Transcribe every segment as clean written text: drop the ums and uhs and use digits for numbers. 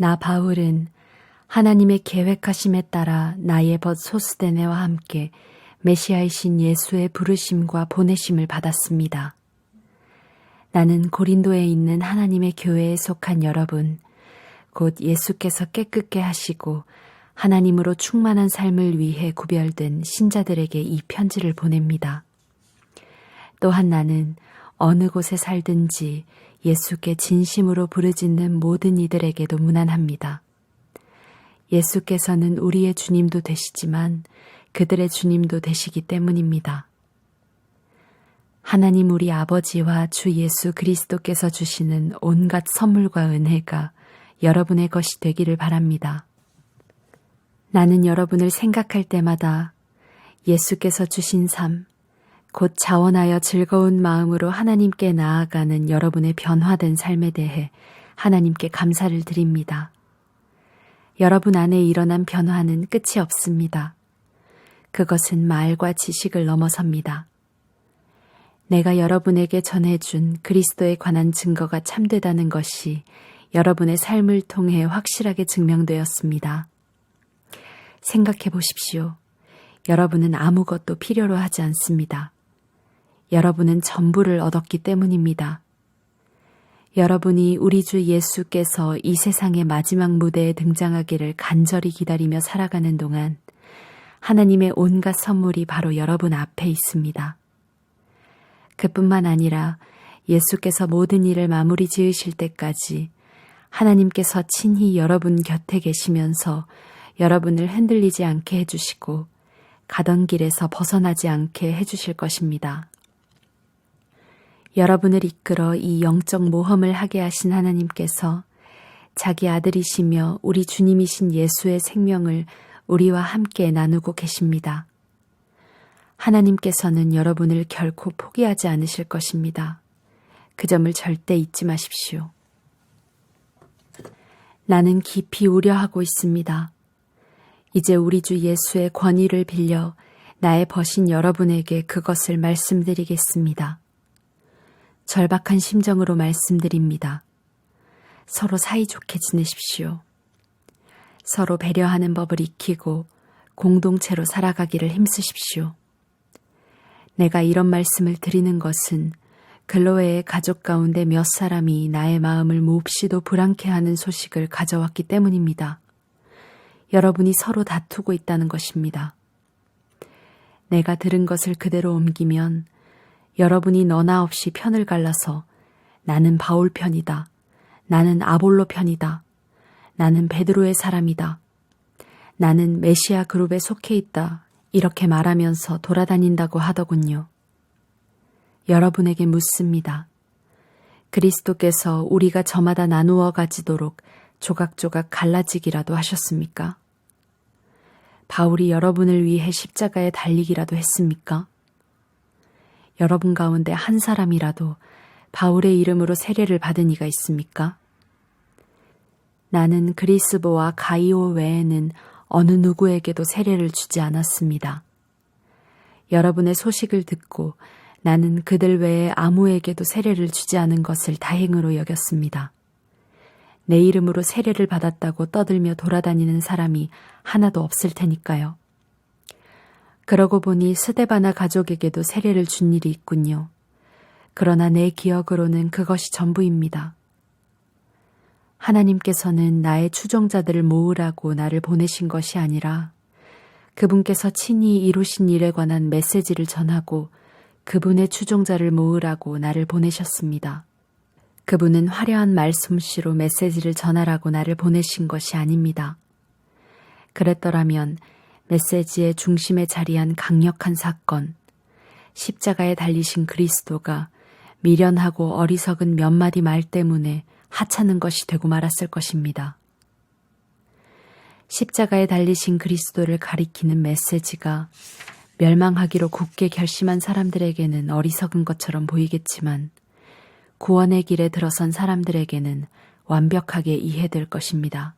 나 바울은 하나님의 계획하심에 따라 나의 벗 소스데네와 함께 메시아이신 예수의 부르심과 보내심을 받았습니다. 나는 고린도에 있는 하나님의 교회에 속한 여러분, 곧 예수께서 깨끗게 하시고 하나님으로 충만한 삶을 위해 구별된 신자들에게 이 편지를 보냅니다. 또한 나는 어느 곳에 살든지 예수께 진심으로 부르짖는 모든 이들에게도 문안합니다. 예수께서는 우리의 주님도 되시지만 그들의 주님도 되시기 때문입니다. 하나님 우리 아버지와 주 예수 그리스도께서 주시는 온갖 선물과 은혜가 여러분의 것이 되기를 바랍니다. 나는 여러분을 생각할 때마다 예수께서 주신 삶, 곧 자원하여 즐거운 마음으로 하나님께 나아가는 여러분의 변화된 삶에 대해 하나님께 감사를 드립니다. 여러분 안에 일어난 변화는 끝이 없습니다. 그것은 말과 지식을 넘어섭니다. 내가 여러분에게 전해준 그리스도에 관한 증거가 참되다는 것이 여러분의 삶을 통해 확실하게 증명되었습니다. 생각해 보십시오. 여러분은 아무것도 필요로 하지 않습니다. 여러분은 전부를 얻었기 때문입니다. 여러분이 우리 주 예수께서 이 세상의 마지막 무대에 등장하기를 간절히 기다리며 살아가는 동안 하나님의 온갖 선물이 바로 여러분 앞에 있습니다. 그뿐만 아니라 예수께서 모든 일을 마무리 지으실 때까지 하나님께서 친히 여러분 곁에 계시면서 여러분을 흔들리지 않게 해주시고 가던 길에서 벗어나지 않게 해주실 것입니다. 여러분을 이끌어 이 영적 모험을 하게 하신 하나님께서 자기 아들이시며 우리 주님이신 예수의 생명을 우리와 함께 나누고 계십니다. 하나님께서는 여러분을 결코 포기하지 않으실 것입니다. 그 점을 절대 잊지 마십시오. 나는 깊이 우려하고 있습니다. 이제 우리 주 예수의 권위를 빌려 나의 벗인 여러분에게 그것을 말씀드리겠습니다. 절박한 심정으로 말씀드립니다. 서로 사이좋게 지내십시오. 서로 배려하는 법을 익히고 공동체로 살아가기를 힘쓰십시오. 내가 이런 말씀을 드리는 것은 글로웨의 가족 가운데 몇 사람이 나의 마음을 몹시도 불안케 하는 소식을 가져왔기 때문입니다. 여러분이 서로 다투고 있다는 것입니다. 내가 들은 것을 그대로 옮기면 여러분이 너나 없이 편을 갈라서 나는 바울 편이다. 나는 아볼로 편이다. 나는 베드로의 사람이다. 나는 메시아 그룹에 속해 있다. 이렇게 말하면서 돌아다닌다고 하더군요. 여러분에게 묻습니다. 그리스도께서 우리가 저마다 나누어 가지도록 조각조각 갈라지기라도 하셨습니까? 바울이 여러분을 위해 십자가에 달리기라도 했습니까? 여러분 가운데 한 사람이라도 바울의 이름으로 세례를 받은 이가 있습니까? 나는 그리스보와 가이오 외에는 어느 누구에게도 세례를 주지 않았습니다. 여러분의 소식을 듣고 나는 그들 외에 아무에게도 세례를 주지 않은 것을 다행으로 여겼습니다. 내 이름으로 세례를 받았다고 떠들며 돌아다니는 사람이 하나도 없을 테니까요. 그러고 보니 스데바나 가족에게도 세례를 준 일이 있군요. 그러나 내 기억으로는 그것이 전부입니다. 하나님께서는 나의 추종자들을 모으라고 나를 보내신 것이 아니라 그분께서 친히 이루신 일에 관한 메시지를 전하고 그분의 추종자를 모으라고 나를 보내셨습니다. 그분은 화려한 말솜씨로 메시지를 전하라고 나를 보내신 것이 아닙니다. 그랬더라면 메시지의 중심에 자리한 강력한 사건, 십자가에 달리신 그리스도가 미련하고 어리석은 몇 마디 말 때문에 하찮은 것이 되고 말았을 것입니다. 십자가에 달리신 그리스도를 가리키는 메시지가 멸망하기로 굳게 결심한 사람들에게는 어리석은 것처럼 보이겠지만 구원의 길에 들어선 사람들에게는 완벽하게 이해될 것입니다.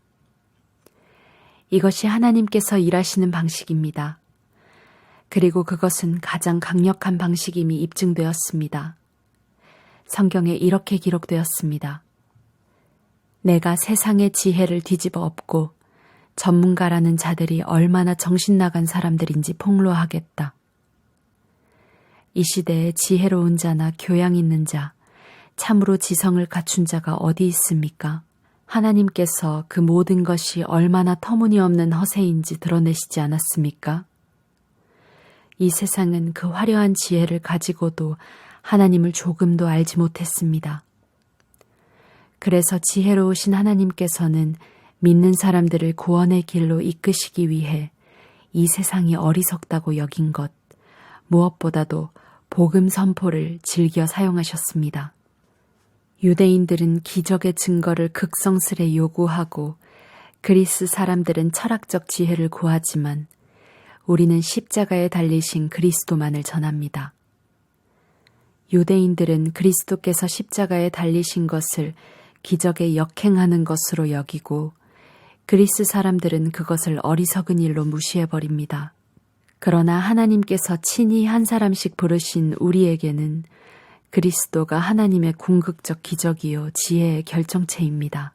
이것이 하나님께서 일하시는 방식입니다. 그리고 그것은 가장 강력한 방식임이 입증되었습니다. 성경에 이렇게 기록되었습니다. 내가 세상의 지혜를 뒤집어 엎고 전문가라는 자들이 얼마나 정신 나간 사람들인지 폭로하겠다. 이 시대에 지혜로운 자나 교양 있는 자, 참으로 지성을 갖춘 자가 어디 있습니까? 하나님께서 그 모든 것이 얼마나 터무니없는 허세인지 드러내시지 않았습니까? 이 세상은 그 화려한 지혜를 가지고도 하나님을 조금도 알지 못했습니다. 그래서 지혜로우신 하나님께서는 믿는 사람들을 구원의 길로 이끄시기 위해 이 세상이 어리석다고 여긴 것, 무엇보다도 복음 선포를 즐겨 사용하셨습니다. 유대인들은 기적의 증거를 극성스레 요구하고 그리스 사람들은 철학적 지혜를 구하지만 우리는 십자가에 달리신 그리스도만을 전합니다. 유대인들은 그리스도께서 십자가에 달리신 것을 기적에 역행하는 것으로 여기고 그리스 사람들은 그것을 어리석은 일로 무시해버립니다. 그러나 하나님께서 친히 한 사람씩 부르신 우리에게는 그리스도가 하나님의 궁극적 기적이요 지혜의 결정체입니다.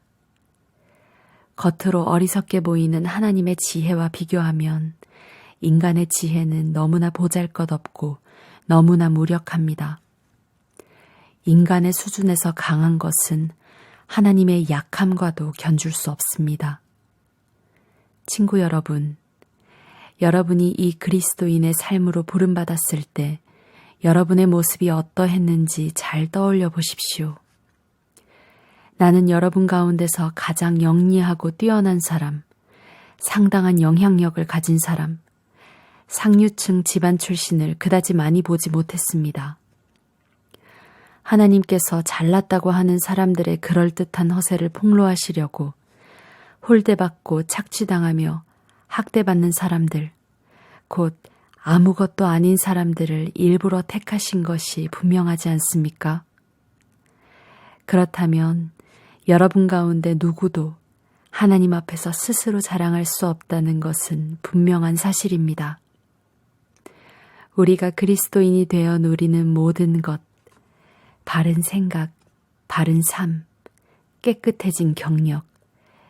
겉으로 어리석게 보이는 하나님의 지혜와 비교하면 인간의 지혜는 너무나 보잘것없고 너무나 무력합니다. 인간의 수준에서 강한 것은 하나님의 약함과도 견줄 수 없습니다. 친구 여러분, 여러분이 이 그리스도인의 삶으로 부름받았을 때 여러분의 모습이 어떠했는지 잘 떠올려 보십시오. 나는 여러분 가운데서 가장 영리하고 뛰어난 사람, 상당한 영향력을 가진 사람, 상류층 집안 출신을 그다지 많이 보지 못했습니다. 하나님께서 잘났다고 하는 사람들의 그럴듯한 허세를 폭로하시려고 홀대받고 착취당하며 학대받는 사람들, 곧 아무것도 아닌 사람들을 일부러 택하신 것이 분명하지 않습니까? 그렇다면 여러분 가운데 누구도 하나님 앞에서 스스로 자랑할 수 없다는 것은 분명한 사실입니다. 우리가 그리스도인이 되어 누리는 모든 것, 바른 생각, 바른 삶, 깨끗해진 경력,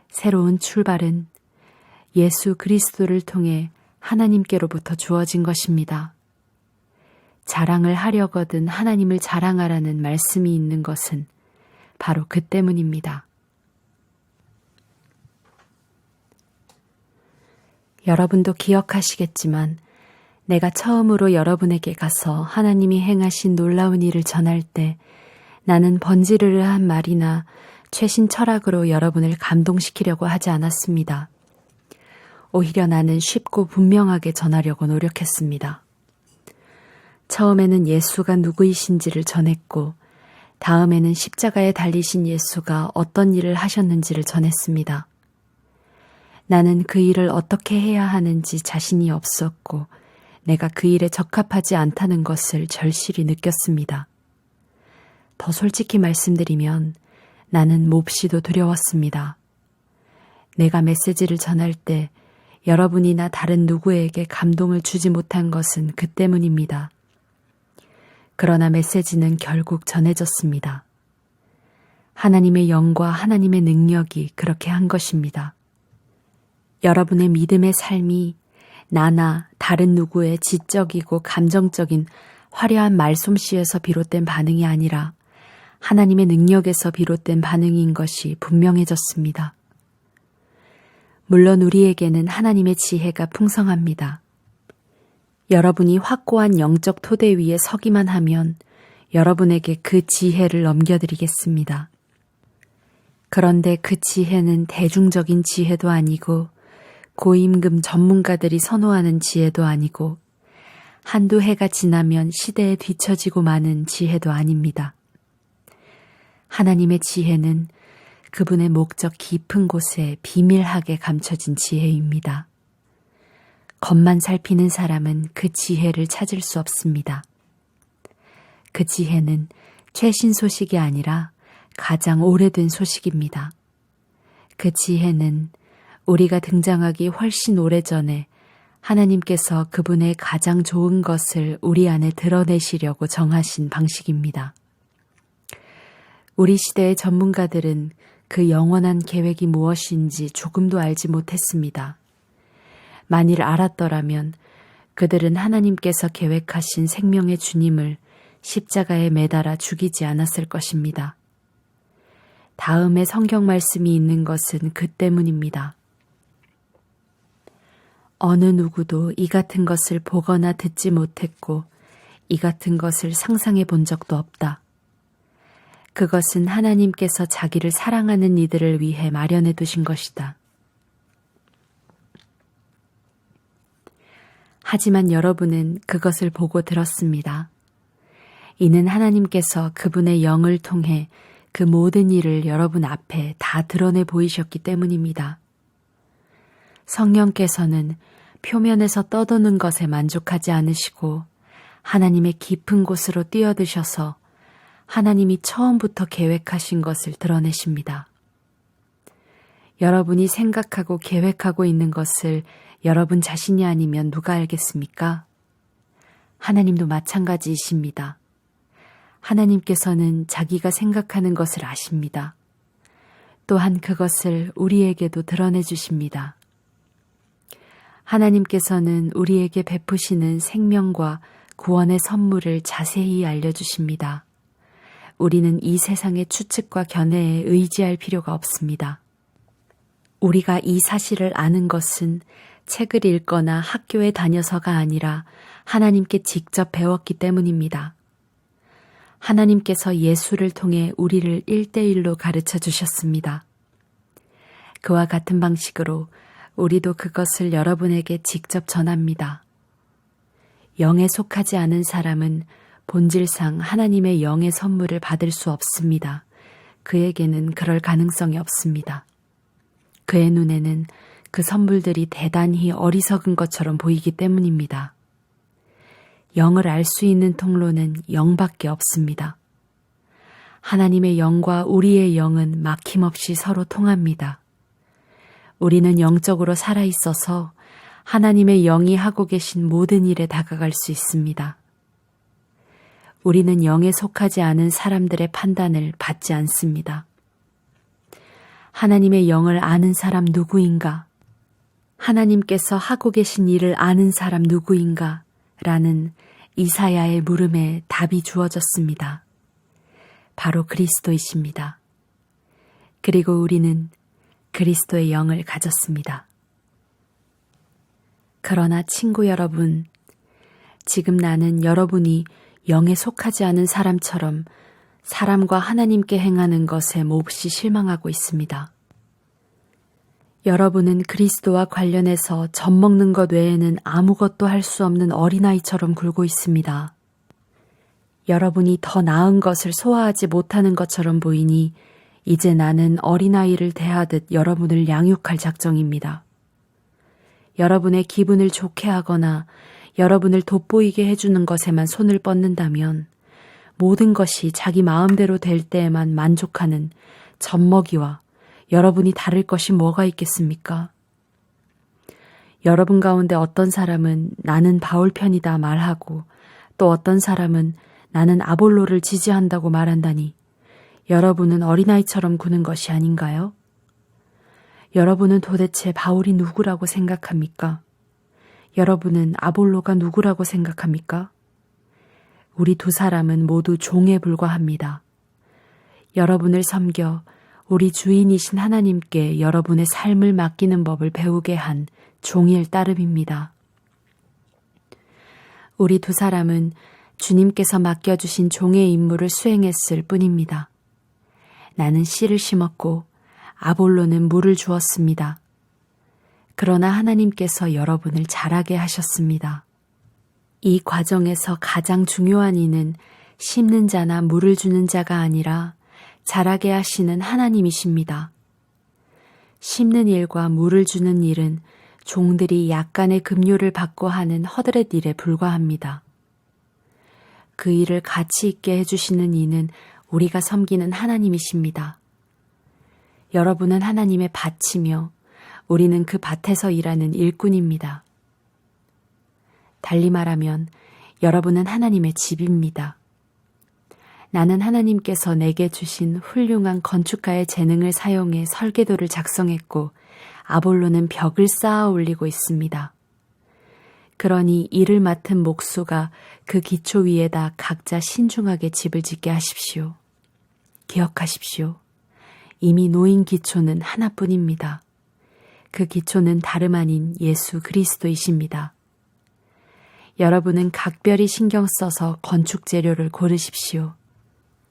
새로운 출발은 예수 그리스도를 통해 하나님께로부터 주어진 것입니다. 자랑을 하려거든 하나님을 자랑하라는 말씀이 있는 것은 바로 그 때문입니다. 여러분도 기억하시겠지만 내가 처음으로 여러분에게 가서 하나님이 행하신 놀라운 일을 전할 때 나는 번지르르한 말이나 최신 철학으로 여러분을 감동시키려고 하지 않았습니다. 오히려 나는 쉽고 분명하게 전하려고 노력했습니다. 처음에는 예수가 누구이신지를 전했고 다음에는 십자가에 달리신 예수가 어떤 일을 하셨는지를 전했습니다. 나는 그 일을 어떻게 해야 하는지 자신이 없었고 내가 그 일에 적합하지 않다는 것을 절실히 느꼈습니다. 더 솔직히 말씀드리면 나는 몹시도 두려웠습니다. 내가 메시지를 전할 때 여러분이나 다른 누구에게 감동을 주지 못한 것은 그 때문입니다. 그러나 메시지는 결국 전해졌습니다. 하나님의 영과 하나님의 능력이 그렇게 한 것입니다. 여러분의 믿음의 삶이 나나 다른 누구의 지적이고 감정적인 화려한 말솜씨에서 비롯된 반응이 아니라 하나님의 능력에서 비롯된 반응인 것이 분명해졌습니다. 물론 우리에게는 하나님의 지혜가 풍성합니다. 여러분이 확고한 영적 토대 위에 서기만 하면 여러분에게 그 지혜를 넘겨드리겠습니다. 그런데 그 지혜는 대중적인 지혜도 아니고 고임금 전문가들이 선호하는 지혜도 아니고 한두 해가 지나면 시대에 뒤처지고 마는 지혜도 아닙니다. 하나님의 지혜는 그분의 목적 깊은 곳에 비밀하게 감춰진 지혜입니다. 겉만 살피는 사람은 그 지혜를 찾을 수 없습니다. 그 지혜는 최신 소식이 아니라 가장 오래된 소식입니다. 그 지혜는 우리가 등장하기 훨씬 오래전에 하나님께서 그분의 가장 좋은 것을 우리 안에 드러내시려고 정하신 방식입니다. 우리 시대의 전문가들은 그 영원한 계획이 무엇인지 조금도 알지 못했습니다. 만일 알았더라면 그들은 하나님께서 계획하신 생명의 주님을 십자가에 매달아 죽이지 않았을 것입니다. 다음에 성경 말씀이 있는 것은 그 때문입니다. 어느 누구도 이 같은 것을 보거나 듣지 못했고 이 같은 것을 상상해 본 적도 없다. 그것은 하나님께서 자기를 사랑하는 이들을 위해 마련해 두신 것이다. 하지만 여러분은 그것을 보고 들었습니다. 이는 하나님께서 그분의 영을 통해 그 모든 일을 여러분 앞에 다 드러내 보이셨기 때문입니다. 성령께서는 표면에서 떠도는 것에 만족하지 않으시고 하나님의 깊은 곳으로 뛰어드셔서 하나님이 처음부터 계획하신 것을 드러내십니다. 여러분이 생각하고 계획하고 있는 것을 여러분 자신이 아니면 누가 알겠습니까? 하나님도 마찬가지이십니다. 하나님께서는 자기가 생각하는 것을 아십니다. 또한 그것을 우리에게도 드러내 주십니다. 하나님께서는 우리에게 베푸시는 생명과 구원의 선물을 자세히 알려주십니다. 우리는 이 세상의 추측과 견해에 의지할 필요가 없습니다. 우리가 이 사실을 아는 것은 책을 읽거나 학교에 다녀서가 아니라 하나님께 직접 배웠기 때문입니다. 하나님께서 예수를 통해 우리를 1:1로 가르쳐 주셨습니다. 그와 같은 방식으로 우리도 그것을 여러분에게 직접 전합니다. 영에 속하지 않은 사람은 본질상 하나님의 영의 선물을 받을 수 없습니다. 그에게는 그럴 가능성이 없습니다. 그의 눈에는 그 선물들이 대단히 어리석은 것처럼 보이기 때문입니다. 영을 알 수 있는 통로는 영밖에 없습니다. 하나님의 영과 우리의 영은 막힘없이 서로 통합니다. 우리는 영적으로 살아있어서 하나님의 영이 하고 계신 모든 일에 다가갈 수 있습니다. 우리는 영에 속하지 않은 사람들의 판단을 받지 않습니다. 하나님의 영을 아는 사람 누구인가? 하나님께서 하고 계신 일을 아는 사람 누구인가? 라는 이사야의 물음에 답이 주어졌습니다. 바로 그리스도이십니다. 그리고 우리는 그리스도의 영을 가졌습니다. 그러나 친구 여러분, 지금 나는 여러분이 영에 속하지 않은 사람처럼 사람과 하나님께 행하는 것에 몹시 실망하고 있습니다. 여러분은 그리스도와 관련해서 젖먹는 것 외에는 아무것도 할 수 없는 어린아이처럼 굴고 있습니다. 여러분이 더 나은 것을 소화하지 못하는 것처럼 보이니 이제 나는 어린아이를 대하듯 여러분을 양육할 작정입니다. 여러분의 기분을 좋게 하거나 여러분을 돋보이게 해주는 것에만 손을 뻗는다면 모든 것이 자기 마음대로 될 때에만 만족하는 젖먹이와 여러분이 다를 것이 뭐가 있겠습니까? 여러분 가운데 어떤 사람은 나는 바울 편이다 말하고 또 어떤 사람은 나는 아볼로를 지지한다고 말한다니 여러분은 어린아이처럼 구는 것이 아닌가요? 여러분은 도대체 바울이 누구라고 생각합니까? 여러분은 아볼로가 누구라고 생각합니까? 우리 두 사람은 모두 종에 불과합니다. 여러분을 섬겨 우리 주인이신 하나님께 여러분의 삶을 맡기는 법을 배우게 한 종일 따름입니다. 우리 두 사람은 주님께서 맡겨주신 종의 임무를 수행했을 뿐입니다. 나는 씨를 심었고 아볼로는 물을 주었습니다. 그러나 하나님께서 여러분을 자라게 하셨습니다. 이 과정에서 가장 중요한 이는 심는 자나 물을 주는 자가 아니라 자라게 하시는 하나님이십니다. 심는 일과 물을 주는 일은 종들이 약간의 급료를 받고 하는 허드렛 일에 불과합니다. 그 일을 가치 있게 해주시는 이는 우리가 섬기는 하나님이십니다. 여러분은 하나님의 밭이며 우리는 그 밭에서 일하는 일꾼입니다. 달리 말하면 여러분은 하나님의 집입니다. 나는 하나님께서 내게 주신 훌륭한 건축가의 재능을 사용해 설계도를 작성했고 아볼로는 벽을 쌓아 올리고 있습니다. 그러니 이를 맡은 목수가 그 기초 위에다 각자 신중하게 집을 짓게 하십시오. 기억하십시오. 이미 놓인 기초는 하나뿐입니다. 그 기초는 다름 아닌 예수 그리스도이십니다. 여러분은 각별히 신경 써서 건축 재료를 고르십시오.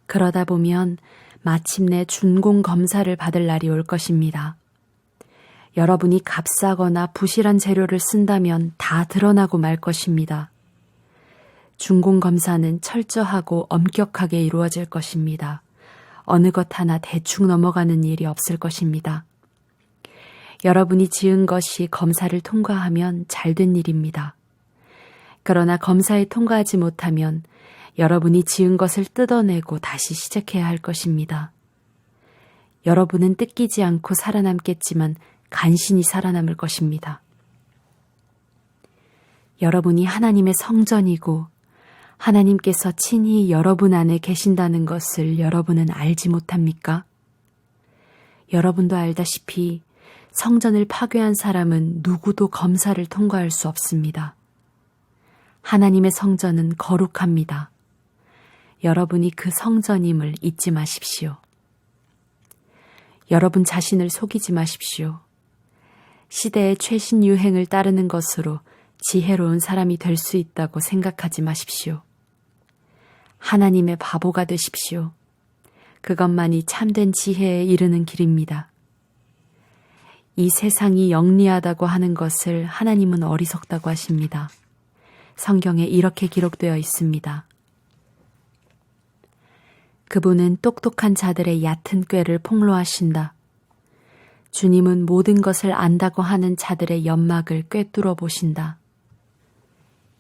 그러다 보면 마침내 준공 검사를 받을 날이 올 것입니다. 여러분이 값싸거나 부실한 재료를 쓴다면 다 드러나고 말 것입니다. 준공 검사는 철저하고 엄격하게 이루어질 것입니다. 어느 것 하나 대충 넘어가는 일이 없을 것입니다. 여러분이 지은 것이 검사를 통과하면 잘된 일입니다. 그러나 검사에 통과하지 못하면 여러분이 지은 것을 뜯어내고 다시 시작해야 할 것입니다. 여러분은 뜯기지 않고 살아남겠지만 간신히 살아남을 것입니다. 여러분이 하나님의 성전이고 하나님께서 친히 여러분 안에 계신다는 것을 여러분은 알지 못합니까? 여러분도 알다시피 성전을 파괴한 사람은 누구도 검사를 통과할 수 없습니다. 하나님의 성전은 거룩합니다. 여러분이 그 성전임을 잊지 마십시오. 여러분 자신을 속이지 마십시오. 시대의 최신 유행을 따르는 것으로 지혜로운 사람이 될 수 있다고 생각하지 마십시오. 하나님의 바보가 되십시오. 그것만이 참된 지혜에 이르는 길입니다. 이 세상이 영리하다고 하는 것을 하나님은 어리석다고 하십니다. 성경에 이렇게 기록되어 있습니다. 그분은 똑똑한 자들의 얕은 꾀를 폭로하신다. 주님은 모든 것을 안다고 하는 자들의 연막을 꿰뚫어 보신다.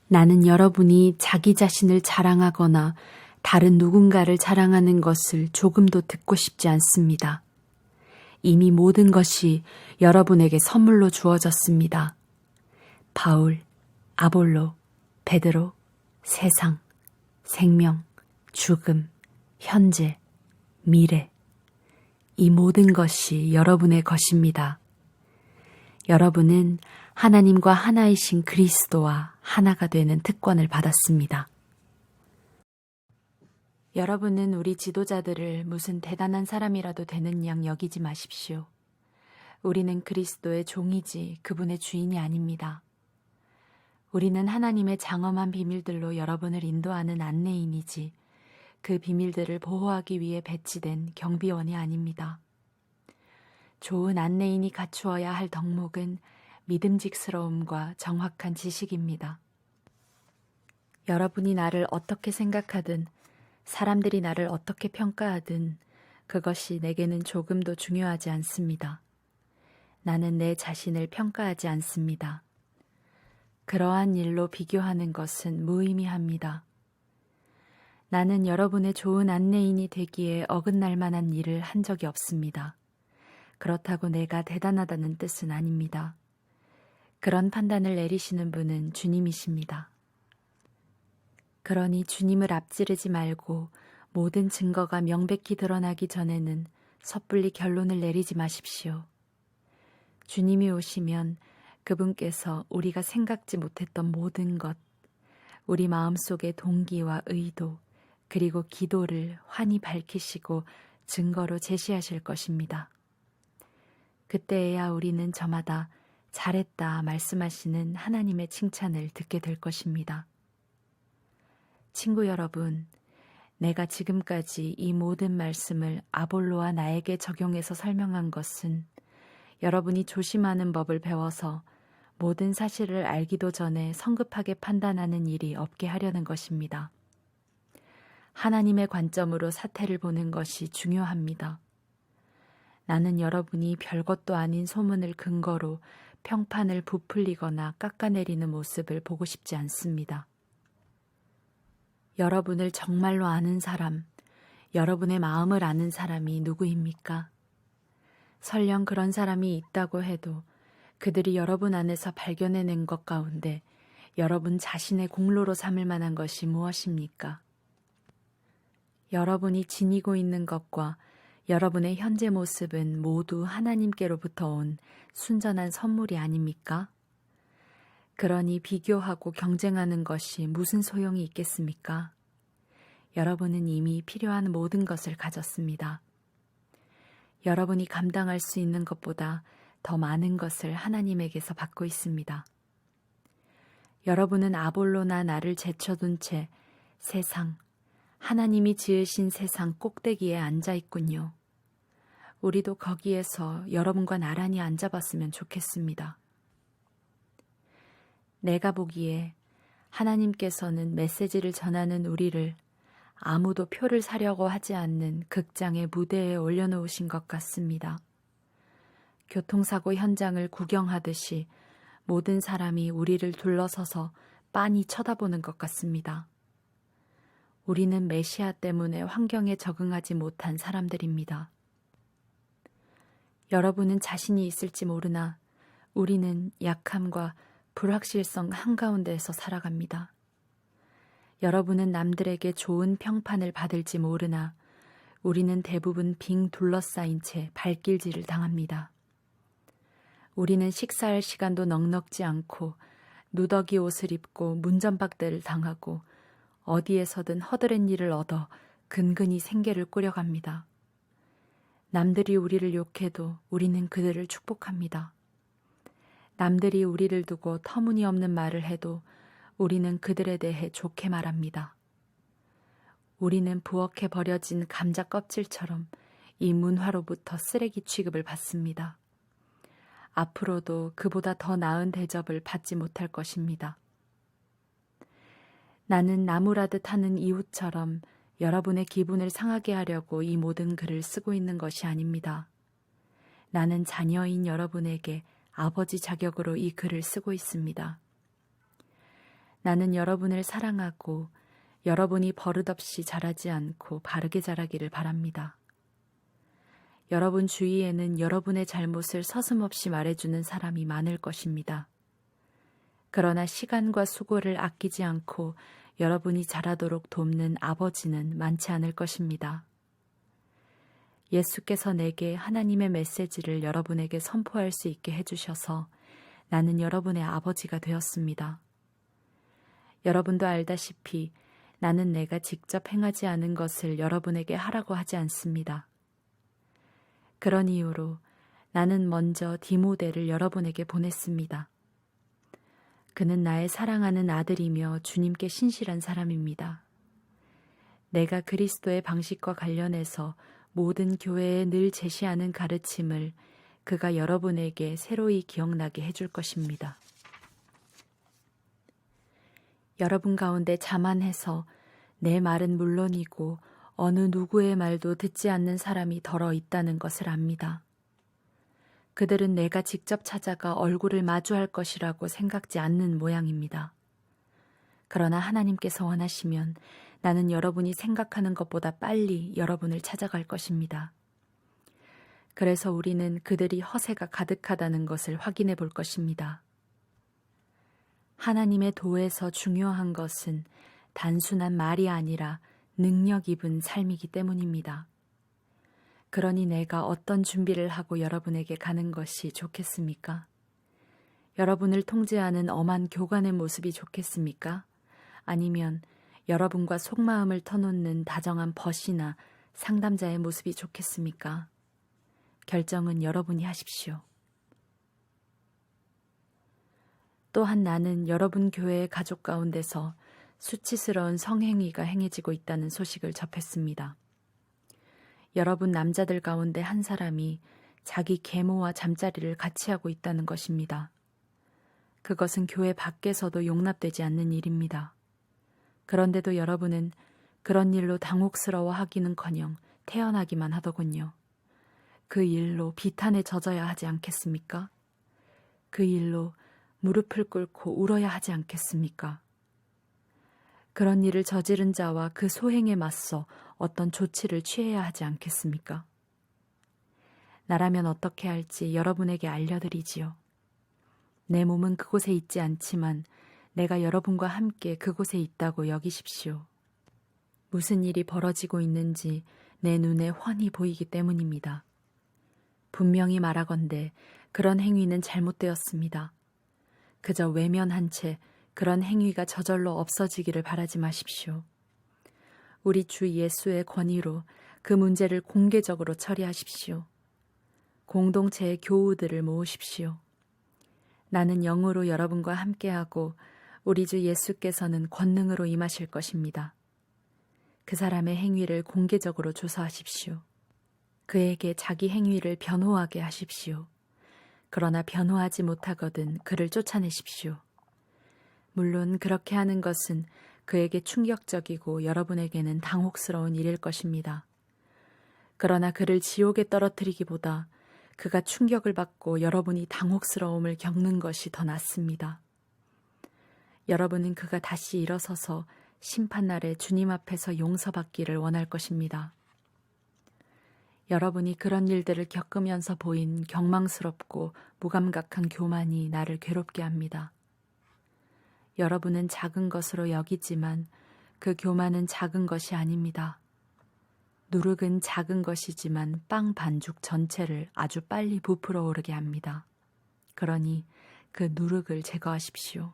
나는 여러분이 자기 자신을 자랑하거나 다른 누군가를 자랑하는 것을 조금도 듣고 싶지 않습니다. 이미 모든 것이 여러분에게 선물로 주어졌습니다. 바울, 아볼로, 베드로, 세상, 생명, 죽음, 현재, 미래, 이 모든 것이 여러분의 것입니다. 여러분은 하나님과 하나이신 그리스도와 하나가 되는 특권을 받았습니다. 여러분은 우리 지도자들을 무슨 대단한 사람이라도 되는 양 여기지 마십시오. 우리는 그리스도의 종이지 그분의 주인이 아닙니다. 우리는 하나님의 장엄한 비밀들로 여러분을 인도하는 안내인이지 그 비밀들을 보호하기 위해 배치된 경비원이 아닙니다. 좋은 안내인이 갖추어야 할 덕목은 믿음직스러움과 정확한 지식입니다. 여러분이 나를 어떻게 생각하든 사람들이 나를 어떻게 평가하든 그것이 내게는 조금도 중요하지 않습니다. 나는 내 자신을 평가하지 않습니다. 그러한 일로 비교하는 것은 무의미합니다. 나는 여러분의 좋은 안내인이 되기에 어긋날 만한 일을 한 적이 없습니다. 그렇다고 내가 대단하다는 뜻은 아닙니다. 그런 판단을 내리시는 분은 주님이십니다. 그러니 주님을 앞지르지 말고 모든 증거가 명백히 드러나기 전에는 섣불리 결론을 내리지 마십시오. 주님이 오시면 그분께서 우리가 생각지 못했던 모든 것, 우리 마음속의 동기와 의도, 그리고 기도를 환히 밝히시고 증거로 제시하실 것입니다. 그때에야 우리는 저마다 잘했다 말씀하시는 하나님의 칭찬을 듣게 될 것입니다. 친구 여러분, 내가 지금까지 이 모든 말씀을 아볼로와 나에게 적용해서 설명한 것은 여러분이 조심하는 법을 배워서 모든 사실을 알기도 전에 성급하게 판단하는 일이 없게 하려는 것입니다. 하나님의 관점으로 사태를 보는 것이 중요합니다. 나는 여러분이 별것도 아닌 소문을 근거로 평판을 부풀리거나 깎아내리는 모습을 보고 싶지 않습니다. 여러분을 정말로 아는 사람, 여러분의 마음을 아는 사람이 누구입니까? 설령 그런 사람이 있다고 해도 그들이 여러분 안에서 발견해낸 것 가운데 여러분 자신의 공로로 삼을 만한 것이 무엇입니까? 여러분이 지니고 있는 것과 여러분의 현재 모습은 모두 하나님께로부터 온 순전한 선물이 아닙니까? 그러니 비교하고 경쟁하는 것이 무슨 소용이 있겠습니까? 여러분은 이미 필요한 모든 것을 가졌습니다. 여러분이 감당할 수 있는 것보다 더 많은 것을 하나님에게서 받고 있습니다. 여러분은 아볼로나 나를 제쳐둔 채 세상, 하나님이 지으신 세상 꼭대기에 앉아 있군요. 우리도 거기에서 여러분과 나란히 앉아봤으면 좋겠습니다. 내가 보기에 하나님께서는 메시지를 전하는 우리를 아무도 표를 사려고 하지 않는 극장의 무대에 올려놓으신 것 같습니다. 교통사고 현장을 구경하듯이 모든 사람이 우리를 둘러서서 빤히 쳐다보는 것 같습니다. 우리는 메시아 때문에 환경에 적응하지 못한 사람들입니다. 여러분은 자신이 있을지 모르나 우리는 약함과 불확실성 한가운데에서 살아갑니다. 여러분은 남들에게 좋은 평판을 받을지 모르나 우리는 대부분 빙 둘러싸인 채 발길질을 당합니다. 우리는 식사할 시간도 넉넉지 않고 누더기 옷을 입고 문전박대를 당하고 어디에서든 허드렛 일을 얻어 근근히 생계를 꾸려갑니다. 남들이 우리를 욕해도 우리는 그들을 축복합니다. 남들이 우리를 두고 터무니없는 말을 해도 우리는 그들에 대해 좋게 말합니다. 우리는 부엌에 버려진 감자 껍질처럼 이 문화로부터 쓰레기 취급을 받습니다. 앞으로도 그보다 더 나은 대접을 받지 못할 것입니다. 나는 나무라듯 하는 이웃처럼 여러분의 기분을 상하게 하려고 이 모든 글을 쓰고 있는 것이 아닙니다. 나는 자녀인 여러분에게 아버지 자격으로 이 글을 쓰고 있습니다. 나는 여러분을 사랑하고 여러분이 버릇없이 자라지 않고 바르게 자라기를 바랍니다. 여러분 주위에는 여러분의 잘못을 서슴없이 말해주는 사람이 많을 것입니다. 그러나 시간과 수고를 아끼지 않고 여러분이 자라도록 돕는 아버지는 많지 않을 것입니다. 예수께서 내게 하나님의 메시지를 여러분에게 선포할 수 있게 해주셔서 나는 여러분의 아버지가 되었습니다. 여러분도 알다시피 나는 내가 직접 행하지 않은 것을 여러분에게 하라고 하지 않습니다. 그런 이유로 나는 먼저 디모데를 여러분에게 보냈습니다. 그는 나의 사랑하는 아들이며 주님께 신실한 사람입니다. 내가 그리스도의 방식과 관련해서 모든 교회에 늘 제시하는 가르침을 그가 여러분에게 새로이 기억나게 해줄 것입니다. 여러분 가운데 자만해서 내 말은 물론이고 어느 누구의 말도 듣지 않는 사람이 덜어 있다는 것을 압니다. 그들은 내가 직접 찾아가 얼굴을 마주할 것이라고 생각지 않는 모양입니다. 그러나 하나님께서 원하시면 나는 여러분이 생각하는 것보다 빨리 여러분을 찾아갈 것입니다. 그래서 우리는 그들이 허세가 가득하다는 것을 확인해 볼 것입니다. 하나님의 도에서 중요한 것은 단순한 말이 아니라 능력 입은 삶이기 때문입니다. 그러니 내가 어떤 준비를 하고 여러분에게 가는 것이 좋겠습니까? 여러분을 통제하는 엄한 교관의 모습이 좋겠습니까? 아니면 여러분과 속마음을 터놓는 다정한 벗이나 상담자의 모습이 좋겠습니까? 결정은 여러분이 하십시오. 또한 나는 여러분 교회의 가족 가운데서 수치스러운 성행위가 행해지고 있다는 소식을 접했습니다. 여러분 남자들 가운데 한 사람이 자기 계모와 잠자리를 같이 하고 있다는 것입니다. 그것은 교회 밖에서도 용납되지 않는 일입니다. 그런데도 여러분은 그런 일로 당혹스러워하기는커녕 태어나기만 하더군요. 그 일로 비탄에 젖어야 하지 않겠습니까? 그 일로 무릎을 꿇고 울어야 하지 않겠습니까? 그런 일을 저지른 자와 그 소행에 맞서 어떤 조치를 취해야 하지 않겠습니까? 나라면 어떻게 할지 여러분에게 알려드리지요. 내 몸은 그곳에 있지 않지만 내가 여러분과 함께 그곳에 있다고 여기십시오. 무슨 일이 벌어지고 있는지 내 눈에 훤히 보이기 때문입니다. 분명히 말하건대 그런 행위는 잘못되었습니다. 그저 외면한 채 그런 행위가 저절로 없어지기를 바라지 마십시오. 우리 주 예수의 권위로 그 문제를 공개적으로 처리하십시오. 공동체의 교우들을 모으십시오. 나는 영으로 여러분과 함께하고 우리 주 예수께서는 권능으로 임하실 것입니다. 그 사람의 행위를 공개적으로 조사하십시오. 그에게 자기 행위를 변호하게 하십시오. 그러나 변호하지 못하거든 그를 쫓아내십시오. 물론 그렇게 하는 것은 그에게 충격적이고 여러분에게는 당혹스러운 일일 것입니다. 그러나 그를 지옥에 떨어뜨리기보다 그가 충격을 받고 여러분이 당혹스러움을 겪는 것이 더 낫습니다. 여러분은 그가 다시 일어서서 심판날에 주님 앞에서 용서받기를 원할 것입니다. 여러분이 그런 일들을 겪으면서 보인 경망스럽고 무감각한 교만이 나를 괴롭게 합니다. 여러분은 작은 것으로 여기지만 그 교만은 작은 것이 아닙니다. 누룩은 작은 것이지만 빵 반죽 전체를 아주 빨리 부풀어 오르게 합니다. 그러니 그 누룩을 제거하십시오.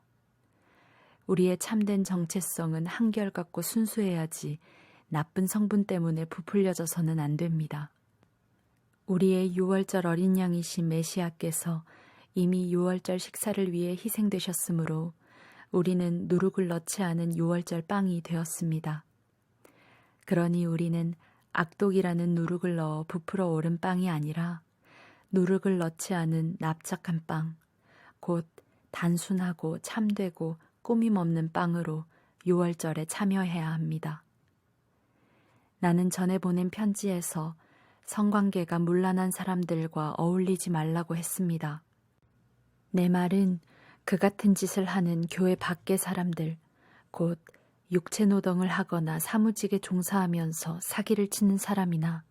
우리의 참된 정체성은 한결같고 순수해야지 나쁜 성분 때문에 부풀려져서는 안 됩니다. 우리의 6월절 어린 양이신 메시아께서 이미 6월절 식사를 위해 희생되셨으므로 우리는 누룩을 넣지 않은 6월절 빵이 되었습니다. 그러니 우리는 악독이라는 누룩을 넣어 부풀어 오른 빵이 아니라 누룩을 넣지 않은 납작한 빵, 곧 단순하고 참되고 꾸밈 없는 빵으로 6월절에 참여해야 합니다. 나는 전에 보낸 편지에서 성관계가 문란한 사람들과 어울리지 말라고 했습니다. 내 말은 그 같은 짓을 하는 교회 밖의 사람들, 곧 육체노동을 하거나 사무직에 종사하면서 사기를 치는 사람이나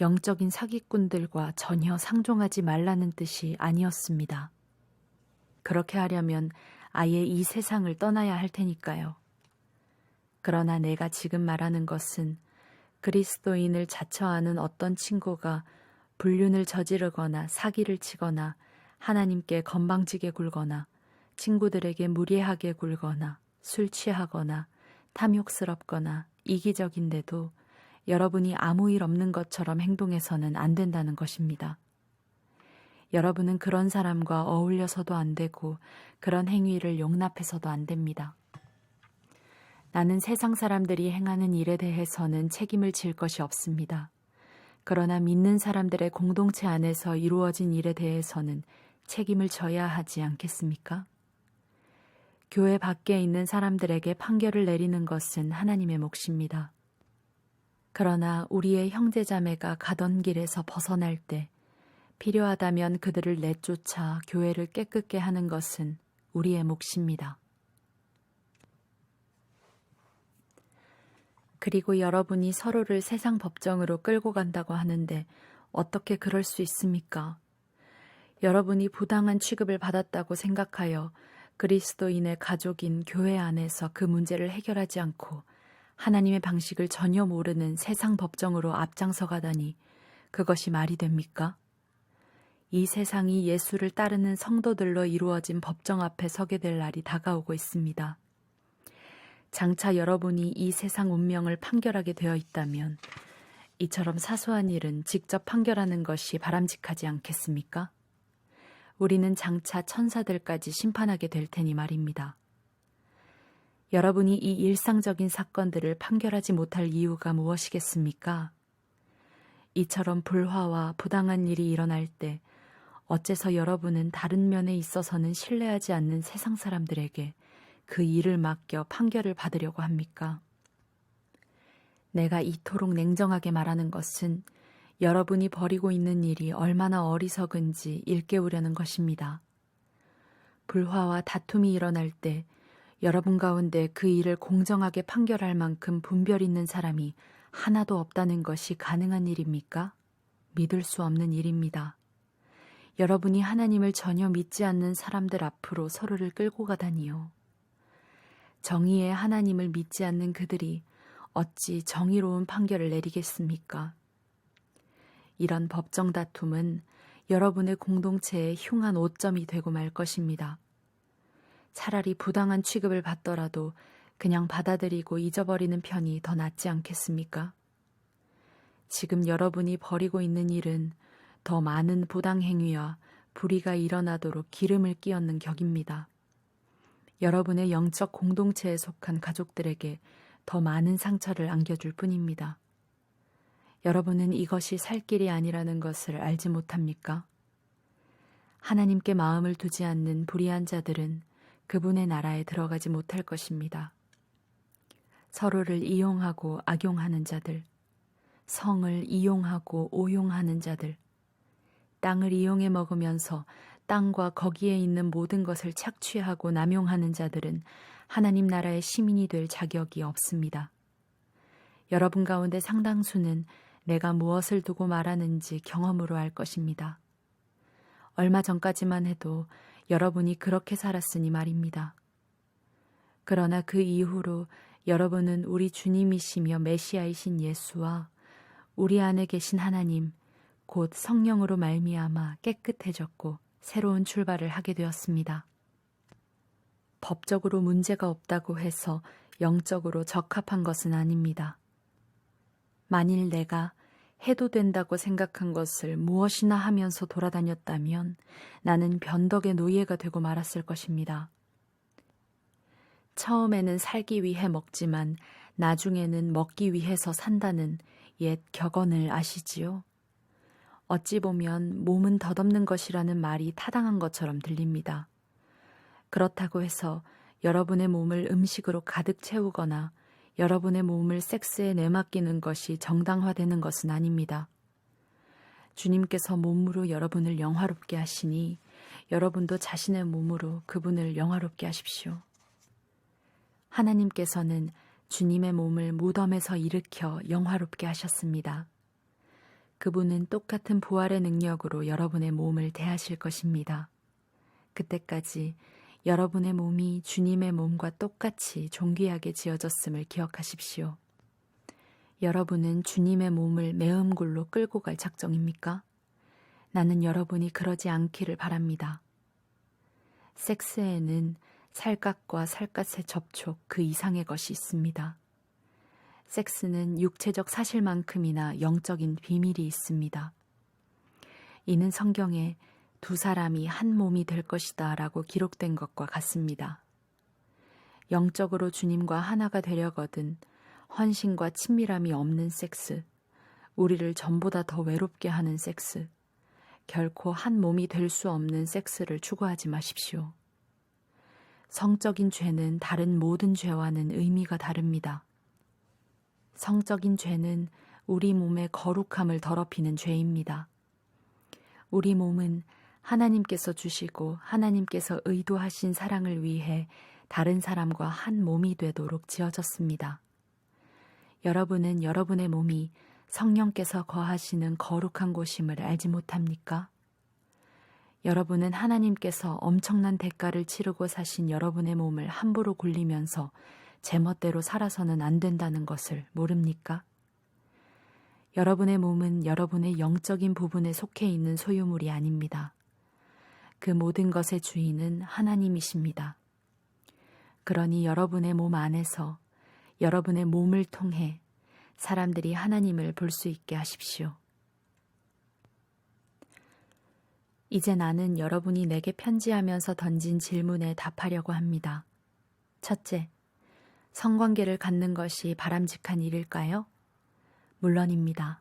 영적인 사기꾼들과 전혀 상종하지 말라는 뜻이 아니었습니다. 그렇게 하려면 아예 이 세상을 떠나야 할 테니까요. 그러나 내가 지금 말하는 것은 그리스도인을 자처하는 어떤 친구가 불륜을 저지르거나 사기를 치거나 하나님께 건방지게 굴거나 친구들에게 무례하게 굴거나 술 취하거나 탐욕스럽거나 이기적인데도 여러분이 아무 일 없는 것처럼 행동해서는 안 된다는 것입니다. 여러분은 그런 사람과 어울려서도 안 되고 그런 행위를 용납해서도 안 됩니다. 나는 세상 사람들이 행하는 일에 대해서는 책임을 질 것이 없습니다. 그러나 믿는 사람들의 공동체 안에서 이루어진 일에 대해서는 책임을 져야 하지 않겠습니까? 교회 밖에 있는 사람들에게 판결을 내리는 것은 하나님의 몫입니다. 그러나 우리의 형제자매가 가던 길에서 벗어날 때 필요하다면 그들을 내쫓아 교회를 깨끗게 하는 것은 우리의 몫입니다. 그리고 여러분이 서로를 세상 법정으로 끌고 간다고 하는데 어떻게 그럴 수 있습니까? 여러분이 부당한 취급을 받았다고 생각하여 그리스도인의 가족인 교회 안에서 그 문제를 해결하지 않고 하나님의 방식을 전혀 모르는 세상 법정으로 앞장서 가다니 그것이 말이 됩니까? 이 세상이 예수를 따르는 성도들로 이루어진 법정 앞에 서게 될 날이 다가오고 있습니다. 장차 여러분이 이 세상 운명을 판결하게 되어 있다면 이처럼 사소한 일은 직접 판결하는 것이 바람직하지 않겠습니까? 우리는 장차 천사들까지 심판하게 될 테니 말입니다. 여러분이 이 일상적인 사건들을 판결하지 못할 이유가 무엇이겠습니까? 이처럼 불화와 부당한 일이 일어날 때 어째서 여러분은 다른 면에 있어서는 신뢰하지 않는 세상 사람들에게 그 일을 맡겨 판결을 받으려고 합니까? 내가 이토록 냉정하게 말하는 것은 여러분이 벌이고 있는 일이 얼마나 어리석은지 일깨우려는 것입니다. 불화와 다툼이 일어날 때 여러분 가운데 그 일을 공정하게 판결할 만큼 분별 있는 사람이 하나도 없다는 것이 가능한 일입니까? 믿을 수 없는 일입니다. 여러분이 하나님을 전혀 믿지 않는 사람들 앞으로 서로를 끌고 가다니요. 정의의 하나님을 믿지 않는 그들이 어찌 정의로운 판결을 내리겠습니까? 이런 법정 다툼은 여러분의 공동체의 흉한 오점이 되고 말 것입니다. 차라리 부당한 취급을 받더라도 그냥 받아들이고 잊어버리는 편이 더 낫지 않겠습니까? 지금 여러분이 벌이고 있는 일은 더 많은 부당행위와 불의가 일어나도록 기름을 끼얹는 격입니다. 여러분의 영적 공동체에 속한 가족들에게 더 많은 상처를 안겨줄 뿐입니다. 여러분은 이것이 살 길이 아니라는 것을 알지 못합니까? 하나님께 마음을 두지 않는 불의한 자들은 그분의 나라에 들어가지 못할 것입니다. 서로를 이용하고 악용하는 자들, 성을 이용하고 오용하는 자들, 땅을 이용해 먹으면서 땅과 거기에 있는 모든 것을 착취하고 남용하는 자들은 하나님 나라의 시민이 될 자격이 없습니다. 여러분 가운데 상당수는 내가 무엇을 두고 말하는지 경험으로 알 것입니다. 얼마 전까지만 해도 여러분이 그렇게 살았으니 말입니다. 그러나 그 이후로 여러분은 우리 주님이시며 메시아이신 예수와 우리 안에 계신 하나님, 곧 성령으로 말미암아 깨끗해졌고 새로운 출발을 하게 되었습니다. 법적으로 문제가 없다고 해서 영적으로 적합한 것은 아닙니다. 만일 내가 해도 된다고 생각한 것을 무엇이나 하면서 돌아다녔다면 나는 변덕의 노예가 되고 말았을 것입니다. 처음에는 살기 위해 먹지만 나중에는 먹기 위해서 산다는 옛 격언을 아시지요? 어찌 보면 몸은 덧없는 것이라는 말이 타당한 것처럼 들립니다. 그렇다고 해서 여러분의 몸을 음식으로 가득 채우거나 여러분의 몸을 섹스에 내맡기는 것이 정당화되는 것은 아닙니다. 주님께서 몸으로 여러분을 영화롭게 하시니 여러분도 자신의 몸으로 그분을 영화롭게 하십시오. 하나님께서는 주님의 몸을 무덤에서 일으켜 영화롭게 하셨습니다. 그분은 똑같은 부활의 능력으로 여러분의 몸을 대하실 것입니다. 그때까지 여러분의 몸이 주님의 몸과 똑같이 존귀하게 지어졌음을 기억하십시오. 여러분은 주님의 몸을 매음굴로 끌고 갈 작정입니까? 나는 여러분이 그러지 않기를 바랍니다. 섹스에는 살갗과 살갗의 접촉 그 이상의 것이 있습니다. 섹스는 육체적 사실만큼이나 영적인 비밀이 있습니다. 이는 성경에 두 사람이 한 몸이 될 것이다 라고 기록된 것과 같습니다. 영적으로 주님과 하나가 되려거든 헌신과 친밀함이 없는 섹스, 우리를 전보다 더 외롭게 하는 섹스, 결코 한 몸이 될 수 없는 섹스를 추구하지 마십시오. 성적인 죄는 다른 모든 죄와는 의미가 다릅니다. 성적인 죄는 우리 몸의 거룩함을 더럽히는 죄입니다. 우리 몸은 하나님께서 주시고 하나님께서 의도하신 사랑을 위해 다른 사람과 한 몸이 되도록 지어졌습니다. 여러분은 여러분의 몸이 성령께서 거하시는 거룩한 곳임을 알지 못합니까? 여러분은 하나님께서 엄청난 대가를 치르고 사신 여러분의 몸을 함부로 굴리면서 제멋대로 살아서는 안 된다는 것을 모릅니까? 여러분의 몸은 여러분의 영적인 부분에 속해 있는 소유물이 아닙니다. 그 모든 것의 주인은 하나님이십니다. 그러니 여러분의 몸 안에서 여러분의 몸을 통해 사람들이 하나님을 볼 수 있게 하십시오. 이제 나는 여러분이 내게 편지하면서 던진 질문에 답하려고 합니다. 첫째, 성관계를 갖는 것이 바람직한 일일까요? 물론입니다.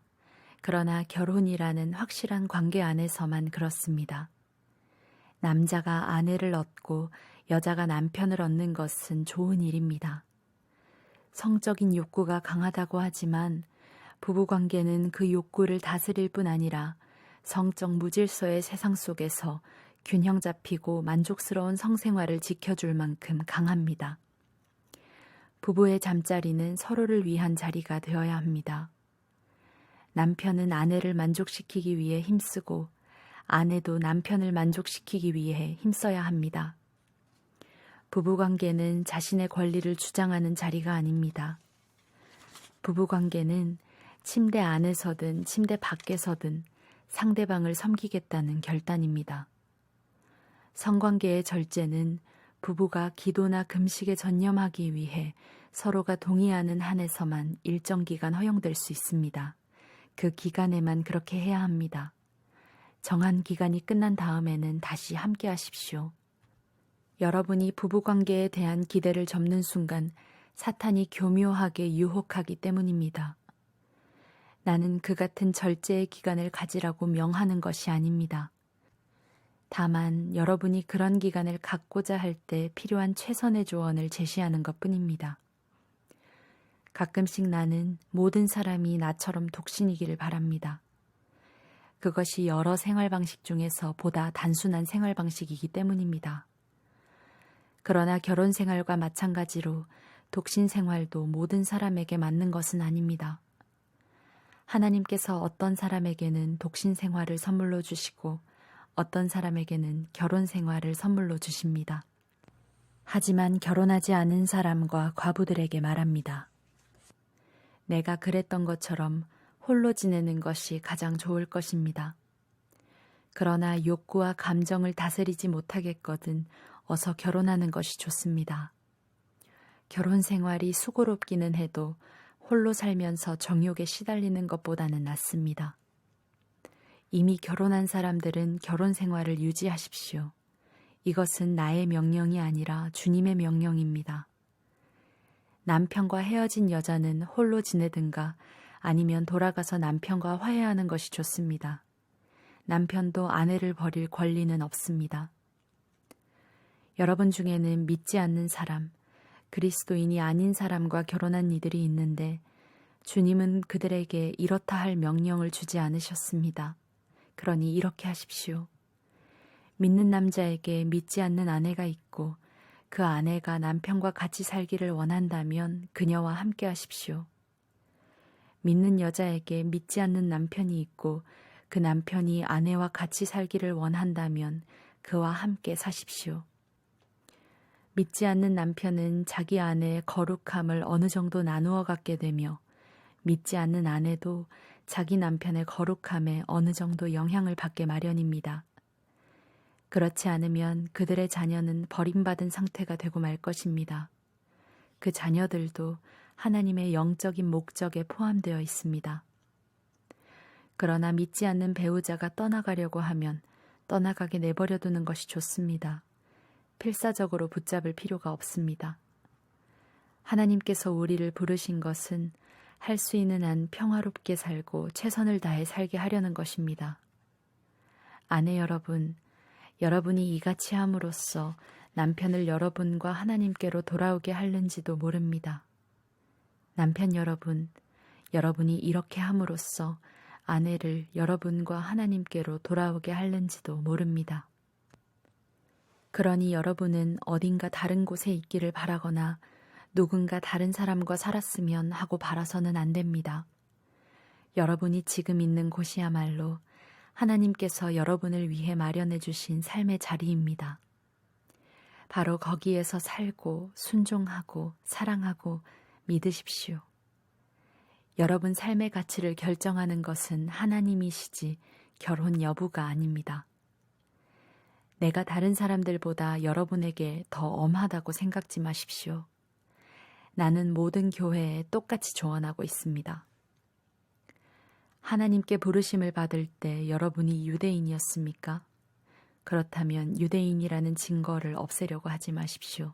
그러나 결혼이라는 확실한 관계 안에서만 그렇습니다. 남자가 아내를 얻고 여자가 남편을 얻는 것은 좋은 일입니다. 성적인 욕구가 강하다고 하지만 부부관계는 그 욕구를 다스릴 뿐 아니라 성적 무질서의 세상 속에서 균형 잡히고 만족스러운 성생활을 지켜줄 만큼 강합니다. 부부의 잠자리는 서로를 위한 자리가 되어야 합니다. 남편은 아내를 만족시키기 위해 힘쓰고 아내도 남편을 만족시키기 위해 힘써야 합니다. 부부관계는 자신의 권리를 주장하는 자리가 아닙니다. 부부관계는 침대 안에서든 침대 밖에서든 상대방을 섬기겠다는 결단입니다. 성관계의 절제는 부부가 기도나 금식에 전념하기 위해 서로가 동의하는 한에서만 일정 기간 허용될 수 있습니다. 그 기간에만 그렇게 해야 합니다. 정한 기간이 끝난 다음에는 다시 함께 하십시오. 여러분이 부부관계에 대한 기대를 접는 순간 사탄이 교묘하게 유혹하기 때문입니다. 나는 그 같은 절제의 기간을 가지라고 명하는 것이 아닙니다. 다만 여러분이 그런 기간을 갖고자 할 때 필요한 최선의 조언을 제시하는 것뿐입니다. 가끔씩 나는 모든 사람이 나처럼 독신이기를 바랍니다. 그것이 여러 생활 방식 중에서 보다 단순한 생활 방식이기 때문입니다. 그러나 결혼 생활과 마찬가지로 독신 생활도 모든 사람에게 맞는 것은 아닙니다. 하나님께서 어떤 사람에게는 독신 생활을 선물로 주시고 어떤 사람에게는 결혼 생활을 선물로 주십니다. 하지만 결혼하지 않은 사람과 과부들에게 말합니다. 내가 그랬던 것처럼 홀로 지내는 것이 가장 좋을 것입니다. 그러나 욕구와 감정을 다스리지 못하겠거든 어서 결혼하는 것이 좋습니다. 결혼 생활이 수고롭기는 해도 홀로 살면서 정욕에 시달리는 것보다는 낫습니다. 이미 결혼한 사람들은 결혼 생활을 유지하십시오. 이것은 나의 명령이 아니라 주님의 명령입니다. 남편과 헤어진 여자는 홀로 지내든가 아니면 돌아가서 남편과 화해하는 것이 좋습니다. 남편도 아내를 버릴 권리는 없습니다. 여러분 중에는 믿지 않는 사람, 그리스도인이 아닌 사람과 결혼한 이들이 있는데 주님은 그들에게 이렇다 할 명령을 주지 않으셨습니다. 그러니 이렇게 하십시오. 믿는 남자에게 믿지 않는 아내가 있고 그 아내가 남편과 같이 살기를 원한다면 그녀와 함께 하십시오. 믿는 여자에게 믿지 않는 남편이 있고 그 남편이 아내와 같이 살기를 원한다면 그와 함께 사십시오. 믿지 않는 남편은 자기 아내의 거룩함을 어느 정도 나누어 갖게 되며 믿지 않는 아내도 자기 남편의 거룩함에 어느 정도 영향을 받게 마련입니다. 그렇지 않으면 그들의 자녀는 버림받은 상태가 되고 말 것입니다. 그 자녀들도 하나님의 영적인 목적에 포함되어 있습니다. 그러나 믿지 않는 배우자가 떠나가려고 하면 떠나가게 내버려 두는 것이 좋습니다. 필사적으로 붙잡을 필요가 없습니다. 하나님께서 우리를 부르신 것은 할 수 있는 한 평화롭게 살고 최선을 다해 살게 하려는 것입니다. 아내 여러분, 여러분이 이같이 함으로써 남편을 여러분과 하나님께로 돌아오게 하는지도 모릅니다. 남편 여러분, 여러분이 이렇게 함으로써 아내를 여러분과 하나님께로 돌아오게 하는지도 모릅니다. 그러니 여러분은 어딘가 다른 곳에 있기를 바라거나 누군가 다른 사람과 살았으면 하고 바라서는 안 됩니다. 여러분이 지금 있는 곳이야말로 하나님께서 여러분을 위해 마련해 주신 삶의 자리입니다. 바로 거기에서 살고 순종하고 사랑하고 믿으십시오. 여러분 삶의 가치를 결정하는 것은 하나님이시지 결혼 여부가 아닙니다. 내가 다른 사람들보다 여러분에게 더 엄하다고 생각지 마십시오. 나는 모든 교회에 똑같이 조언하고 있습니다. 하나님께 부르심을 받을 때 여러분이 유대인이었습니까? 그렇다면 유대인이라는 증거를 없애려고 하지 마십시오.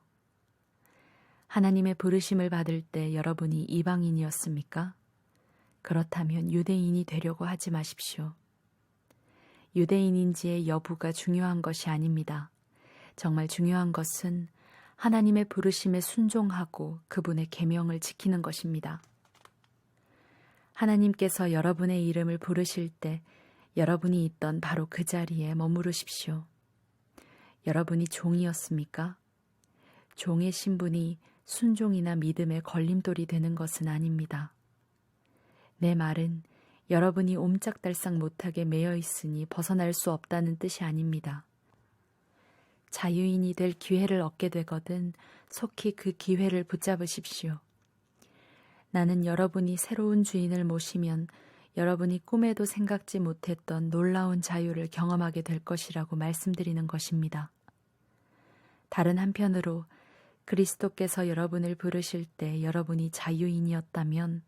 하나님의 부르심을 받을 때 여러분이 이방인이었습니까? 그렇다면 유대인이 되려고 하지 마십시오. 유대인인지의 여부가 중요한 것이 아닙니다. 정말 중요한 것은 하나님의 부르심에 순종하고 그분의 계명을 지키는 것입니다. 하나님께서 여러분의 이름을 부르실 때 여러분이 있던 바로 그 자리에 머무르십시오. 여러분이 종이었습니까? 종의 신분이 순종이나 믿음의 걸림돌이 되는 것은 아닙니다. 내 말은 여러분이 옴짝달싹 못하게 매여 있으니 벗어날 수 없다는 뜻이 아닙니다. 자유인이 될 기회를 얻게 되거든 속히 그 기회를 붙잡으십시오. 나는 여러분이 새로운 주인을 모시면 여러분이 꿈에도 생각지 못했던 놀라운 자유를 경험하게 될 것이라고 말씀드리는 것입니다. 다른 한편으로 그리스도께서 여러분을 부르실 때 여러분이 자유인이었다면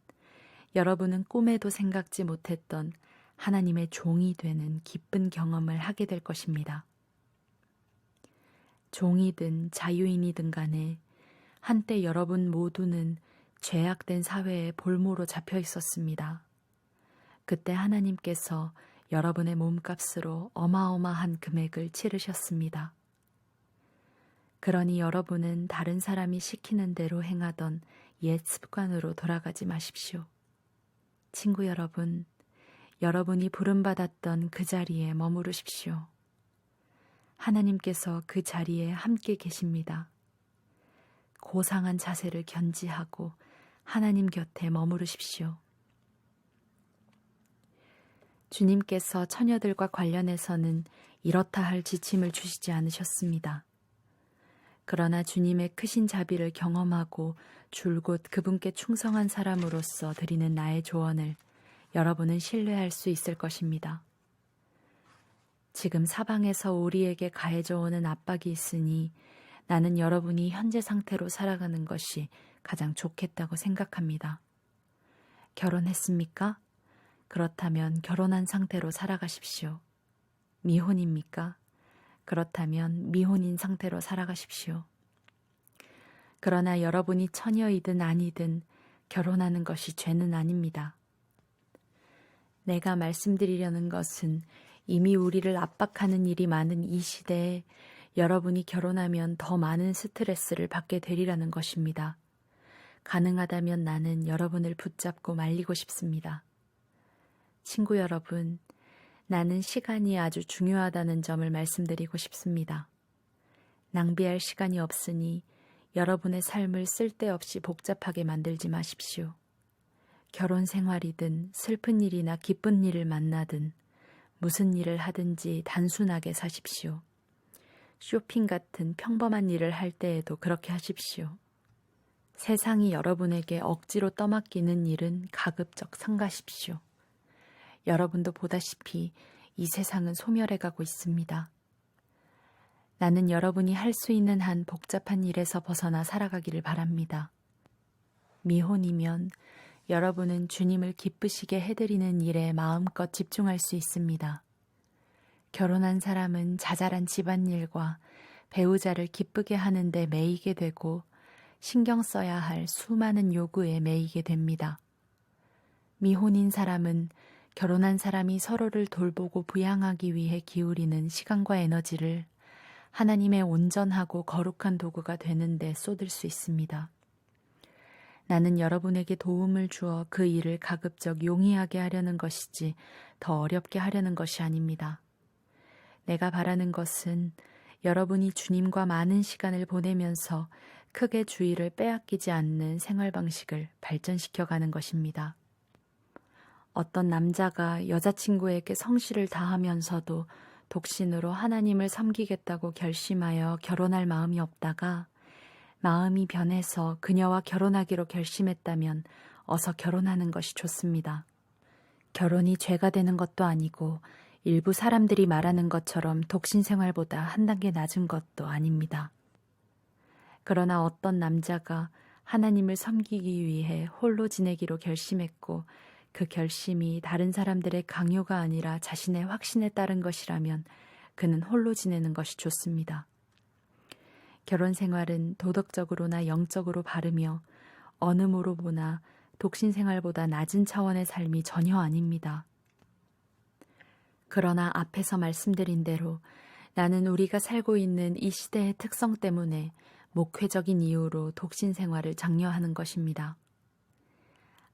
여러분은 꿈에도 생각지 못했던 하나님의 종이 되는 기쁜 경험을 하게 될 것입니다. 종이든 자유인이든 간에 한때 여러분 모두는 죄악된 사회의 볼모로 잡혀 있었습니다. 그때 하나님께서 여러분의 몸값으로 어마어마한 금액을 치르셨습니다. 그러니 여러분은 다른 사람이 시키는 대로 행하던 옛 습관으로 돌아가지 마십시오. 친구 여러분, 여러분이 부름받았던 그 자리에 머무르십시오. 하나님께서 그 자리에 함께 계십니다. 고상한 자세를 견지하고 하나님 곁에 머무르십시오. 주님께서 처녀들과 관련해서는 이렇다 할 지침을 주시지 않으셨습니다. 그러나 주님의 크신 자비를 경험하고 줄곧 그분께 충성한 사람으로서 드리는 나의 조언을 여러분은 신뢰할 수 있을 것입니다. 지금 사방에서 우리에게 가해져 오는 압박이 있으니 나는 여러분이 현재 상태로 살아가는 것이 가장 좋겠다고 생각합니다. 결혼했습니까? 그렇다면 결혼한 상태로 살아가십시오. 미혼입니까? 그렇다면 미혼인 상태로 살아가십시오. 그러나 여러분이 처녀이든 아니든 결혼하는 것이 죄는 아닙니다. 내가 말씀드리려는 것은 이미 우리를 압박하는 일이 많은 이 시대에 여러분이 결혼하면 더 많은 스트레스를 받게 되리라는 것입니다. 가능하다면 나는 여러분을 붙잡고 말리고 싶습니다. 친구 여러분, 나는 시간이 아주 중요하다는 점을 말씀드리고 싶습니다. 낭비할 시간이 없으니 여러분의 삶을 쓸데없이 복잡하게 만들지 마십시오. 결혼 생활이든 슬픈 일이나 기쁜 일을 만나든 무슨 일을 하든지 단순하게 사십시오. 쇼핑 같은 평범한 일을 할 때에도 그렇게 하십시오. 세상이 여러분에게 억지로 떠맡기는 일은 가급적 삼가십시오. 여러분도 보다시피 이 세상은 소멸해가고 있습니다. 나는 여러분이 할 수 있는 한 복잡한 일에서 벗어나 살아가기를 바랍니다. 미혼이면 여러분은 주님을 기쁘시게 해드리는 일에 마음껏 집중할 수 있습니다. 결혼한 사람은 자잘한 집안일과 배우자를 기쁘게 하는 데 매이게 되고 신경 써야 할 수많은 요구에 매이게 됩니다. 미혼인 사람은 결혼한 사람이 서로를 돌보고 부양하기 위해 기울이는 시간과 에너지를 하나님의 온전하고 거룩한 도구가 되는 데 쏟을 수 있습니다. 나는 여러분에게 도움을 주어 그 일을 가급적 용이하게 하려는 것이지 더 어렵게 하려는 것이 아닙니다. 내가 바라는 것은 여러분이 주님과 많은 시간을 보내면서 크게 주의를 빼앗기지 않는 생활 방식을 발전시켜가는 것입니다. 어떤 남자가 여자친구에게 성실을 다하면서도 독신으로 하나님을 섬기겠다고 결심하여 결혼할 마음이 없다가 마음이 변해서 그녀와 결혼하기로 결심했다면 어서 결혼하는 것이 좋습니다. 결혼이 죄가 되는 것도 아니고 일부 사람들이 말하는 것처럼 독신 생활보다 한 단계 낮은 것도 아닙니다. 그러나 어떤 남자가 하나님을 섬기기 위해 홀로 지내기로 결심했고 그 결심이 다른 사람들의 강요가 아니라 자신의 확신에 따른 것이라면 그는 홀로 지내는 것이 좋습니다. 결혼 생활은 도덕적으로나 영적으로 바르며 어느 모로 보나 독신 생활보다 낮은 차원의 삶이 전혀 아닙니다. 그러나 앞에서 말씀드린 대로 나는 우리가 살고 있는 이 시대의 특성 때문에 목회적인 이유로 독신 생활을 장려하는 것입니다.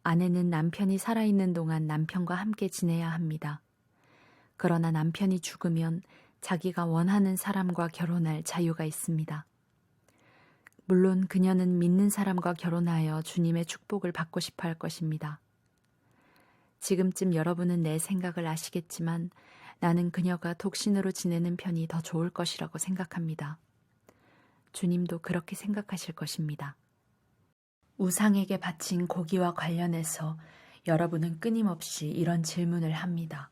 아내는 남편이 살아있는 동안 남편과 함께 지내야 합니다. 그러나 남편이 죽으면 자기가 원하는 사람과 결혼할 자유가 있습니다. 물론 그녀는 믿는 사람과 결혼하여 주님의 축복을 받고 싶어 할 것입니다. 지금쯤 여러분은 내 생각을 아시겠지만 나는 그녀가 독신으로 지내는 편이 더 좋을 것이라고 생각합니다. 주님도 그렇게 생각하실 것입니다. 우상에게 바친 고기와 관련해서 여러분은 끊임없이 이런 질문을 합니다.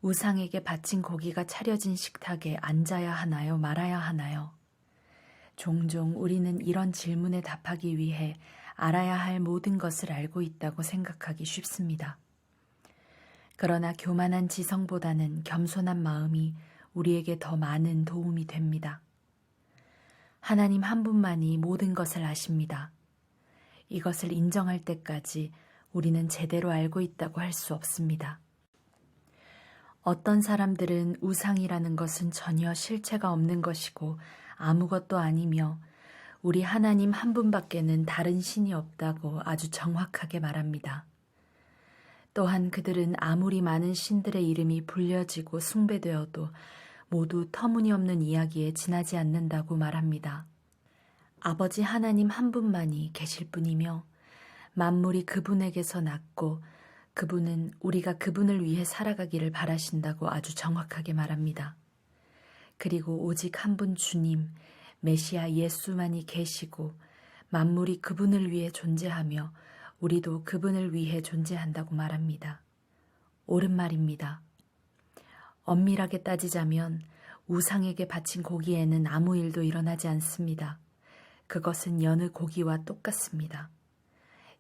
우상에게 바친 고기가 차려진 식탁에 앉아야 하나요? 말아야 하나요? 종종 우리는 이런 질문에 답하기 위해 알아야 할 모든 것을 알고 있다고 생각하기 쉽습니다. 그러나 교만한 지성보다는 겸손한 마음이 우리에게 더 많은 도움이 됩니다. 하나님 한 분만이 모든 것을 아십니다. 이것을 인정할 때까지 우리는 제대로 알고 있다고 할 수 없습니다. 어떤 사람들은 우상이라는 것은 전혀 실체가 없는 것이고 아무것도 아니며 우리 하나님 한 분밖에는 다른 신이 없다고 아주 정확하게 말합니다. 또한 그들은 아무리 많은 신들의 이름이 불려지고 숭배되어도 모두 터무니없는 이야기에 지나지 않는다고 말합니다. 아버지 하나님 한 분만이 계실 뿐이며 만물이 그분에게서 났고 그분은 우리가 그분을 위해 살아가기를 바라신다고 아주 정확하게 말합니다. 그리고 오직 한 분 주님, 메시아 예수만이 계시고 만물이 그분을 위해 존재하며 우리도 그분을 위해 존재한다고 말합니다. 옳은 말입니다. 엄밀하게 따지자면 우상에게 바친 고기에는 아무 일도 일어나지 않습니다. 그것은 여느 고기와 똑같습니다.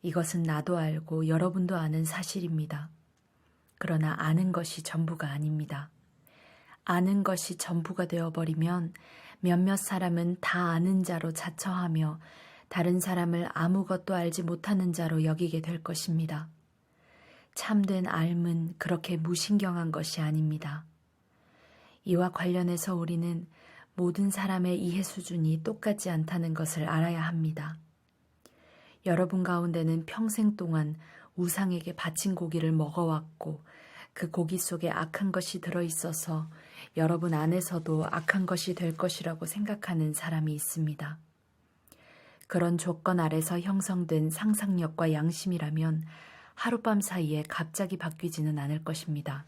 이것은 나도 알고 여러분도 아는 사실입니다. 그러나 아는 것이 전부가 아닙니다. 아는 것이 전부가 되어버리면 몇몇 사람은 다 아는 자로 자처하며 다른 사람을 아무것도 알지 못하는 자로 여기게 될 것입니다. 참된 알은 그렇게 무신경한 것이 아닙니다. 이와 관련해서 우리는 모든 사람의 이해 수준이 똑같지 않다는 것을 알아야 합니다. 여러분 가운데는 평생 동안 우상에게 바친 고기를 먹어왔고 그 고기 속에 악한 것이 들어있어서 여러분 안에서도 악한 것이 될 것이라고 생각하는 사람이 있습니다. 그런 조건 아래서 형성된 상상력과 양심이라면 하룻밤 사이에 갑자기 바뀌지는 않을 것입니다.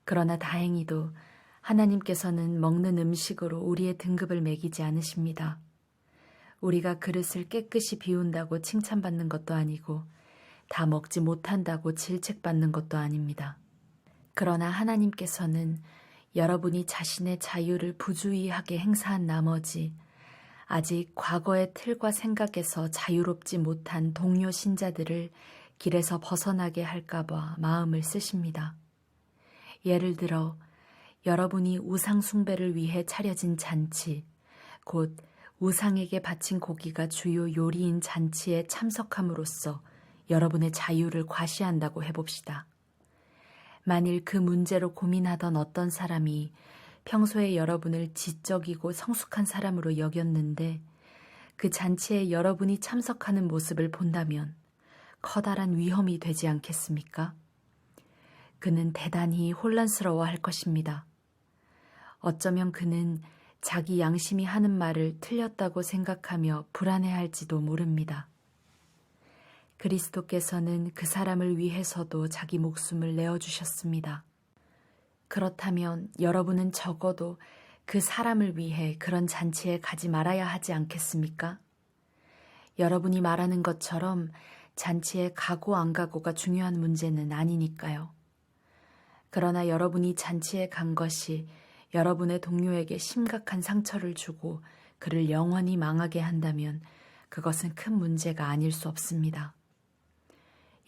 그러나 다행히도 하나님께서는 먹는 음식으로 우리의 등급을 매기지 않으십니다. 우리가 그릇을 깨끗이 비운다고 칭찬받는 것도 아니고 다 먹지 못한다고 질책받는 것도 아닙니다. 그러나 하나님께서는 여러분이 자신의 자유를 부주의하게 행사한 나머지 아직 과거의 틀과 생각에서 자유롭지 못한 동료 신자들을 길에서 벗어나게 할까봐 마음을 쓰십니다. 예를 들어 여러분이 우상 숭배를 위해 차려진 잔치, 곧 우상에게 바친 고기가 주요 요리인 잔치에 참석함으로써 여러분의 자유를 과시한다고 해봅시다. 만일 그 문제로 고민하던 어떤 사람이 평소에 여러분을 지적이고 성숙한 사람으로 여겼는데 그 잔치에 여러분이 참석하는 모습을 본다면 커다란 위험이 되지 않겠습니까? 그는 대단히 혼란스러워할 것입니다. 어쩌면 그는 자기 양심이 하는 말을 틀렸다고 생각하며 불안해할지도 모릅니다. 그리스도께서는 그 사람을 위해서도 자기 목숨을 내어주셨습니다. 그렇다면 여러분은 적어도 그 사람을 위해 그런 잔치에 가지 말아야 하지 않겠습니까? 여러분이 말하는 것처럼 잔치에 가고 안 가고가 중요한 문제는 아니니까요. 그러나 여러분이 잔치에 간 것이 여러분의 동료에게 심각한 상처를 주고 그를 영원히 망하게 한다면 그것은 큰 문제가 아닐 수 없습니다.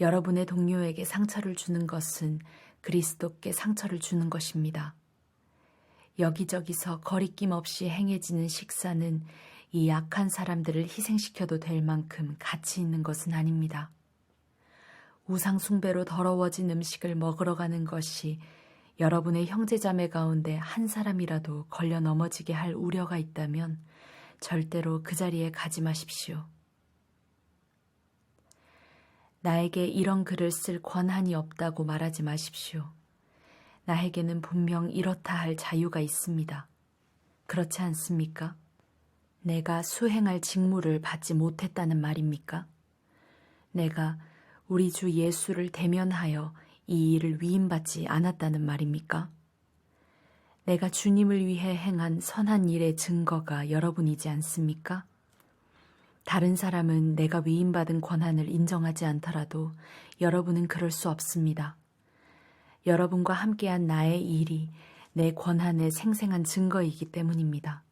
여러분의 동료에게 상처를 주는 것은 그리스도께 상처를 주는 것입니다. 여기저기서 거리낌 없이 행해지는 식사는 이 약한 사람들을 희생시켜도 될 만큼 가치 있는 것은 아닙니다. 우상 숭배로 더러워진 음식을 먹으러 가는 것이 여러분의 형제자매 가운데 한 사람이라도 걸려 넘어지게 할 우려가 있다면 절대로 그 자리에 가지 마십시오. 나에게 이런 글을 쓸 권한이 없다고 말하지 마십시오. 나에게는 분명 이렇다 할 자유가 있습니다. 그렇지 않습니까? 내가 수행할 직무를 받지 못했다는 말입니까? 내가 우리 주 예수를 대면하여 이 일을 위임받지 않았다는 말입니까? 내가 주님을 위해 행한 선한 일의 증거가 여러분이지 않습니까? 다른 사람은 내가 위임받은 권한을 인정하지 않더라도 여러분은 그럴 수 없습니다. 여러분과 함께한 나의 일이 내 권한의 생생한 증거이기 때문입니다.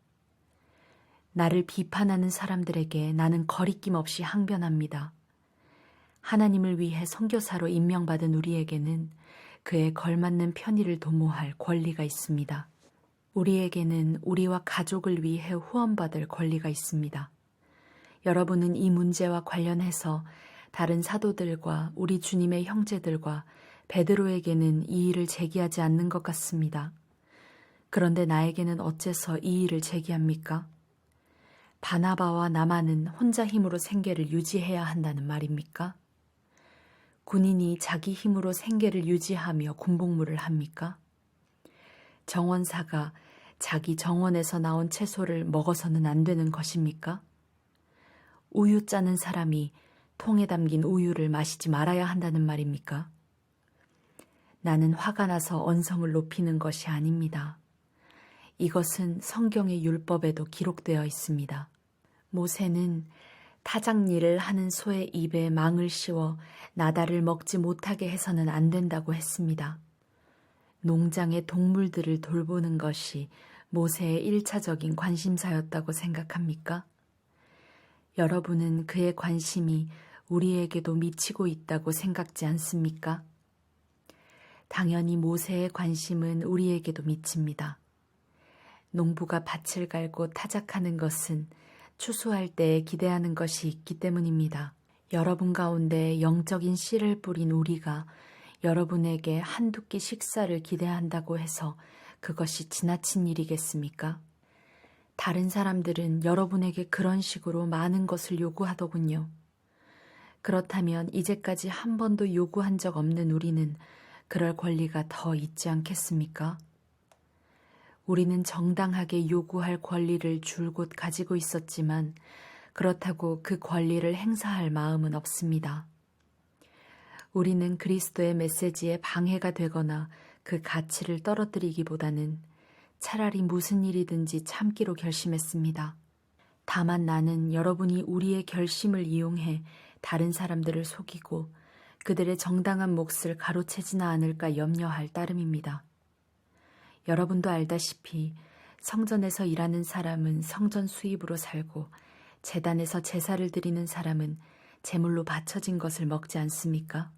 나를 비판하는 사람들에게 나는 거리낌 없이 항변합니다. 하나님을 위해 선교사로 임명받은 우리에게는 그에 걸맞는 편의를 도모할 권리가 있습니다. 우리에게는 우리와 가족을 위해 후원받을 권리가 있습니다. 여러분은 이 문제와 관련해서 다른 사도들과 우리 주님의 형제들과 베드로에게는 이 일을 제기하지 않는 것 같습니다. 그런데 나에게는 어째서 이 일을 제기합니까? 바나바와 나만은 혼자 힘으로 생계를 유지해야 한다는 말입니까? 군인이 자기 힘으로 생계를 유지하며 군복무를 합니까? 정원사가 자기 정원에서 나온 채소를 먹어서는 안 되는 것입니까? 우유 짜는 사람이 통에 담긴 우유를 마시지 말아야 한다는 말입니까? 나는 화가 나서 언성을 높이는 것이 아닙니다. 이것은 성경의 율법에도 기록되어 있습니다. 모세는 타작일을 하는 소의 입에 망을 씌워 나달을 먹지 못하게 해서는 안 된다고 했습니다. 농장의 동물들을 돌보는 것이 모세의 1차적인 관심사였다고 생각합니까? 여러분은 그의 관심이 우리에게도 미치고 있다고 생각지 않습니까? 당연히 모세의 관심은 우리에게도 미칩니다. 농부가 밭을 갈고 타작하는 것은 추수할 때 기대하는 것이 있기 때문입니다. 여러분 가운데 영적인 씨를 뿌린 우리가 여러분에게 한두 끼 식사를 기대한다고 해서 그것이 지나친 일이겠습니까? 다른 사람들은 여러분에게 그런 식으로 많은 것을 요구하더군요. 그렇다면 이제까지 한 번도 요구한 적 없는 우리는 그럴 권리가 더 있지 않겠습니까? 우리는 정당하게 요구할 권리를 줄곧 가지고 있었지만 그렇다고 그 권리를 행사할 마음은 없습니다. 우리는 그리스도의 메시지에 방해가 되거나 그 가치를 떨어뜨리기보다는 차라리 무슨 일이든지 참기로 결심했습니다. 다만 나는 여러분이 우리의 결심을 이용해 다른 사람들을 속이고 그들의 정당한 몫을 가로채지나 않을까 염려할 따름입니다. 여러분도 알다시피 성전에서 일하는 사람은 성전 수입으로 살고 제단에서 제사를 드리는 사람은 제물로 바쳐진 것을 먹지 않습니까?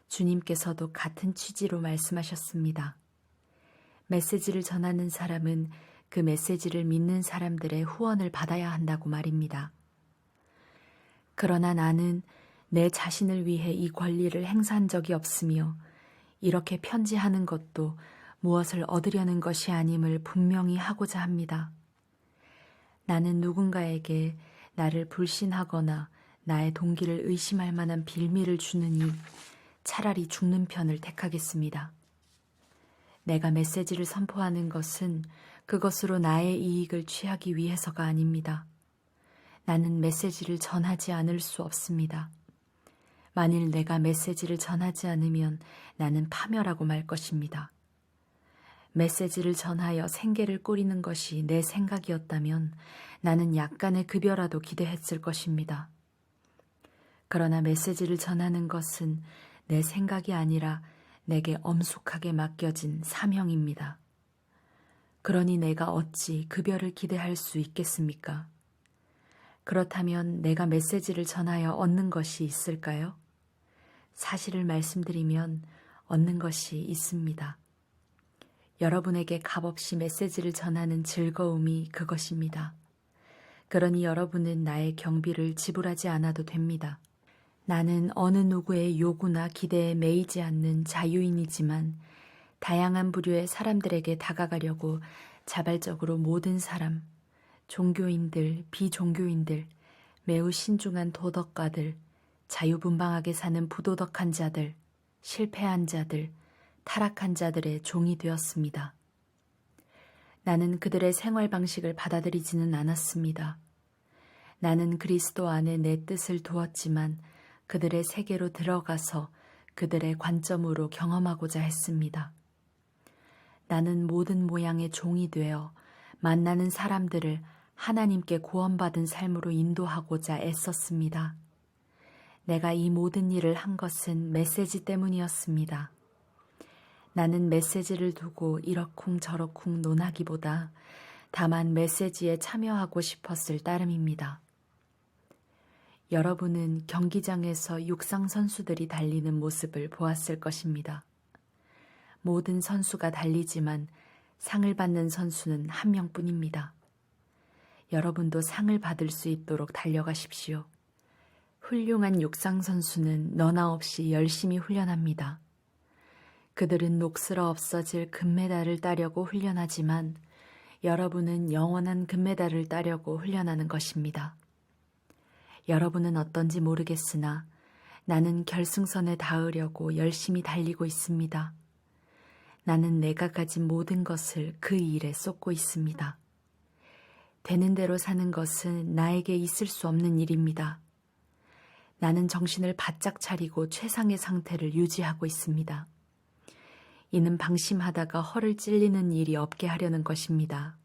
주님께서도 같은 취지로 말씀하셨습니다. 메시지를 전하는 사람은 그 메시지를 믿는 사람들의 후원을 받아야 한다고 말입니다. 그러나 나는 내 자신을 위해 이 권리를 행사한 적이 없으며 이렇게 편지하는 것도 무엇을 얻으려는 것이 아님을 분명히 하고자 합니다. 나는 누군가에게 나를 불신하거나 나의 동기를 의심할 만한 빌미를 주느니 차라리 죽는 편을 택하겠습니다. 내가 메시지를 선포하는 것은 그것으로 나의 이익을 취하기 위해서가 아닙니다. 나는 메시지를 전하지 않을 수 없습니다. 만일 내가 메시지를 전하지 않으면 나는 파멸하고 말 것입니다. 메시지를 전하여 생계를 꾸리는 것이 내 생각이었다면 나는 약간의 급여라도 기대했을 것입니다. 그러나 메시지를 전하는 것은 내 생각이 아니라 내게 엄숙하게 맡겨진 사명입니다. 그러니 내가 어찌 급여를 기대할 수 있겠습니까? 그렇다면 내가 메시지를 전하여 얻는 것이 있을까요? 사실을 말씀드리면 얻는 것이 있습니다. 여러분에게 값없이 메시지를 전하는 즐거움이 그것입니다. 그러니 여러분은 나의 경비를 지불하지 않아도 됩니다. 나는 어느 누구의 요구나 기대에 매이지 않는 자유인이지만 다양한 부류의 사람들에게 다가가려고 자발적으로 모든 사람, 종교인들, 비종교인들, 매우 신중한 도덕가들, 자유분방하게 사는 부도덕한 자들, 실패한 자들, 타락한 자들의 종이 되었습니다. 나는 그들의 생활 방식을 받아들이지는 않았습니다. 나는 그리스도 안에 내 뜻을 두었지만 그들의 세계로 들어가서 그들의 관점으로 경험하고자 했습니다. 나는 모든 모양의 종이 되어 만나는 사람들을 하나님께 구원받은 삶으로 인도하고자 애썼습니다. 내가 이 모든 일을 한 것은 메시지 때문이었습니다. 나는 메시지를 두고 이러쿵저러쿵 논하기보다 다만 메시지에 참여하고 싶었을 따름입니다. 여러분은 경기장에서 육상 선수들이 달리는 모습을 보았을 것입니다. 모든 선수가 달리지만 상을 받는 선수는 한 명뿐입니다. 여러분도 상을 받을 수 있도록 달려가십시오. 훌륭한 육상 선수는 너나 없이 열심히 훈련합니다. 그들은 녹슬어 없어질 금메달을 따려고 훈련하지만 여러분은 영원한 금메달을 따려고 훈련하는 것입니다. 여러분은 어떤지 모르겠으나 나는 결승선에 닿으려고 열심히 달리고 있습니다. 나는 내가 가진 모든 것을 그 일에 쏟고 있습니다. 되는 대로 사는 것은 나에게 있을 수 없는 일입니다. 나는 정신을 바짝 차리고 최상의 상태를 유지하고 있습니다. 이는 방심하다가 허를 찔리는 일이 없게 하려는 것입니다.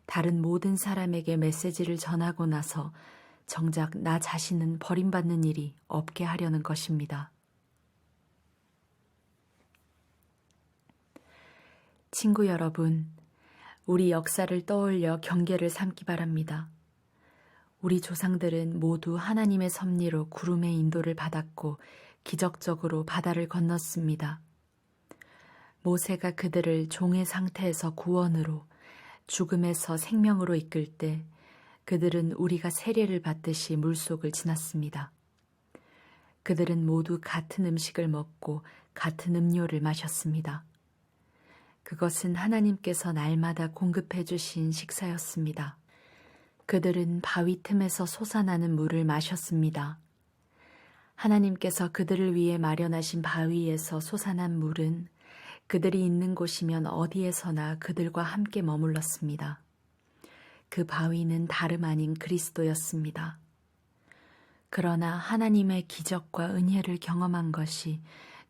다른 모든 사람에게 메시지를 전하고 나서 정작 나 자신은 버림받는 일이 없게 하려는 것입니다. 친구 여러분, 우리 역사를 떠올려 경계를 삼기 바랍니다. 우리 조상들은 모두 하나님의 섭리로 구름의 인도를 받았고 기적적으로 바다를 건넜습니다. 모세가 그들을 종의 상태에서 구원으로, 죽음에서 생명으로 이끌 때 그들은 우리가 세례를 받듯이 물속을 지났습니다. 그들은 모두 같은 음식을 먹고 같은 음료를 마셨습니다. 그것은 하나님께서 날마다 공급해 주신 식사였습니다. 그들은 바위 틈에서 솟아나는 물을 마셨습니다. 하나님께서 그들을 위해 마련하신 바위에서 솟아난 물은 그들이 있는 곳이면 어디에서나 그들과 함께 머물렀습니다. 그 바위는 다름 아닌 그리스도였습니다. 그러나 하나님의 기적과 은혜를 경험한 것이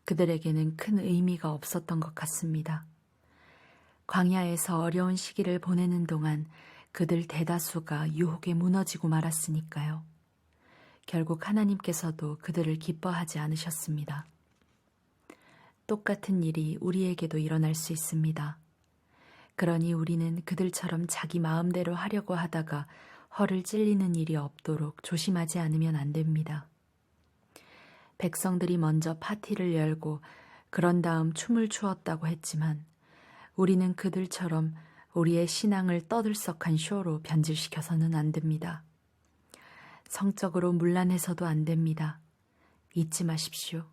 그들에게는 큰 의미가 없었던 것 같습니다. 광야에서 어려운 시기를 보내는 동안 그들 대다수가 유혹에 무너지고 말았으니까요. 결국 하나님께서도 그들을 기뻐하지 않으셨습니다. 똑같은 일이 우리에게도 일어날 수 있습니다. 그러니 우리는 그들처럼 자기 마음대로 하려고 하다가 허를 찔리는 일이 없도록 조심하지 않으면 안 됩니다. 백성들이 먼저 파티를 열고 그런 다음 춤을 추었다고 했지만 우리는 그들처럼 우리의 신앙을 떠들썩한 쇼로 변질시켜서는 안 됩니다. 성적으로 문란해서도 안 됩니다. 잊지 마십시오.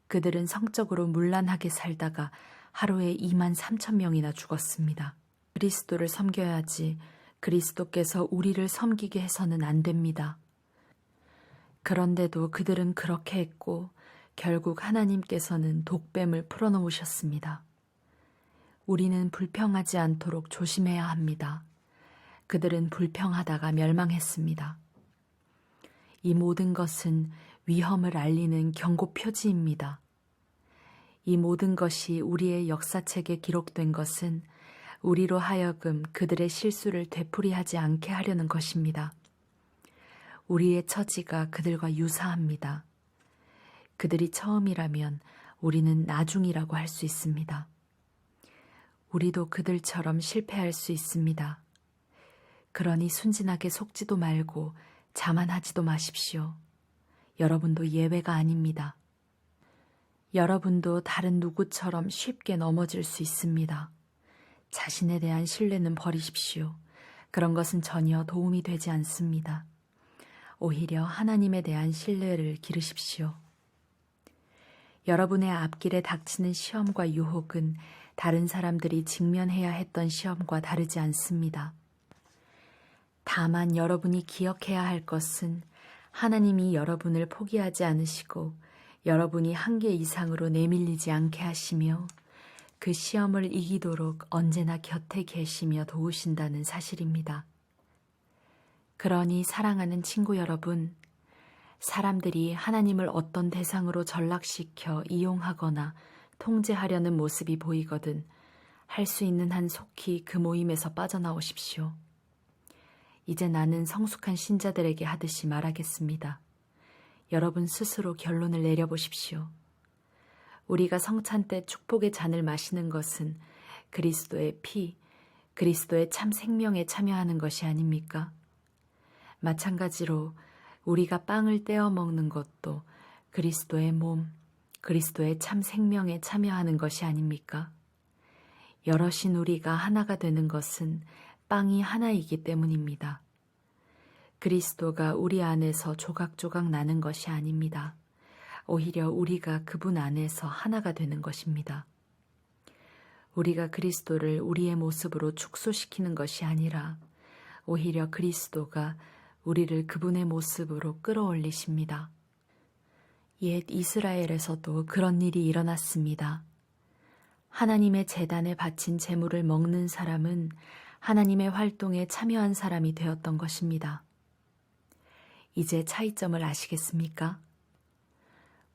그들은 성적으로 문란하게 살다가 하루에 23,000명이나 죽었습니다. 그리스도를 섬겨야지 그리스도께서 우리를 섬기게 해서는 안 됩니다. 그런데도 그들은 그렇게 했고 결국 하나님께서는 독뱀을 풀어놓으셨습니다. 우리는 불평하지 않도록 조심해야 합니다. 그들은 불평하다가 멸망했습니다. 이 모든 것은 위험을 알리는 경고 표지입니다. 이 모든 것이 우리의 역사책에 기록된 것은 우리로 하여금 그들의 실수를 되풀이하지 않게 하려는 것입니다. 우리의 처지가 그들과 유사합니다. 그들이 처음이라면 우리는 나중이라고 할 수 있습니다. 우리도 그들처럼 실패할 수 있습니다. 그러니 순진하게 속지도 말고 자만하지도 마십시오. 여러분도 예외가 아닙니다. 여러분도 다른 누구처럼 쉽게 넘어질 수 있습니다. 자신에 대한 신뢰는 버리십시오. 그런 것은 전혀 도움이 되지 않습니다. 오히려 하나님에 대한 신뢰를 기르십시오. 여러분의 앞길에 닥치는 시험과 유혹은 다른 사람들이 직면해야 했던 시험과 다르지 않습니다. 다만 여러분이 기억해야 할 것은 하나님이 여러분을 포기하지 않으시고 여러분이 한계 이상으로 내밀리지 않게 하시며 그 시험을 이기도록 언제나 곁에 계시며 도우신다는 사실입니다. 그러니 사랑하는 친구 여러분, 사람들이 하나님을 어떤 대상으로 전락시켜 이용하거나 통제하려는 모습이 보이거든 할 수 있는 한 속히 그 모임에서 빠져나오십시오. 이제 나는 성숙한 신자들에게 하듯이 말하겠습니다. 여러분 스스로 결론을 내려보십시오. 우리가 성찬 때 축복의 잔을 마시는 것은 그리스도의 피, 그리스도의 참 생명에 참여하는 것이 아닙니까? 마찬가지로 우리가 빵을 떼어 먹는 것도 그리스도의 몸, 그리스도의 참 생명에 참여하는 것이 아닙니까? 여럿인 우리가 하나가 되는 것은 빵이 하나이기 때문입니다. 그리스도가 우리 안에서 조각조각 나는 것이 아닙니다. 오히려 우리가 그분 안에서 하나가 되는 것입니다. 우리가 그리스도를 우리의 모습으로 축소시키는 것이 아니라 오히려 그리스도가 우리를 그분의 모습으로 끌어올리십니다. 옛 이스라엘에서도 그런 일이 일어났습니다. 하나님의 제단에 바친 제물을 먹는 사람은 하나님의 활동에 참여한 사람이 되었던 것입니다. 이제 차이점을 아시겠습니까?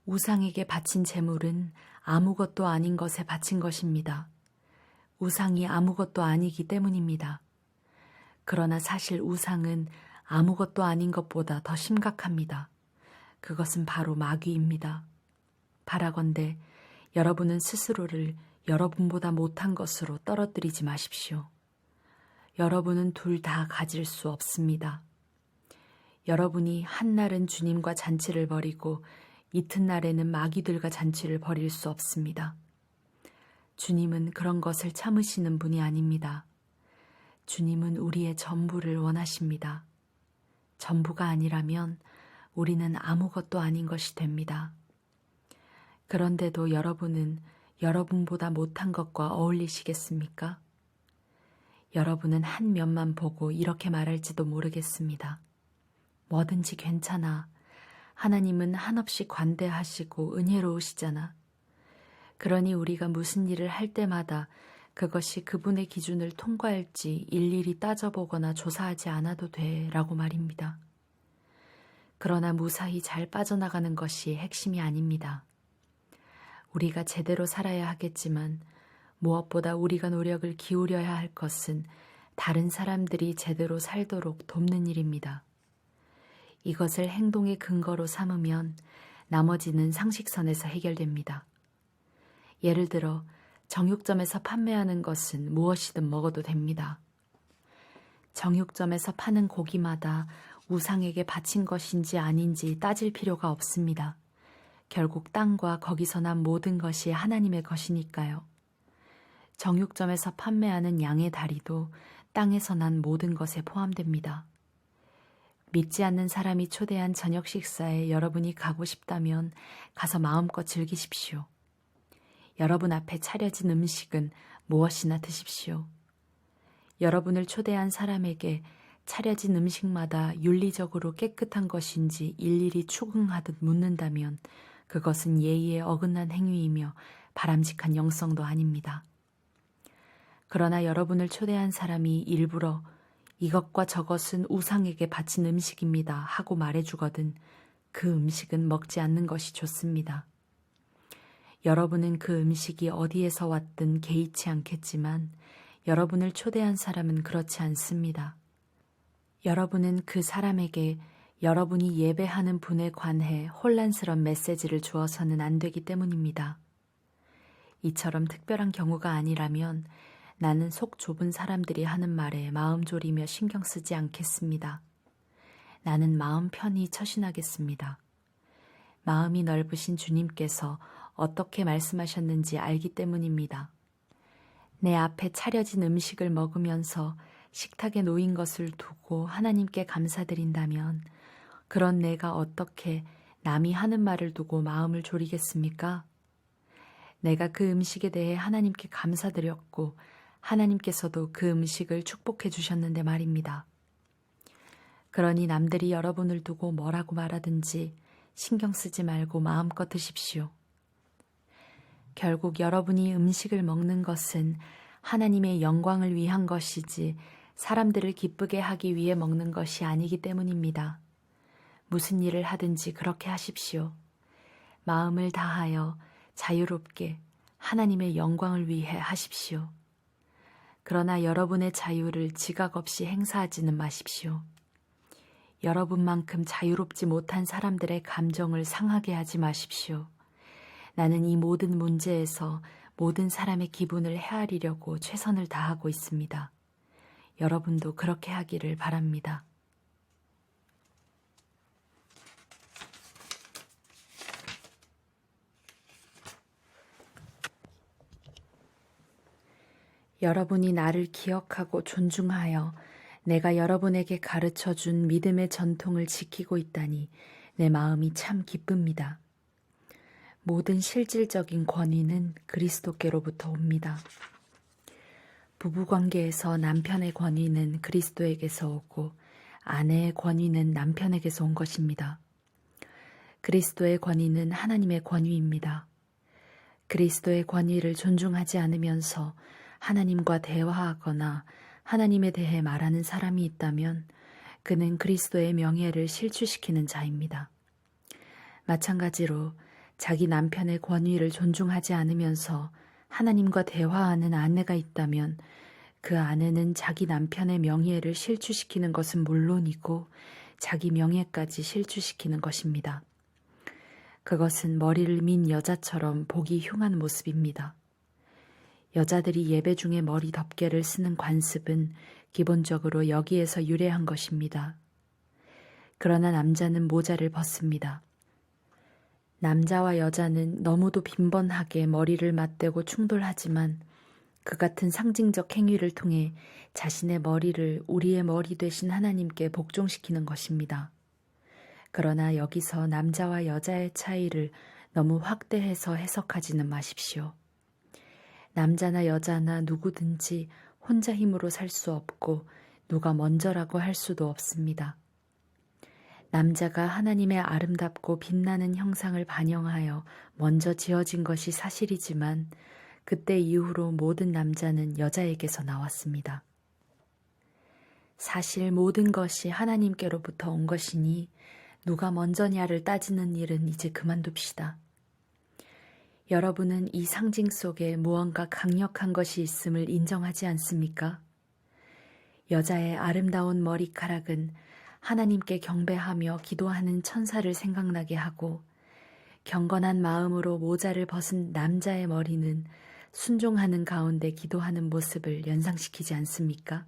우상에게 바친 제물은 아무것도 아닌 것에 바친 것입니다. 우상이 아무것도 아니기 때문입니다. 그러나 사실 우상은 아무것도 아닌 것보다 더 심각합니다. 그것은 바로 마귀입니다. 바라건대 여러분은 스스로를 여러분보다 못한 것으로 떨어뜨리지 마십시오. 여러분은 둘 다 가질 수 없습니다. 여러분이 한날은 주님과 잔치를 벌이고 이튿날에는 마귀들과 잔치를 벌일 수 없습니다. 주님은 그런 것을 참으시는 분이 아닙니다. 주님은 우리의 전부를 원하십니다. 전부가 아니라면 우리는 아무것도 아닌 것이 됩니다. 그런데도 여러분은 여러분보다 못한 것과 어울리시겠습니까? 여러분은 한 면만 보고 이렇게 말할지도 모르겠습니다. 뭐든지 괜찮아. 하나님은 한없이 관대하시고 은혜로우시잖아. 그러니 우리가 무슨 일을 할 때마다 그것이 그분의 기준을 통과할지 일일이 따져보거나 조사하지 않아도 돼 라고 말입니다. 그러나 무사히 잘 빠져나가는 것이 핵심이 아닙니다. 우리가 제대로 살아야 하겠지만 무엇보다 우리가 노력을 기울여야 할 것은 다른 사람들이 제대로 살도록 돕는 일입니다. 이것을 행동의 근거로 삼으면 나머지는 상식선에서 해결됩니다. 예를 들어 정육점에서 판매하는 것은 무엇이든 먹어도 됩니다. 정육점에서 파는 고기마다 우상에게 바친 것인지 아닌지 따질 필요가 없습니다. 결국 땅과 거기서 난 모든 것이 하나님의 것이니까요. 정육점에서 판매하는 양의 다리도 땅에서 난 모든 것에 포함됩니다. 믿지 않는 사람이 초대한 저녁 식사에 여러분이 가고 싶다면 가서 마음껏 즐기십시오. 여러분 앞에 차려진 음식은 무엇이나 드십시오. 여러분을 초대한 사람에게 차려진 음식마다 윤리적으로 깨끗한 것인지 일일이 추궁하듯 묻는다면 그것은 예의에 어긋난 행위이며 바람직한 영성도 아닙니다. 그러나 여러분을 초대한 사람이 일부러 이것과 저것은 우상에게 바친 음식입니다 하고 말해주거든 그 음식은 먹지 않는 것이 좋습니다. 여러분은 그 음식이 어디에서 왔든 개의치 않겠지만 여러분을 초대한 사람은 그렇지 않습니다. 여러분은 그 사람에게 여러분이 예배하는 분에 관해 혼란스러운 메시지를 주어서는 안 되기 때문입니다. 이처럼 특별한 경우가 아니라면 나는 속 좁은 사람들이 하는 말에 마음 졸이며 신경 쓰지 않겠습니다. 나는 마음 편히 처신하겠습니다. 마음이 넓으신 주님께서 어떻게 말씀하셨는지 알기 때문입니다. 내 앞에 차려진 음식을 먹으면서 식탁에 놓인 것을 두고 하나님께 감사드린다면 그런 내가 어떻게 남이 하는 말을 두고 마음을 졸이겠습니까? 내가 그 음식에 대해 하나님께 감사드렸고 하나님께서도 그 음식을 축복해 주셨는데 말입니다. 그러니 남들이 여러분을 두고 뭐라고 말하든지 신경 쓰지 말고 마음껏 드십시오. 결국 여러분이 음식을 먹는 것은 하나님의 영광을 위한 것이지 사람들을 기쁘게 하기 위해 먹는 것이 아니기 때문입니다. 무슨 일을 하든지 그렇게 하십시오. 마음을 다하여 자유롭게 하나님의 영광을 위해 하십시오. 그러나 여러분의 자유를 지각 없이 행사하지는 마십시오. 여러분만큼 자유롭지 못한 사람들의 감정을 상하게 하지 마십시오. 나는 이 모든 문제에서 모든 사람의 기분을 헤아리려고 최선을 다하고 있습니다. 여러분도 그렇게 하기를 바랍니다. 여러분이 나를 기억하고 존중하여 내가 여러분에게 가르쳐준 믿음의 전통을 지키고 있다니 내 마음이 참 기쁩니다. 모든 실질적인 권위는 그리스도께로부터 옵니다. 부부관계에서 남편의 권위는 그리스도에게서 오고 아내의 권위는 남편에게서 온 것입니다. 그리스도의 권위는 하나님의 권위입니다. 그리스도의 권위를 존중하지 않으면서 하나님과 대화하거나 하나님에 대해 말하는 사람이 있다면 그는 그리스도의 명예를 실추시키는 자입니다. 마찬가지로 자기 남편의 권위를 존중하지 않으면서 하나님과 대화하는 아내가 있다면 그 아내는 자기 남편의 명예를 실추시키는 것은 물론이고 자기 명예까지 실추시키는 것입니다. 그것은 머리를 민 여자처럼 보기 흉한 모습입니다. 여자들이 예배 중에 머리 덮개를 쓰는 관습은 기본적으로 여기에서 유래한 것입니다. 그러나 남자는 모자를 벗습니다. 남자와 여자는 너무도 빈번하게 머리를 맞대고 충돌하지만 그 같은 상징적 행위를 통해 자신의 머리를 우리의 머리 되신 하나님께 복종시키는 것입니다. 그러나 여기서 남자와 여자의 차이를 너무 확대해서 해석하지는 마십시오. 남자나 여자나 누구든지 혼자 힘으로 살 수 없고 누가 먼저라고 할 수도 없습니다. 남자가 하나님의 아름답고 빛나는 형상을 반영하여 먼저 지어진 것이 사실이지만 그때 이후로 모든 남자는 여자에게서 나왔습니다. 사실 모든 것이 하나님께로부터 온 것이니 누가 먼저냐를 따지는 일은 이제 그만둡시다. 여러분은 이 상징 속에 무언가 강력한 것이 있음을 인정하지 않습니까? 여자의 아름다운 머리카락은 하나님께 경배하며 기도하는 천사를 생각나게 하고 경건한 마음으로 모자를 벗은 남자의 머리는 순종하는 가운데 기도하는 모습을 연상시키지 않습니까?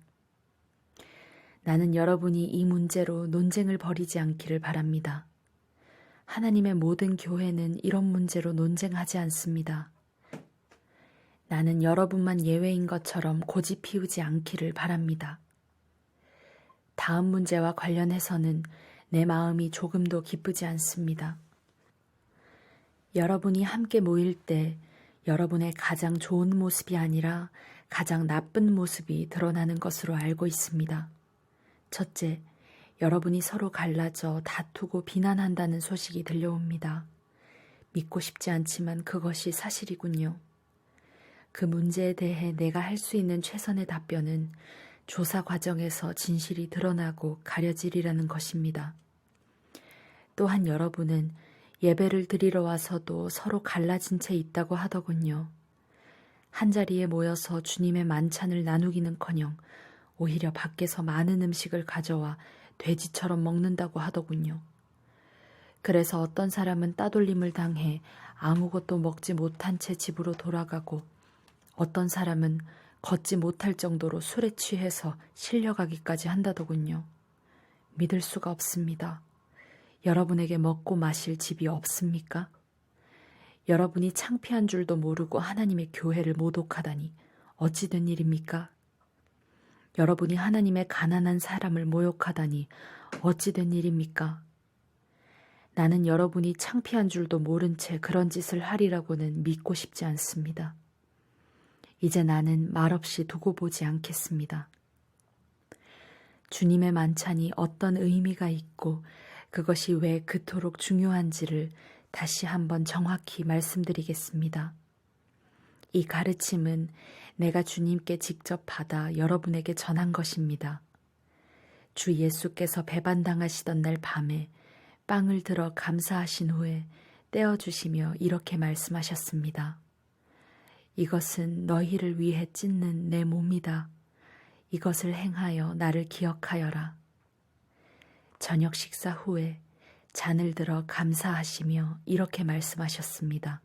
나는 여러분이 이 문제로 논쟁을 벌이지 않기를 바랍니다. 하나님의 모든 교회는 이런 문제로 논쟁하지 않습니다. 나는 여러분만 예외인 것처럼 고집 피우지 않기를 바랍니다. 다음 문제와 관련해서는 내 마음이 조금도 기쁘지 않습니다. 여러분이 함께 모일 때 여러분의 가장 좋은 모습이 아니라 가장 나쁜 모습이 드러나는 것으로 알고 있습니다. 첫째, 여러분이 서로 갈라져 다투고 비난한다는 소식이 들려옵니다. 믿고 싶지 않지만 그것이 사실이군요. 그 문제에 대해 내가 할 수 있는 최선의 답변은 조사 과정에서 진실이 드러나고 가려지리라는 것입니다. 또한 여러분은 예배를 드리러 와서도 서로 갈라진 채 있다고 하더군요. 한자리에 모여서 주님의 만찬을 나누기는커녕 오히려 밖에서 많은 음식을 가져와 돼지처럼 먹는다고 하더군요. 그래서 어떤 사람은 따돌림을 당해 아무것도 먹지 못한 채 집으로 돌아가고 어떤 사람은 걷지 못할 정도로 술에 취해서 실려가기까지 한다더군요. 믿을 수가 없습니다. 여러분에게 먹고 마실 집이 없습니까? 여러분이 창피한 줄도 모르고 하나님의 교회를 모독하다니 어찌 된 일입니까? 여러분이 하나님의 가난한 사람을 모욕하다니 어찌 된 일입니까? 나는 여러분이 창피한 줄도 모른 채 그런 짓을 하리라고는 믿고 싶지 않습니다. 이제 나는 말없이 두고 보지 않겠습니다. 주님의 만찬이 어떤 의미가 있고 그것이 왜 그토록 중요한지를 다시 한번 정확히 말씀드리겠습니다. 이 가르침은 내가 주님께 직접 받아 여러분에게 전한 것입니다. 주 예수께서 배반당하시던 날 밤에 빵을 들어 감사하신 후에 떼어주시며 이렇게 말씀하셨습니다. 이것은 너희를 위해 찢는 내 몸이다. 이것을 행하여 나를 기억하여라. 저녁 식사 후에 잔을 들어 감사하시며 이렇게 말씀하셨습니다.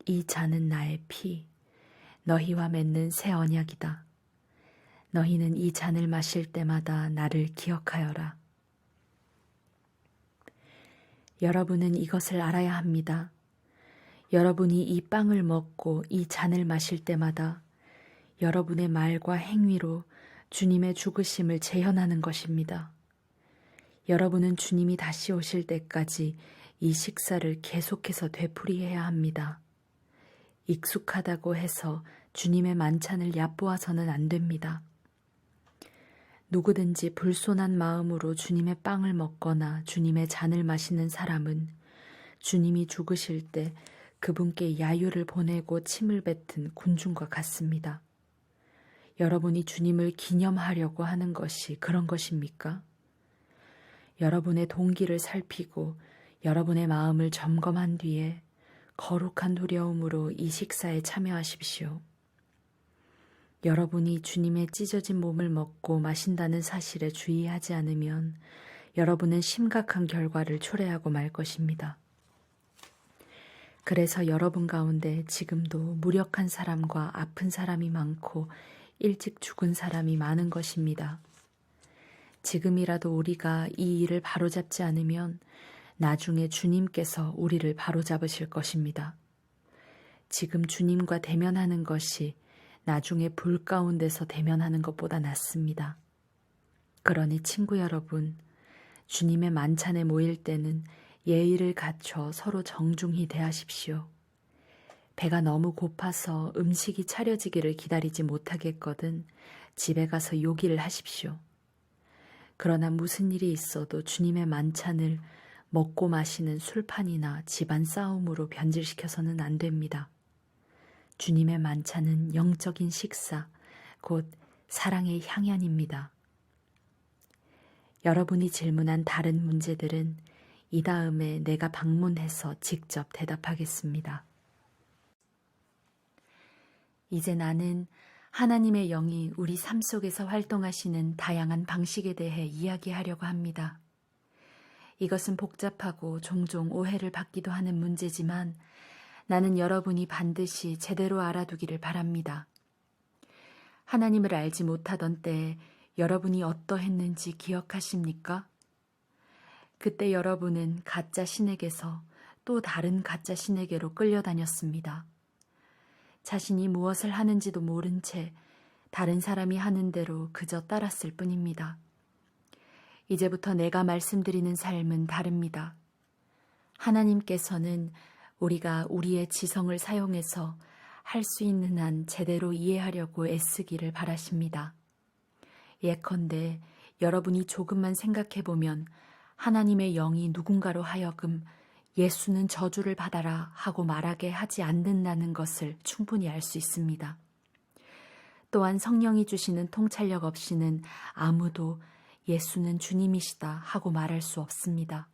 이 잔은 나의 피, 너희와 맺는 새 언약이다. 너희는 이 잔을 마실 때마다 나를 기억하여라. 여러분은 이것을 알아야 합니다. 여러분이 이 빵을 먹고 이 잔을 마실 때마다 여러분의 말과 행위로 주님의 죽으심을 재현하는 것입니다. 여러분은 주님이 다시 오실 때까지 이 식사를 계속해서 되풀이해야 합니다. 익숙하다고 해서 주님의 만찬을 얕보아서는 안 됩니다. 누구든지 불손한 마음으로 주님의 빵을 먹거나 주님의 잔을 마시는 사람은 주님이 죽으실 때 그분께 야유를 보내고 침을 뱉은 군중과 같습니다. 여러분이 주님을 기념하려고 하는 것이 그런 것입니까? 여러분의 동기를 살피고 여러분의 마음을 점검한 뒤에 거룩한 두려움으로 이 식사에 참여하십시오. 여러분이 주님의 찢어진 몸을 먹고 마신다는 사실에 주의하지 않으면 여러분은 심각한 결과를 초래하고 말 것입니다. 그래서 여러분 가운데 지금도 무력한 사람과 아픈 사람이 많고 일찍 죽은 사람이 많은 것입니다. 지금이라도 우리가 이 일을 바로잡지 않으면 나중에 주님께서 우리를 바로잡으실 것입니다. 지금 주님과 대면하는 것이 나중에 불 가운데서 대면하는 것보다 낫습니다. 그러니 친구 여러분, 주님의 만찬에 모일 때는 예의를 갖춰 서로 정중히 대하십시오. 배가 너무 고파서 음식이 차려지기를 기다리지 못하겠거든 집에 가서 요기를 하십시오. 그러나 무슨 일이 있어도 주님의 만찬을 먹고 마시는 술판이나 집안 싸움으로 변질시켜서는 안 됩니다. 주님의 만찬은 영적인 식사, 곧 사랑의 향연입니다. 여러분이 질문한 다른 문제들은 이 다음에 내가 방문해서 직접 대답하겠습니다. 이제 나는 하나님의 영이 우리 삶 속에서 활동하시는 다양한 방식에 대해 이야기하려고 합니다. 이것은 복잡하고 종종 오해를 받기도 하는 문제지만 나는 여러분이 반드시 제대로 알아두기를 바랍니다. 하나님을 알지 못하던 때에 여러분이 어떠했는지 기억하십니까? 그때 여러분은 가짜 신에게서 또 다른 가짜 신에게로 끌려다녔습니다. 자신이 무엇을 하는지도 모른 채 다른 사람이 하는 대로 그저 따랐을 뿐입니다. 이제부터 내가 말씀드리는 삶은 다릅니다. 하나님께서는 우리가 우리의 지성을 사용해서 할 수 있는 한 제대로 이해하려고 애쓰기를 바라십니다. 예컨대 여러분이 조금만 생각해보면 하나님의 영이 누군가로 하여금 예수는 저주를 받아라 하고 말하게 하지 않는다는 것을 충분히 알 수 있습니다. 또한 성령이 주시는 통찰력 없이는 아무도 예수는 주님이시다 하고 말할 수 없습니다.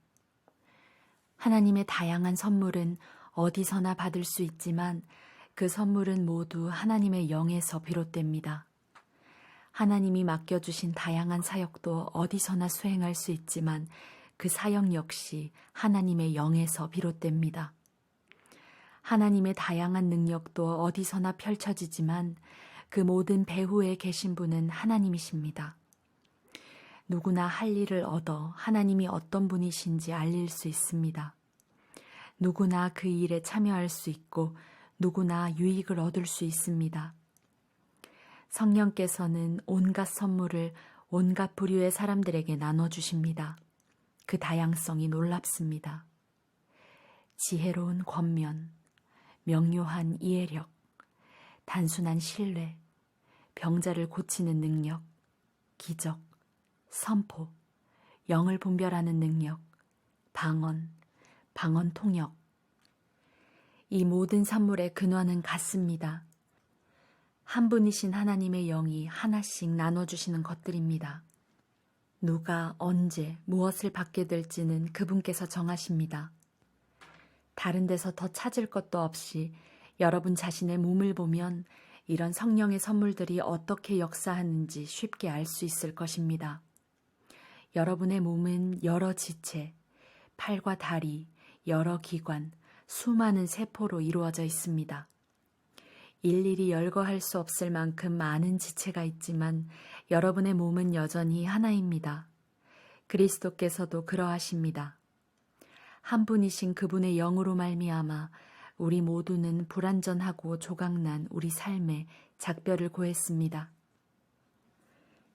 하나님의 다양한 선물은 어디서나 받을 수 있지만 그 선물은 모두 하나님의 영에서 비롯됩니다. 하나님이 맡겨주신 다양한 사역도 어디서나 수행할 수 있지만 그 사역 역시 하나님의 영에서 비롯됩니다. 하나님의 다양한 능력도 어디서나 펼쳐지지만 그 모든 배후에 계신 분은 하나님이십니다. 누구나 할 일을 얻어 하나님이 어떤 분이신지 알릴 수 있습니다. 누구나 그 일에 참여할 수 있고 누구나 유익을 얻을 수 있습니다. 성령께서는 온갖 선물을 온갖 부류의 사람들에게 나눠주십니다. 그 다양성이 놀랍습니다. 지혜로운 권면, 명료한 이해력, 단순한 신뢰, 병자를 고치는 능력, 기적, 선포, 영을 분별하는 능력, 방언 통역. 이 모든 선물의 근원은 같습니다. 한 분이신 하나님의 영이 하나씩 나눠주시는 것들입니다. 누가 언제 무엇을 받게 될지는 그분께서 정하십니다. 다른 데서 더 찾을 것도 없이 여러분 자신의 몸을 보면 이런 성령의 선물들이 어떻게 역사하는지 쉽게 알 수 있을 것입니다. 여러분의 몸은 여러 지체, 팔과 다리, 여러 기관, 수많은 세포로 이루어져 있습니다. 일일이 열거할 수 없을 만큼 많은 지체가 있지만 여러분의 몸은 여전히 하나입니다. 그리스도께서도 그러하십니다. 한 분이신 그분의 영으로 말미암아 우리 모두는 불완전하고 조각난 우리 삶에 작별을 고했습니다.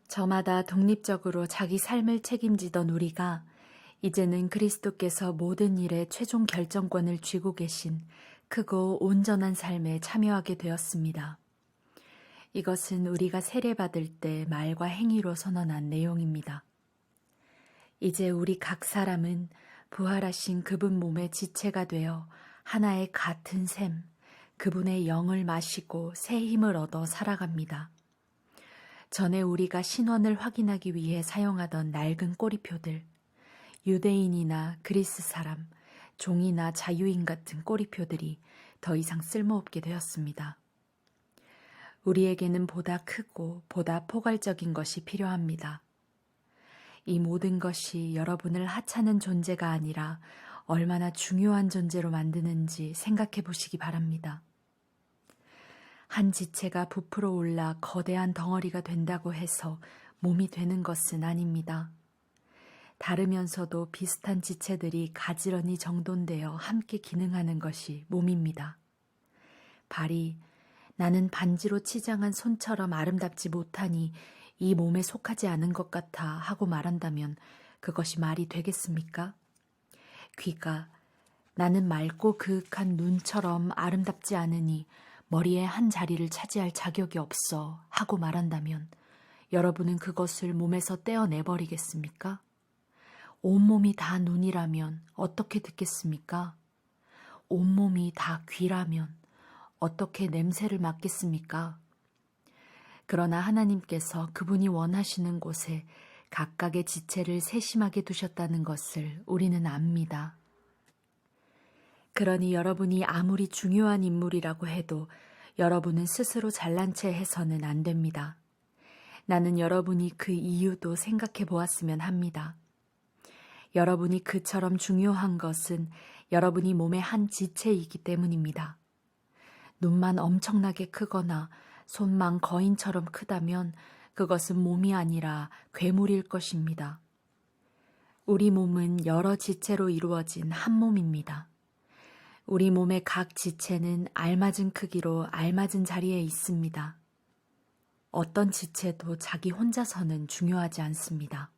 저마다 독립적으로 자기 삶을 책임지던 우리가 이제는 그리스도께서 모든 일에 최종 결정권을 쥐고 계신 크고 온전한 삶에 참여하게 되었습니다. 이것은 우리가 세례받을 때 말과 행위로 선언한 내용입니다. 이제 우리 각 사람은 부활하신 그분 몸의 지체가 되어 하나의 같은 샘, 그분의 영을 마시고 새 힘을 얻어 살아갑니다. 전에 우리가 신원을 확인하기 위해 사용하던 낡은 꼬리표들, 유대인이나 그리스 사람, 종이나 자유인 같은 꼬리표들이 더 이상 쓸모없게 되었습니다. 우리에게는 보다 크고 보다 포괄적인 것이 필요합니다. 이 모든 것이 여러분을 하찮은 존재가 아니라 얼마나 중요한 존재로 만드는지 생각해 보시기 바랍니다. 한 지체가 부풀어 올라 거대한 덩어리가 된다고 해서 몸이 되는 것은 아닙니다. 다르면서도 비슷한 지체들이 가지런히 정돈되어 함께 기능하는 것이 몸입니다. 발이 나는 반지로 치장한 손처럼 아름답지 못하니 이 몸에 속하지 않은 것 같아 하고 말한다면 그것이 말이 되겠습니까? 귀가 나는 맑고 그윽한 눈처럼 아름답지 않으니 머리에 한 자리를 차지할 자격이 없어 하고 말한다면 여러분은 그것을 몸에서 떼어내버리겠습니까? 온몸이 다 눈이라면 어떻게 듣겠습니까? 온몸이 다 귀라면 어떻게 냄새를 맡겠습니까? 그러나 하나님께서 그분이 원하시는 곳에 각각의 지체를 세심하게 두셨다는 것을 우리는 압니다. 그러니 여러분이 아무리 중요한 인물이라고 해도 여러분은 스스로 잘난 체 해서는 안 됩니다. 나는 여러분이 그 이유도 생각해 보았으면 합니다. 여러분이 그처럼 중요한 것은 여러분이 몸의 한 지체이기 때문입니다. 눈만 엄청나게 크거나 손만 거인처럼 크다면 그것은 몸이 아니라 괴물일 것입니다. 우리 몸은 여러 지체로 이루어진 한 몸입니다. 우리 몸의 각 지체는 알맞은 크기로 알맞은 자리에 있습니다. 어떤 지체도 자기 혼자서는 중요하지 않습니다.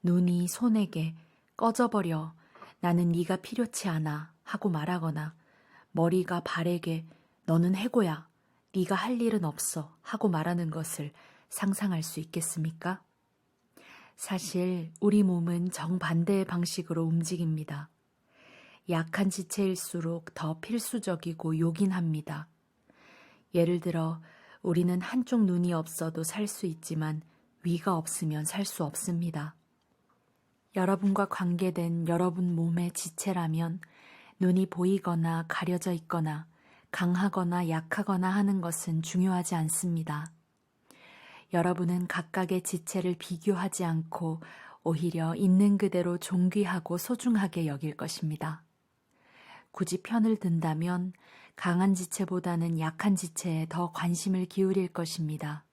눈이 손에게 꺼져버려 나는 네가 필요치 않아 하고 말하거나 머리가 발에게 너는 해고야 네가 할 일은 없어 하고 말하는 것을 상상할 수 있겠습니까? 사실 우리 몸은 정반대의 방식으로 움직입니다. 약한 지체일수록 더 필수적이고 요긴합니다. 예를 들어 우리는 한쪽 눈이 없어도 살 수 있지만 위가 없으면 살 수 없습니다. 여러분과 관계된 여러분 몸의 지체라면 눈이 보이거나 가려져 있거나 강하거나 약하거나 하는 것은 중요하지 않습니다. 여러분은 각각의 지체를 비교하지 않고 오히려 있는 그대로 존귀하고 소중하게 여길 것입니다. 굳이 편을 든다면 강한 지체보다는 약한 지체에 더 관심을 기울일 것입니다.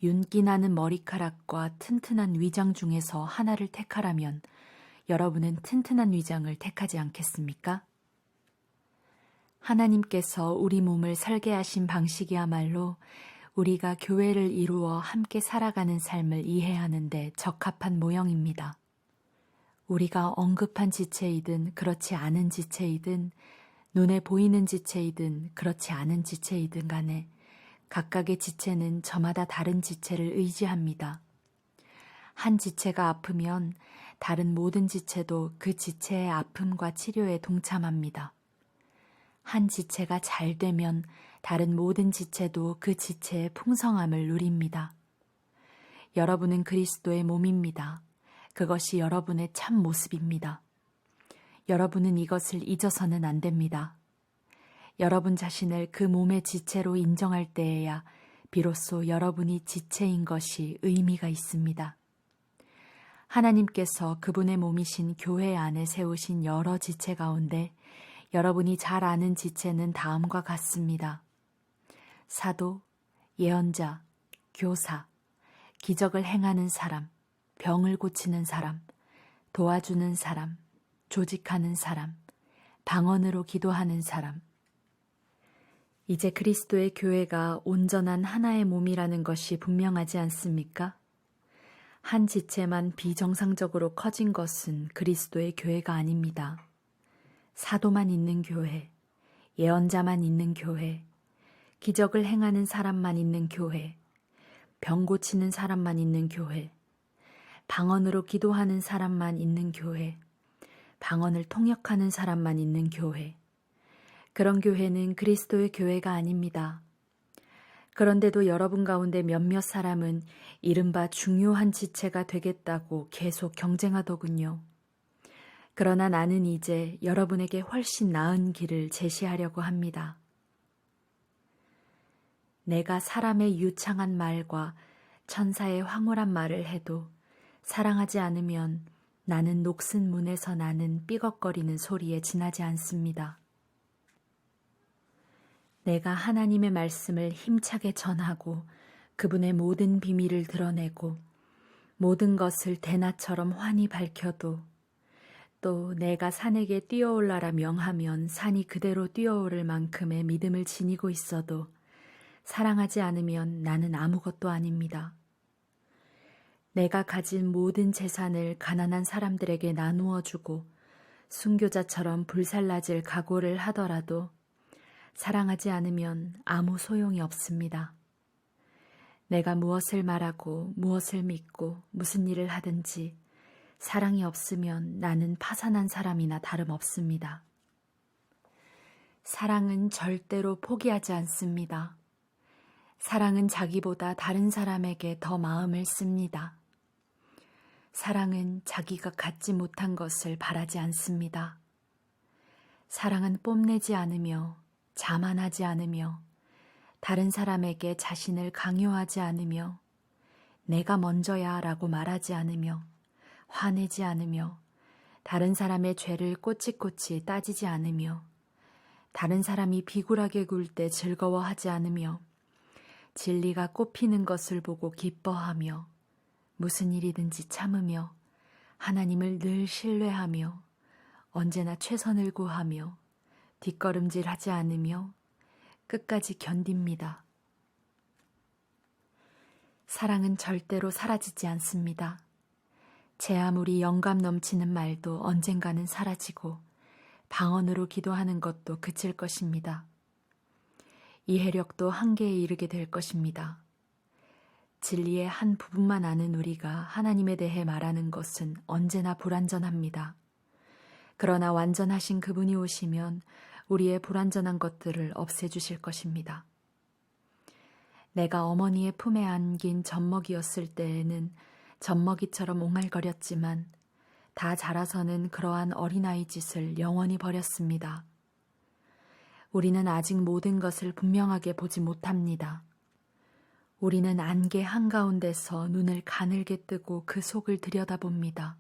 윤기 나는 머리카락과 튼튼한 위장 중에서 하나를 택하라면 여러분은 튼튼한 위장을 택하지 않겠습니까? 하나님께서 우리 몸을 설계하신 방식이야말로 우리가 교회를 이루어 함께 살아가는 삶을 이해하는 데 적합한 모형입니다. 우리가 언급한 지체이든 그렇지 않은 지체이든 눈에 보이는 지체이든 그렇지 않은 지체이든 간에 각각의 지체는 저마다 다른 지체를 의지합니다. 한 지체가 아프면 다른 모든 지체도 그 지체의 아픔과 치료에 동참합니다. 한 지체가 잘 되면 다른 모든 지체도 그 지체의 풍성함을 누립니다. 여러분은 그리스도의 몸입니다. 그것이 여러분의 참 모습입니다. 여러분은 이것을 잊어서는 안 됩니다. 여러분 자신을 그 몸의 지체로 인정할 때에야 비로소 여러분이 지체인 것이 의미가 있습니다. 하나님께서 그분의 몸이신 교회 안에 세우신 여러 지체 가운데 여러분이 잘 아는 지체는 다음과 같습니다. 사도, 예언자, 교사, 기적을 행하는 사람, 병을 고치는 사람, 도와주는 사람, 조직하는 사람, 방언으로 기도하는 사람. 이제 그리스도의 교회가 온전한 하나의 몸이라는 것이 분명하지 않습니까? 한 지체만 비정상적으로 커진 것은 그리스도의 교회가 아닙니다. 사도만 있는 교회, 예언자만 있는 교회, 기적을 행하는 사람만 있는 교회, 병 고치는 사람만 있는 교회, 방언으로 기도하는 사람만 있는 교회, 방언을 통역하는 사람만 있는 교회. 그런 교회는 그리스도의 교회가 아닙니다. 그런데도 여러분 가운데 몇몇 사람은 이른바 중요한 지체가 되겠다고 계속 경쟁하더군요. 그러나 나는 이제 여러분에게 훨씬 나은 길을 제시하려고 합니다. 내가 사람의 유창한 말과 천사의 황홀한 말을 해도 사랑하지 않으면 나는 녹슨 문에서 나는 삐걱거리는 소리에 지나지 않습니다. 내가 하나님의 말씀을 힘차게 전하고 그분의 모든 비밀을 드러내고 모든 것을 대낮처럼 환히 밝혀도 또 내가 산에게 뛰어올라라 명하면 산이 그대로 뛰어오를 만큼의 믿음을 지니고 있어도 사랑하지 않으면 나는 아무것도 아닙니다. 내가 가진 모든 재산을 가난한 사람들에게 나누어 주고 순교자처럼 불살라질 각오를 하더라도 사랑하지 않으면 아무 소용이 없습니다. 내가 무엇을 말하고 무엇을 믿고 무슨 일을 하든지 사랑이 없으면 나는 파산한 사람이나 다름없습니다. 사랑은 절대로 포기하지 않습니다. 사랑은 자기보다 다른 사람에게 더 마음을 씁니다. 사랑은 자기가 갖지 못한 것을 바라지 않습니다. 사랑은 뽐내지 않으며 자만하지 않으며 다른 사람에게 자신을 강요하지 않으며 내가 먼저야 라고 말하지 않으며 화내지 않으며 다른 사람의 죄를 꼬치꼬치 따지지 않으며 다른 사람이 비굴하게 굴 때 즐거워하지 않으며 진리가 꽃피는 것을 보고 기뻐하며 무슨 일이든지 참으며 하나님을 늘 신뢰하며 언제나 최선을 구하며 뒷걸음질하지 않으며 끝까지 견딥니다. 사랑은 절대로 사라지지 않습니다. 제 아무리 영감 넘치는 말도 언젠가는 사라지고 방언으로 기도하는 것도 그칠 것입니다. 이해력도 한계에 이르게 될 것입니다. 진리의 한 부분만 아는 우리가 하나님에 대해 말하는 것은 언제나 불완전합니다. 그러나 완전하신 그분이 오시면 우리의 불완전한 것들을 없애주실 것입니다. 내가 어머니의 품에 안긴 젖먹이였을 때에는 젖먹이처럼 옹알거렸지만 다 자라서는 그러한 어린아이 짓을 영원히 버렸습니다. 우리는 아직 모든 것을 분명하게 보지 못합니다. 우리는 안개 한가운데서 눈을 가늘게 뜨고 그 속을 들여다봅니다.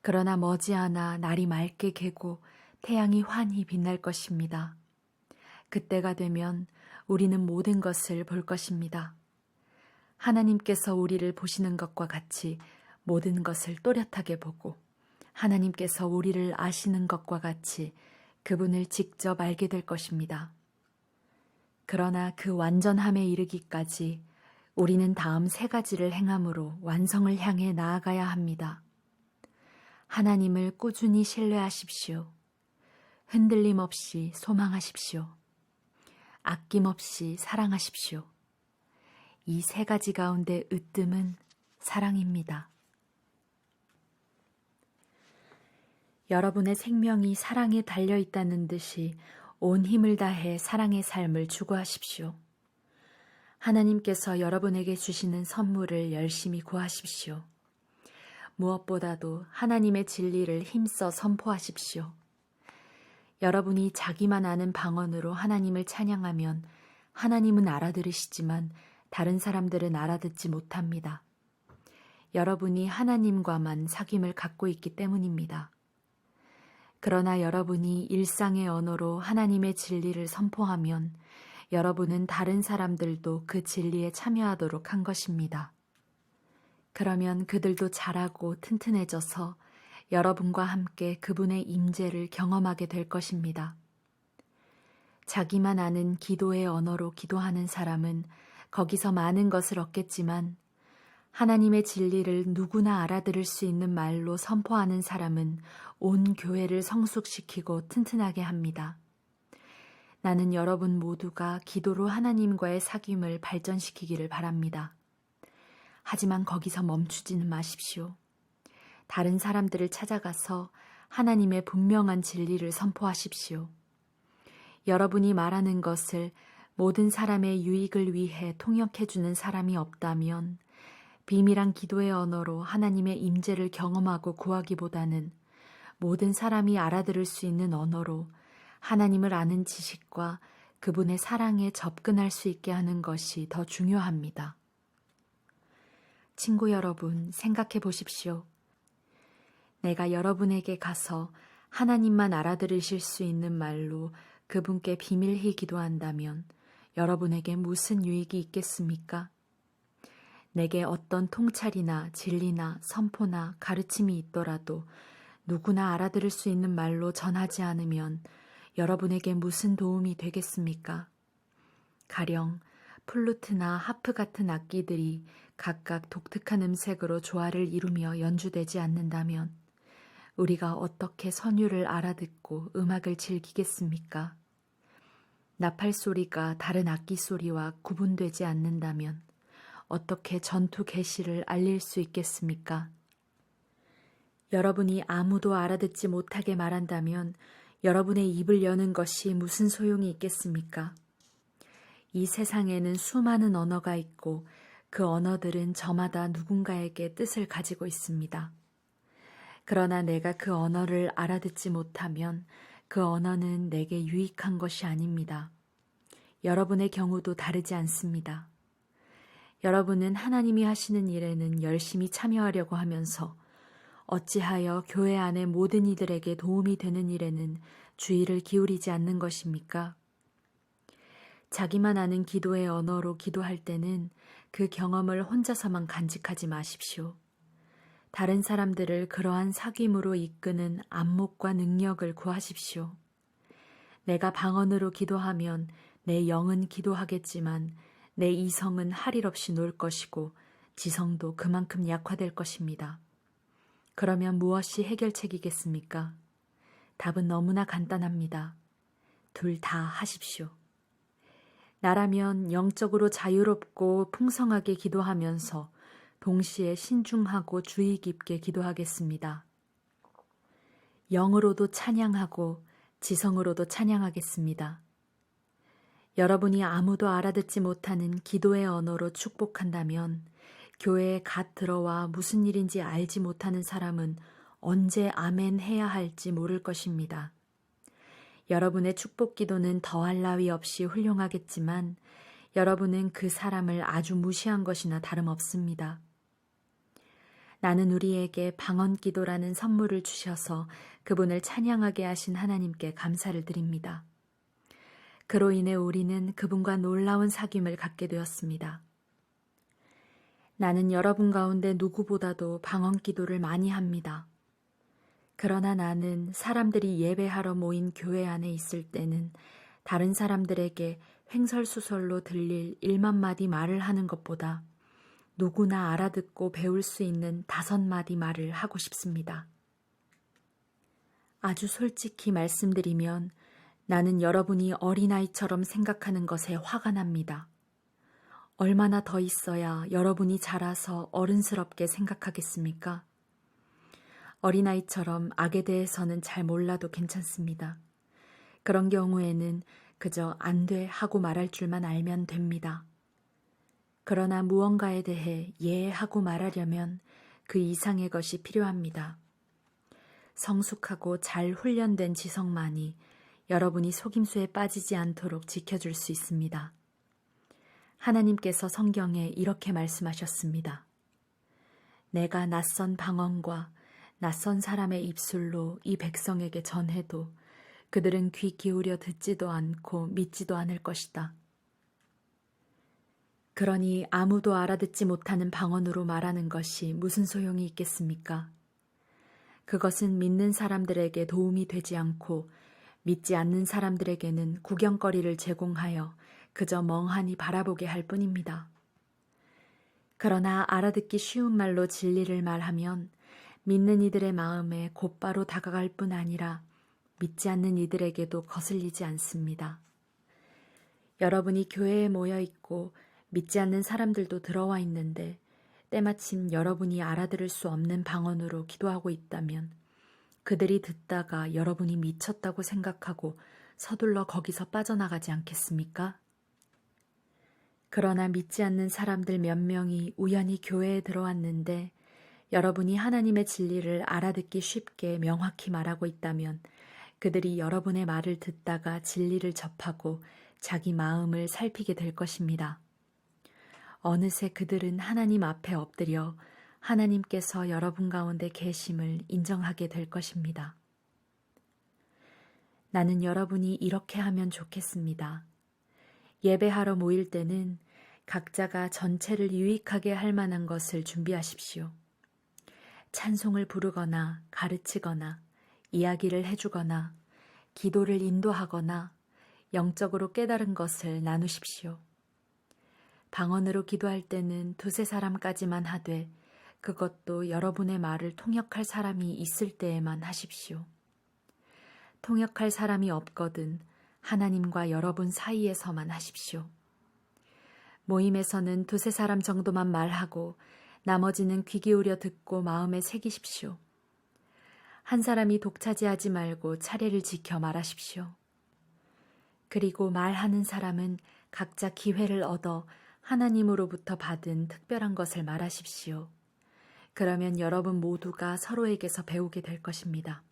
그러나 머지않아 날이 맑게 개고 태양이 환히 빛날 것입니다. 그때가 되면 우리는 모든 것을 볼 것입니다. 하나님께서 우리를 보시는 것과 같이 모든 것을 또렷하게 보고 하나님께서 우리를 아시는 것과 같이 그분을 직접 알게 될 것입니다. 그러나 그 완전함에 이르기까지 우리는 다음 세 가지를 행함으로 완성을 향해 나아가야 합니다. 하나님을 꾸준히 신뢰하십시오. 흔들림 없이 소망하십시오. 아낌없이 사랑하십시오. 이 세 가지 가운데 으뜸은 사랑입니다. 여러분의 생명이 사랑에 달려 있다는 듯이 온 힘을 다해 사랑의 삶을 추구하십시오. 하나님께서 여러분에게 주시는 선물을 열심히 구하십시오. 무엇보다도 하나님의 진리를 힘써 선포하십시오. 여러분이 자기만 아는 방언으로 하나님을 찬양하면 하나님은 알아들으시지만 다른 사람들은 알아듣지 못합니다. 여러분이 하나님과만 사귐을 갖고 있기 때문입니다. 그러나 여러분이 일상의 언어로 하나님의 진리를 선포하면 여러분은 다른 사람들도 그 진리에 참여하도록 한 것입니다. 그러면 그들도 자라고 튼튼해져서 여러분과 함께 그분의 임재를 경험하게 될 것입니다. 자기만 아는 기도의 언어로 기도하는 사람은 거기서 많은 것을 얻겠지만 하나님의 진리를 누구나 알아들을 수 있는 말로 선포하는 사람은 온 교회를 성숙시키고 튼튼하게 합니다. 나는 여러분 모두가 기도로 하나님과의 사귐을 발전시키기를 바랍니다. 하지만 거기서 멈추지는 마십시오. 다른 사람들을 찾아가서 하나님의 분명한 진리를 선포하십시오. 여러분이 말하는 것을 모든 사람의 유익을 위해 통역해주는 사람이 없다면 비밀한 기도의 언어로 하나님의 임재를 경험하고 구하기보다는 모든 사람이 알아들을 수 있는 언어로 하나님을 아는 지식과 그분의 사랑에 접근할 수 있게 하는 것이 더 중요합니다. 친구 여러분, 생각해 보십시오. 내가 여러분에게 가서 하나님만 알아들으실 수 있는 말로 그분께 비밀히 기도한다면 여러분에게 무슨 유익이 있겠습니까? 내게 어떤 통찰이나 진리나 선포나 가르침이 있더라도 누구나 알아들을 수 있는 말로 전하지 않으면 여러분에게 무슨 도움이 되겠습니까? 가령 플루트나 하프 같은 악기들이 각각 독특한 음색으로 조화를 이루며 연주되지 않는다면 우리가 어떻게 선율을 알아듣고 음악을 즐기겠습니까? 나팔 소리가 다른 악기 소리와 구분되지 않는다면 어떻게 전투 계시를 알릴 수 있겠습니까? 여러분이 아무도 알아듣지 못하게 말한다면 여러분의 입을 여는 것이 무슨 소용이 있겠습니까? 이 세상에는 수많은 언어가 있고 그 언어들은 저마다 누군가에게 뜻을 가지고 있습니다. 그러나 내가 그 언어를 알아듣지 못하면 그 언어는 내게 유익한 것이 아닙니다. 여러분의 경우도 다르지 않습니다. 여러분은 하나님이 하시는 일에는 열심히 참여하려고 하면서 어찌하여 교회 안의 모든 이들에게 도움이 되는 일에는 주의를 기울이지 않는 것입니까? 자기만 아는 기도의 언어로 기도할 때는 그 경험을 혼자서만 간직하지 마십시오. 다른 사람들을 그러한 사귐으로 이끄는 안목과 능력을 구하십시오. 내가 방언으로 기도하면 내 영은 기도하겠지만 내 이성은 할 일 없이 놀 것이고 지성도 그만큼 약화될 것입니다. 그러면 무엇이 해결책이겠습니까? 답은 너무나 간단합니다. 둘 다 하십시오. 나라면 영적으로 자유롭고 풍성하게 기도하면서 동시에 신중하고 주의 깊게 기도하겠습니다. 영으로도 찬양하고 지성으로도 찬양하겠습니다. 여러분이 아무도 알아듣지 못하는 기도의 언어로 축복한다면 교회에 갓 들어와 무슨 일인지 알지 못하는 사람은 언제 아멘 해야 할지 모를 것입니다. 여러분의 축복 기도는 더할 나위 없이 훌륭하겠지만 여러분은 그 사람을 아주 무시한 것이나 다름없습니다. 나는 우리에게 방언 기도라는 선물을 주셔서 그분을 찬양하게 하신 하나님께 감사를 드립니다. 그로 인해 우리는 그분과 놀라운 사귐을 갖게 되었습니다. 나는 여러분 가운데 누구보다도 방언 기도를 많이 합니다. 그러나 나는 사람들이 예배하러 모인 교회 안에 있을 때는 다른 사람들에게 횡설수설로 들릴 1만 마디 말을 하는 것보다 누구나 알아듣고 배울 수 있는 5마디 말을 하고 싶습니다. 아주 솔직히 말씀드리면 나는 여러분이 어린아이처럼 생각하는 것에 화가 납니다. 얼마나 더 있어야 여러분이 자라서 어른스럽게 생각하겠습니까? 어린아이처럼 악에 대해서는 잘 몰라도 괜찮습니다. 그런 경우에는 그저 안 돼 하고 말할 줄만 알면 됩니다. 그러나 무언가에 대해 예 하고 말하려면 그 이상의 것이 필요합니다. 성숙하고 잘 훈련된 지성만이 여러분이 속임수에 빠지지 않도록 지켜줄 수 있습니다. 하나님께서 성경에 이렇게 말씀하셨습니다. 내가 낯선 방언과 낯선 사람의 입술로 이 백성에게 전해도 그들은 귀 기울여 듣지도 않고 믿지도 않을 것이다. 그러니 아무도 알아듣지 못하는 방언으로 말하는 것이 무슨 소용이 있겠습니까? 그것은 믿는 사람들에게 도움이 되지 않고 믿지 않는 사람들에게는 구경거리를 제공하여 그저 멍하니 바라보게 할 뿐입니다. 그러나 알아듣기 쉬운 말로 진리를 말하면 믿는 이들의 마음에 곧바로 다가갈 뿐 아니라 믿지 않는 이들에게도 거슬리지 않습니다. 여러분이 교회에 모여 있고 믿지 않는 사람들도 들어와 있는데 때마침 여러분이 알아들을 수 없는 방언으로 기도하고 있다면 그들이 듣다가 여러분이 미쳤다고 생각하고 서둘러 거기서 빠져나가지 않겠습니까? 그러나 믿지 않는 사람들 몇 명이 우연히 교회에 들어왔는데 여러분이 하나님의 진리를 알아듣기 쉽게 명확히 말하고 있다면 그들이 여러분의 말을 듣다가 진리를 접하고 자기 마음을 살피게 될 것입니다. 어느새 그들은 하나님 앞에 엎드려 하나님께서 여러분 가운데 계심을 인정하게 될 것입니다. 나는 여러분이 이렇게 하면 좋겠습니다. 예배하러 모일 때는 각자가 전체를 유익하게 할 만한 것을 준비하십시오. 찬송을 부르거나 가르치거나 이야기를 해주거나 기도를 인도하거나 영적으로 깨달은 것을 나누십시오. 방언으로 기도할 때는 2-3사람까지만 하되 그것도 여러분의 말을 통역할 사람이 있을 때에만 하십시오. 통역할 사람이 없거든 하나님과 여러분 사이에서만 하십시오. 모임에서는 2-3사람 정도만 말하고 나머지는 귀 기울여 듣고 마음에 새기십시오. 한 사람이 독차지하지 말고 차례를 지켜 말하십시오. 그리고 말하는 사람은 각자 기회를 얻어 하나님으로부터 받은 특별한 것을 말하십시오. 그러면 여러분 모두가 서로에게서 배우게 될 것입니다.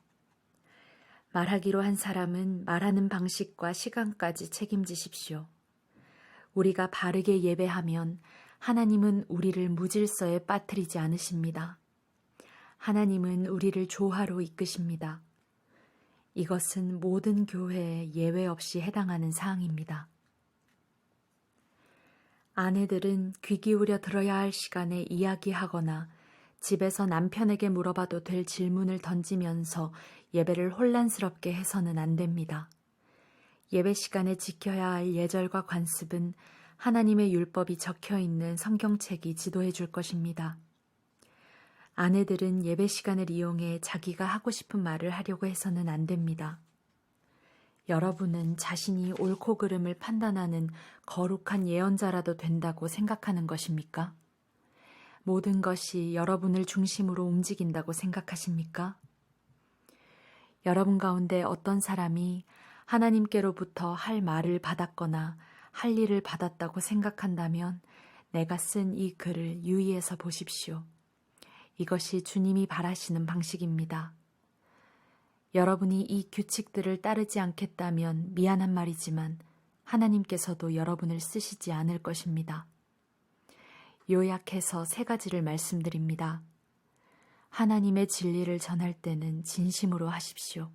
말하기로 한 사람은 말하는 방식과 시간까지 책임지십시오. 우리가 바르게 예배하면 하나님은 우리를 무질서에 빠뜨리지 않으십니다. 하나님은 우리를 조화로 이끄십니다. 이것은 모든 교회에 예외 없이 해당하는 사항입니다. 아내들은 귀 기울여 들어야 할 시간에 이야기하거나 집에서 남편에게 물어봐도 될 질문을 던지면서 예배를 혼란스럽게 해서는 안 됩니다. 예배 시간에 지켜야 할 예절과 관습은 하나님의 율법이 적혀 있는 성경책이 지도해 줄 것입니다. 아내들은 예배 시간을 이용해 자기가 하고 싶은 말을 하려고 해서는 안 됩니다. 여러분은 자신이 옳고 그름을 판단하는 거룩한 예언자라도 된다고 생각하는 것입니까? 모든 것이 여러분을 중심으로 움직인다고 생각하십니까? 여러분 가운데 어떤 사람이 하나님께로부터 할 말을 받았거나 할 일을 받았다고 생각한다면 내가 쓴 이 글을 유의해서 보십시오. 이것이 주님이 바라시는 방식입니다. 여러분이 이 규칙들을 따르지 않겠다면 미안한 말이지만 하나님께서도 여러분을 쓰시지 않을 것입니다. 요약해서 3가지를 말씀드립니다. 하나님의 진리를 전할 때는 진심으로 하십시오.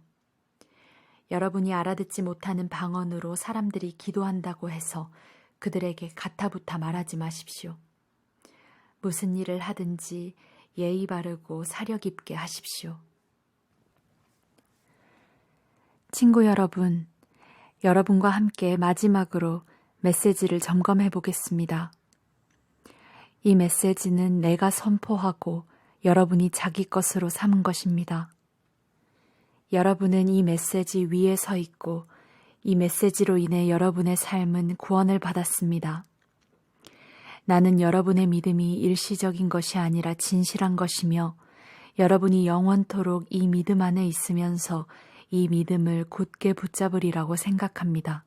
여러분이 알아듣지 못하는 방언으로 사람들이 기도한다고 해서 그들에게 가타부타 말하지 마십시오. 무슨 일을 하든지 예의 바르고 사려 깊게 하십시오. 친구 여러분, 여러분과 함께 마지막으로 메시지를 점검해 보겠습니다. 이 메시지는 내가 선포하고 여러분이 자기 것으로 삼은 것입니다. 여러분은 이 메시지 위에 서 있고 이 메시지로 인해 여러분의 삶은 구원을 받았습니다. 나는 여러분의 믿음이 일시적인 것이 아니라 진실한 것이며 여러분이 영원토록 이 믿음 안에 있으면서 이 믿음을 굳게 붙잡으리라고 생각합니다.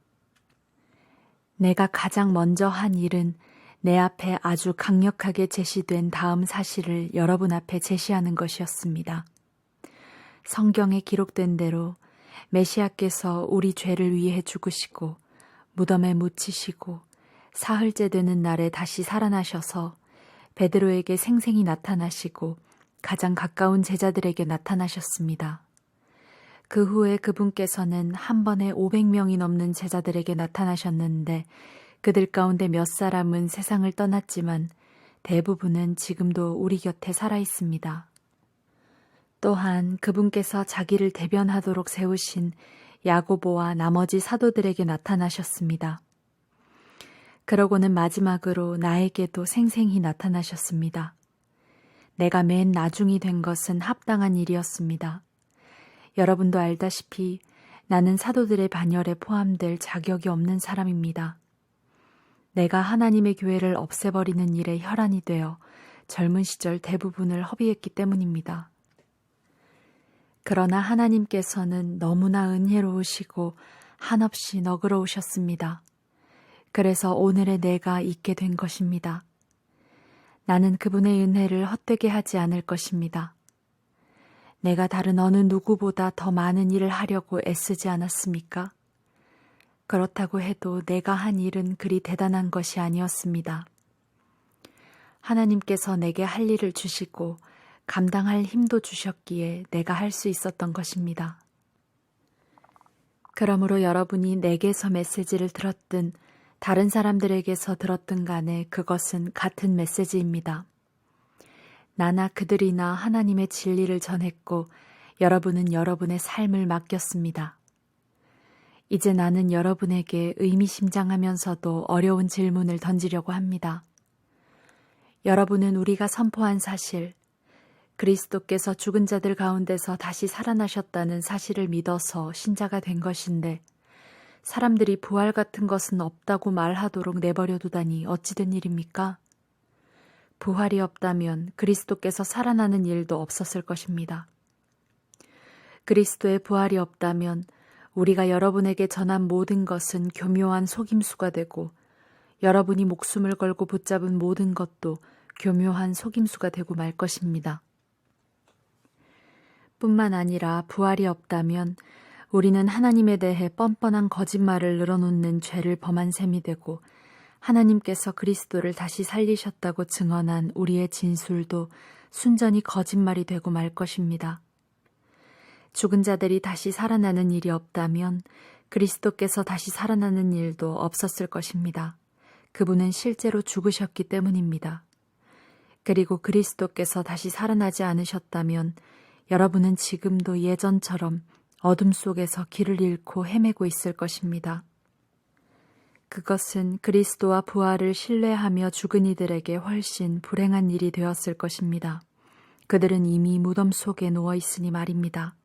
내가 가장 먼저 한 일은 내 앞에 아주 강력하게 제시된 다음 사실을 여러분 앞에 제시하는 것이었습니다. 성경에 기록된 대로 메시아께서 우리 죄를 위해 죽으시고 무덤에 묻히시고 사흘째 되는 날에 다시 살아나셔서 베드로에게 생생히 나타나시고 가장 가까운 제자들에게 나타나셨습니다. 그 후에 그분께서는 한 번에 500명이 넘는 제자들에게 나타나셨는데 그들 가운데 몇 사람은 세상을 떠났지만 대부분은 지금도 우리 곁에 살아 있습니다. 또한 그분께서 자기를 대변하도록 세우신 야고보와 나머지 사도들에게 나타나셨습니다. 그러고는 마지막으로 나에게도 생생히 나타나셨습니다. 내가 맨 나중이 된 것은 합당한 일이었습니다. 여러분도 알다시피 나는 사도들의 반열에 포함될 자격이 없는 사람입니다. 내가 하나님의 교회를 없애버리는 일에 혈안이 되어 젊은 시절 대부분을 허비했기 때문입니다. 그러나 하나님께서는 너무나 은혜로우시고 한없이 너그러우셨습니다. 그래서 오늘의 내가 있게 된 것입니다. 나는 그분의 은혜를 헛되게 하지 않을 것입니다. 내가 다른 어느 누구보다 더 많은 일을 하려고 애쓰지 않았습니까? 그렇다고 해도 내가 한 일은 그리 대단한 것이 아니었습니다. 하나님께서 내게 할 일을 주시고 감당할 힘도 주셨기에 내가 할 수 있었던 것입니다. 그러므로 여러분이 내게서 메시지를 들었든 다른 사람들에게서 들었든 간에 그것은 같은 메시지입니다. 나나 그들이나 하나님의 진리를 전했고 여러분은 여러분의 삶을 맡겼습니다. 이제 나는 여러분에게 의미심장하면서도 어려운 질문을 던지려고 합니다. 여러분은 우리가 선포한 사실, 그리스도께서 죽은 자들 가운데서 다시 살아나셨다는 사실을 믿어서 신자가 된 것인데 사람들이 부활 같은 것은 없다고 말하도록 내버려 두다니 어찌된 일입니까? 부활이 없다면 그리스도께서 살아나는 일도 없었을 것입니다. 그리스도의 부활이 없다면 우리가 여러분에게 전한 모든 것은 교묘한 속임수가 되고 여러분이 목숨을 걸고 붙잡은 모든 것도 교묘한 속임수가 되고 말 것입니다. 뿐만 아니라 부활이 없다면 우리는 하나님에 대해 뻔뻔한 거짓말을 늘어놓는 죄를 범한 셈이 되고 하나님께서 그리스도를 다시 살리셨다고 증언한 우리의 진술도 순전히 거짓말이 되고 말 것입니다. 죽은 자들이 다시 살아나는 일이 없다면 그리스도께서 다시 살아나는 일도 없었을 것입니다. 그분은 실제로 죽으셨기 때문입니다. 그리고 그리스도께서 다시 살아나지 않으셨다면 여러분은 지금도 예전처럼 어둠 속에서 길을 잃고 헤매고 있을 것입니다. 그것은 그리스도와 부활을 신뢰하며 죽은 이들에게 훨씬 불행한 일이 되었을 것입니다. 그들은 이미 무덤 속에 누워 있으니 말입니다.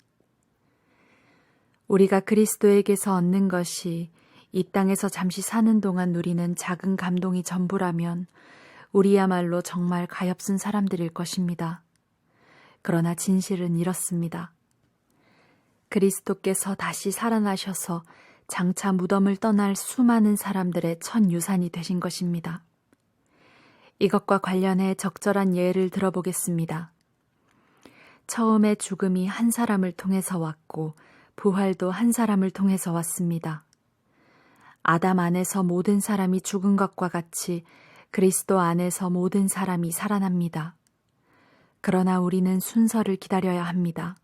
우리가 그리스도에게서 얻는 것이 이 땅에서 잠시 사는 동안 누리는 작은 감동이 전부라면 우리야말로 정말 가엾은 사람들일 것입니다. 그러나 진실은 이렇습니다. 그리스도께서 다시 살아나셔서 장차 무덤을 떠날 수많은 사람들의 첫 유산이 되신 것입니다. 이것과 관련해 적절한 예를 들어보겠습니다. 처음에 죽음이 한 사람을 통해서 왔고 부활도 한 사람을 통해서 왔습니다. 아담 안에서 모든 사람이 죽은 것과 같이 그리스도 안에서 모든 사람이 살아납니다. 그러나 우리는 순서를 기다려야 합니다.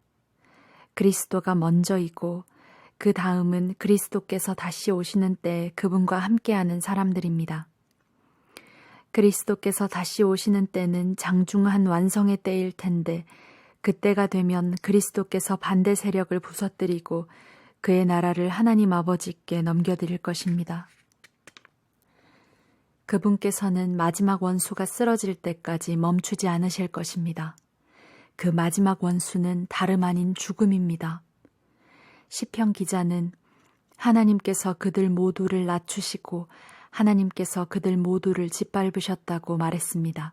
그리스도가 먼저이고 그 다음은 그리스도께서 다시 오시는 때에 그분과 함께하는 사람들입니다. 그리스도께서 다시 오시는 때는 장중한 완성의 때일 텐데 그때가 되면 그리스도께서 반대 세력을 부서뜨리고 그의 나라를 하나님 아버지께 넘겨드릴 것입니다. 그분께서는 마지막 원수가 쓰러질 때까지 멈추지 않으실 것입니다. 그 마지막 원수는 다름 아닌 죽음입니다. 시편 기자는 하나님께서 그들 모두를 낮추시고 하나님께서 그들 모두를 짓밟으셨다고 말했습니다.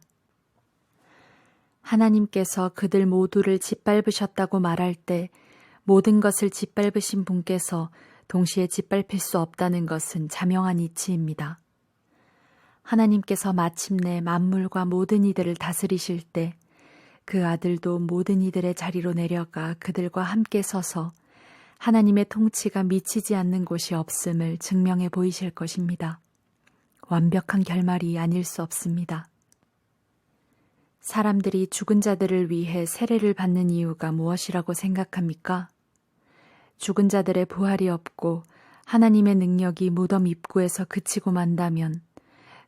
하나님께서 그들 모두를 짓밟으셨다고 말할 때 모든 것을 짓밟으신 분께서 동시에 짓밟힐 수 없다는 것은 자명한 이치입니다. 하나님께서 마침내 만물과 모든 이들을 다스리실 때 그 아들도 모든 이들의 자리로 내려가 그들과 함께 서서 하나님의 통치가 미치지 않는 곳이 없음을 증명해 보이실 것입니다. 완벽한 결말이 아닐 수 없습니다. 사람들이 죽은 자들을 위해 세례를 받는 이유가 무엇이라고 생각합니까? 죽은 자들의 부활이 없고 하나님의 능력이 무덤 입구에서 그치고 만다면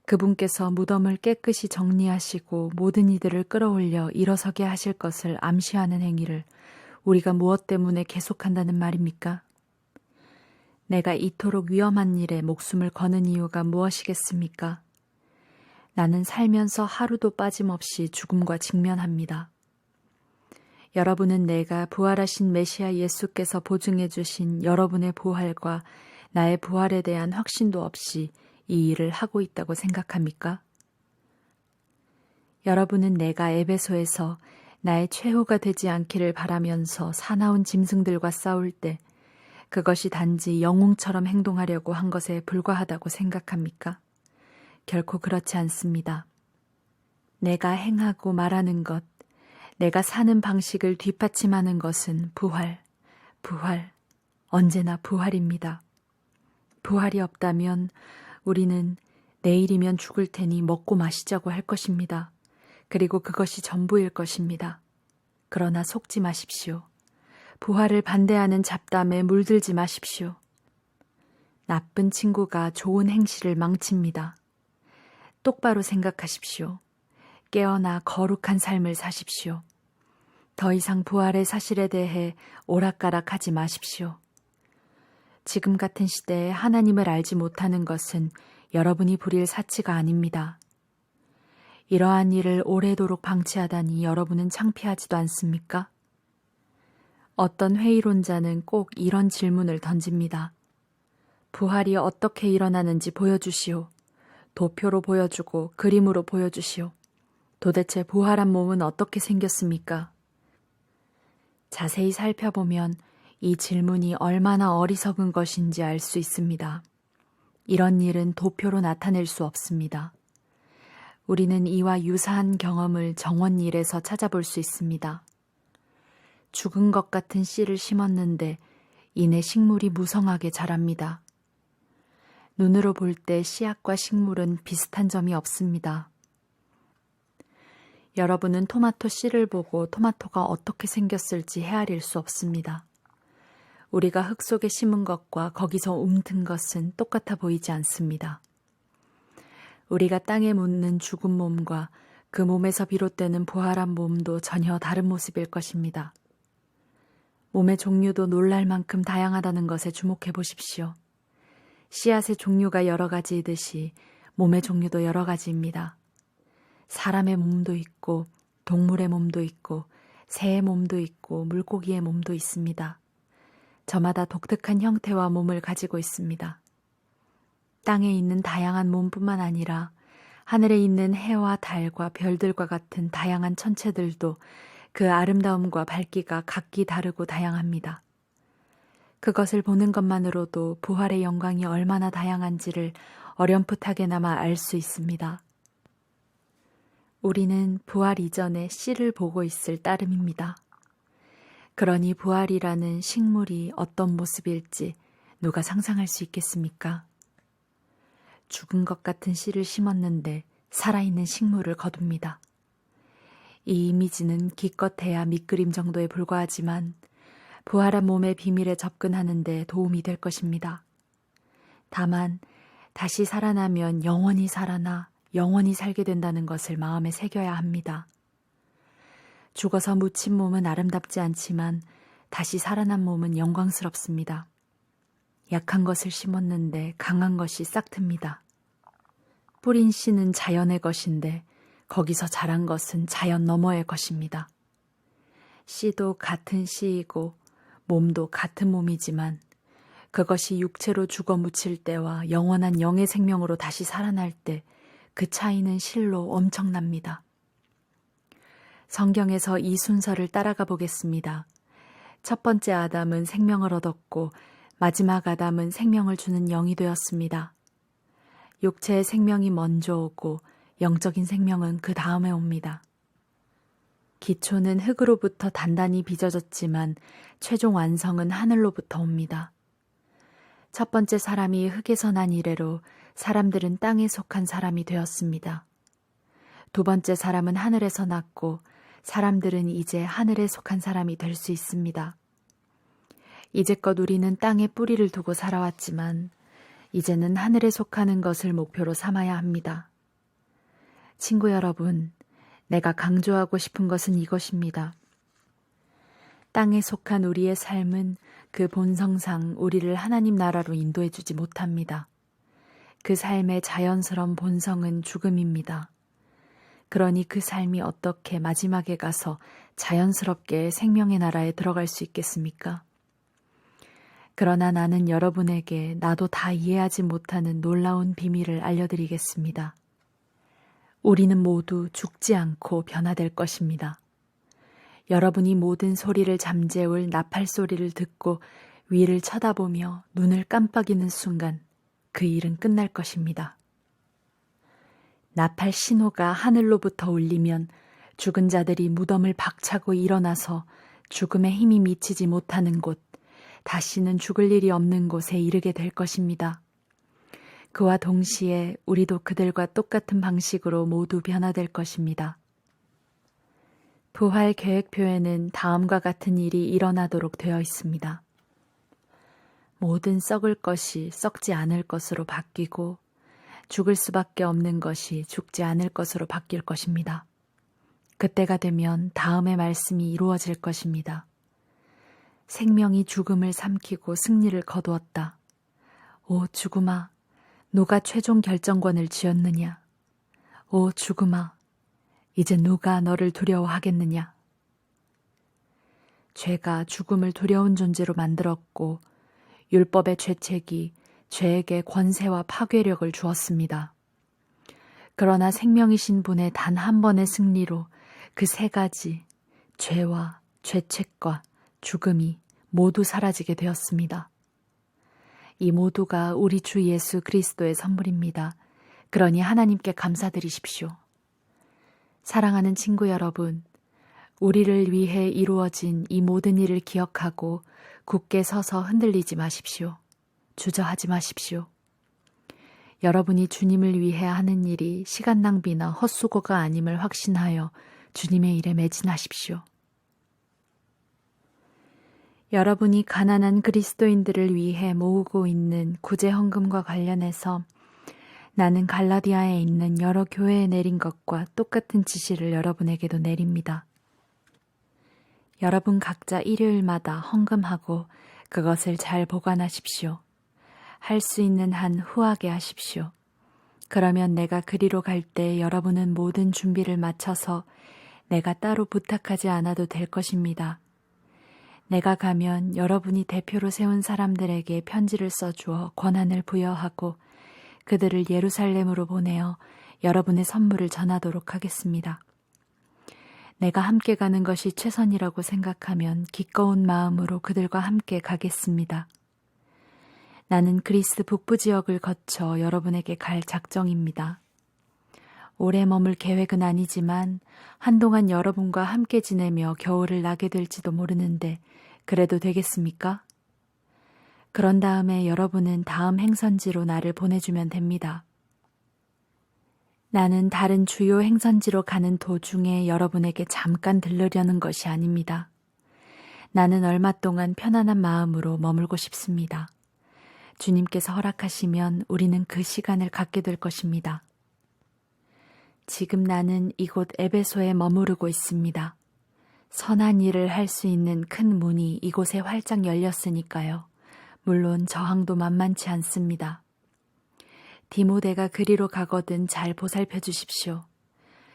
그분께서 무덤을 깨끗이 정리하시고 모든 이들을 끌어올려 일어서게 하실 것을 암시하는 행위를 우리가 무엇 때문에 계속한다는 말입니까? 내가 이토록 위험한 일에 목숨을 거는 이유가 무엇이겠습니까? 나는 살면서 하루도 빠짐없이 죽음과 직면합니다. 여러분은 내가 부활하신 메시아 예수께서 보증해 주신 여러분의 부활과 나의 부활에 대한 확신도 없이 이 일을 하고 있다고 생각합니까? 여러분은 내가 에베소에서 나의 최후가 되지 않기를 바라면서 사나운 짐승들과 싸울 때 그것이 단지 영웅처럼 행동하려고 한 것에 불과하다고 생각합니까? 결코 그렇지 않습니다. 내가 행하고 말하는 것, 내가 사는 방식을 뒷받침하는 것은 부활, 언제나 부활입니다. 부활이 없다면 우리는 내일이면 죽을 테니 먹고 마시자고 할 것입니다. 그리고 그것이 전부일 것입니다. 그러나 속지 마십시오. 부활을 반대하는 잡담에 물들지 마십시오. 나쁜 친구가 좋은 행실을 망칩니다. 똑바로 생각하십시오. 깨어나 거룩한 삶을 사십시오. 더 이상 부활의 사실에 대해 오락가락하지 마십시오. 지금 같은 시대에 하나님을 알지 못하는 것은 여러분이 부릴 사치가 아닙니다. 이러한 일을 오래도록 방치하다니 여러분은 창피하지도 않습니까? 어떤 회의론자는 꼭 이런 질문을 던집니다. 부활이 어떻게 일어나는지 보여주시오. 도표로 보여주고 그림으로 보여주시오. 도대체 부활한 몸은 어떻게 생겼습니까? 자세히 살펴보면 이 질문이 얼마나 어리석은 것인지 알 수 있습니다. 이런 일은 도표로 나타낼 수 없습니다. 우리는 이와 유사한 경험을 정원일에서 찾아볼 수 있습니다. 죽은 것 같은 씨를 심었는데 이내 식물이 무성하게 자랍니다. 눈으로 볼 때 씨앗과 식물은 비슷한 점이 없습니다. 여러분은 토마토 씨를 보고 토마토가 어떻게 생겼을지 헤아릴 수 없습니다. 우리가 흙 속에 심은 것과 거기서 움튼 것은 똑같아 보이지 않습니다. 우리가 땅에 묻는 죽은 몸과 그 몸에서 비롯되는 부활한 몸도 전혀 다른 모습일 것입니다. 몸의 종류도 놀랄 만큼 다양하다는 것에 주목해 보십시오. 씨앗의 종류가 여러 가지이듯이 몸의 종류도 여러 가지입니다. 사람의 몸도 있고 동물의 몸도 있고 새의 몸도 있고 물고기의 몸도 있습니다. 저마다 독특한 형태와 몸을 가지고 있습니다. 땅에 있는 다양한 몸뿐만 아니라 하늘에 있는 해와 달과 별들과 같은 다양한 천체들도 그 아름다움과 밝기가 각기 다르고 다양합니다. 그것을 보는 것만으로도 부활의 영광이 얼마나 다양한지를 어렴풋하게나마 알 수 있습니다. 우리는 부활 이전에 씨를 보고 있을 따름입니다. 그러니 부활이라는 식물이 어떤 모습일지 누가 상상할 수 있겠습니까? 죽은 것 같은 씨를 심었는데 살아있는 식물을 거둡니다. 이 이미지는 기껏해야 밑그림 정도에 불과하지만 부활한 몸의 비밀에 접근하는 데 도움이 될 것입니다. 다만 다시 살아나면 영원히 살아나 영원히 살게 된다는 것을 마음에 새겨야 합니다. 죽어서 묻힌 몸은 아름답지 않지만 다시 살아난 몸은 영광스럽습니다. 약한 것을 심었는데 강한 것이 싹틉니다. 뿌린 씨는 자연의 것인데 거기서 자란 것은 자연 너머의 것입니다. 씨도 같은 씨이고 몸도 같은 몸이지만 그것이 육체로 죽어 묻힐 때와 영원한 영의 생명으로 다시 살아날 때 그 차이는 실로 엄청납니다. 성경에서 이 순서를 따라가 보겠습니다. 첫 번째 아담은 생명을 얻었고 마지막 아담은 생명을 주는 영이 되었습니다. 육체의 생명이 먼저 오고 영적인 생명은 그 다음에 옵니다. 기초는 흙으로부터 단단히 빚어졌지만 최종 완성은 하늘로부터 옵니다. 첫 번째 사람이 흙에서 난 이래로 사람들은 땅에 속한 사람이 되었습니다. 두 번째 사람은 하늘에서 났고 사람들은 이제 하늘에 속한 사람이 될 수 있습니다. 이제껏 우리는 땅에 뿌리를 두고 살아왔지만 이제는 하늘에 속하는 것을 목표로 삼아야 합니다. 친구 여러분, 내가 강조하고 싶은 것은 이것입니다. 땅에 속한 우리의 삶은 그 본성상 우리를 하나님 나라로 인도해 주지 못합니다. 그 삶의 자연스러운 본성은 죽음입니다. 그러니 그 삶이 어떻게 마지막에 가서 자연스럽게 생명의 나라에 들어갈 수 있겠습니까? 그러나 나는 여러분에게 나도 다 이해하지 못하는 놀라운 비밀을 알려드리겠습니다. 우리는 모두 죽지 않고 변화될 것입니다. 여러분이 모든 소리를 잠재울 나팔 소리를 듣고 위를 쳐다보며 눈을 깜빡이는 순간 그 일은 끝날 것입니다. 나팔 신호가 하늘로부터 울리면 죽은 자들이 무덤을 박차고 일어나서 죽음의 힘이 미치지 못하는 곳, 다시는 죽을 일이 없는 곳에 이르게 될 것입니다. 그와 동시에 우리도 그들과 똑같은 방식으로 모두 변화될 것입니다. 부활 계획표에는 다음과 같은 일이 일어나도록 되어 있습니다. 모든 썩을 것이 썩지 않을 것으로 바뀌고 죽을 수밖에 없는 것이 죽지 않을 것으로 바뀔 것입니다. 그때가 되면 다음의 말씀이 이루어질 것입니다. 생명이 죽음을 삼키고 승리를 거두었다. 오 죽음아, 누가 최종 결정권을 쥐었느냐? 오 죽음아, 이제 누가 너를 두려워하겠느냐? 죄가 죽음을 두려운 존재로 만들었고 율법의 죄책이 죄에게 권세와 파괴력을 주었습니다. 그러나 생명이신 분의 단 한 번의 승리로 그 세 가지 죄와 죄책과 죽음이 모두 사라지게 되었습니다. 이 모두가 우리 주 예수 그리스도의 선물입니다. 그러니 하나님께 감사드리십시오. 사랑하는 친구 여러분, 우리를 위해 이루어진 이 모든 일을 기억하고 굳게 서서 흔들리지 마십시오. 주저하지 마십시오. 여러분이 주님을 위해 하는 일이 시간 낭비나 헛수고가 아님을 확신하여 주님의 일에 매진하십시오. 여러분이 가난한 그리스도인들을 위해 모으고 있는 구제 헌금과 관련해서 나는 갈라디아에 있는 여러 교회에 내린 것과 똑같은 지시를 여러분에게도 내립니다. 여러분 각자 일요일마다 헌금하고 그것을 잘 보관하십시오. 할 수 있는 한 후하게 하십시오. 그러면 내가 그리로 갈 때 여러분은 모든 준비를 마쳐서 내가 따로 부탁하지 않아도 될 것입니다. 내가 가면 여러분이 대표로 세운 사람들에게 편지를 써주어 권한을 부여하고 그들을 예루살렘으로 보내어 여러분의 선물을 전하도록 하겠습니다. 내가 함께 가는 것이 최선이라고 생각하면 기꺼운 마음으로 그들과 함께 가겠습니다. 나는 그리스 북부 지역을 거쳐 여러분에게 갈 작정입니다. 오래 머물 계획은 아니지만 한동안 여러분과 함께 지내며 겨울을 나게 될지도 모르는데 그래도 되겠습니까? 그런 다음에 여러분은 다음 행선지로 나를 보내주면 됩니다. 나는 다른 주요 행선지로 가는 도중에 여러분에게 잠깐 들르려는 것이 아닙니다. 나는 얼마 동안 편안한 마음으로 머물고 싶습니다. 주님께서 허락하시면 우리는 그 시간을 갖게 될 것입니다. 지금 나는 이곳 에베소에 머무르고 있습니다. 선한 일을 할 수 있는 큰 문이 이곳에 활짝 열렸으니까요. 물론 저항도 만만치 않습니다. 디모데가 그리로 가거든 잘 보살펴 주십시오.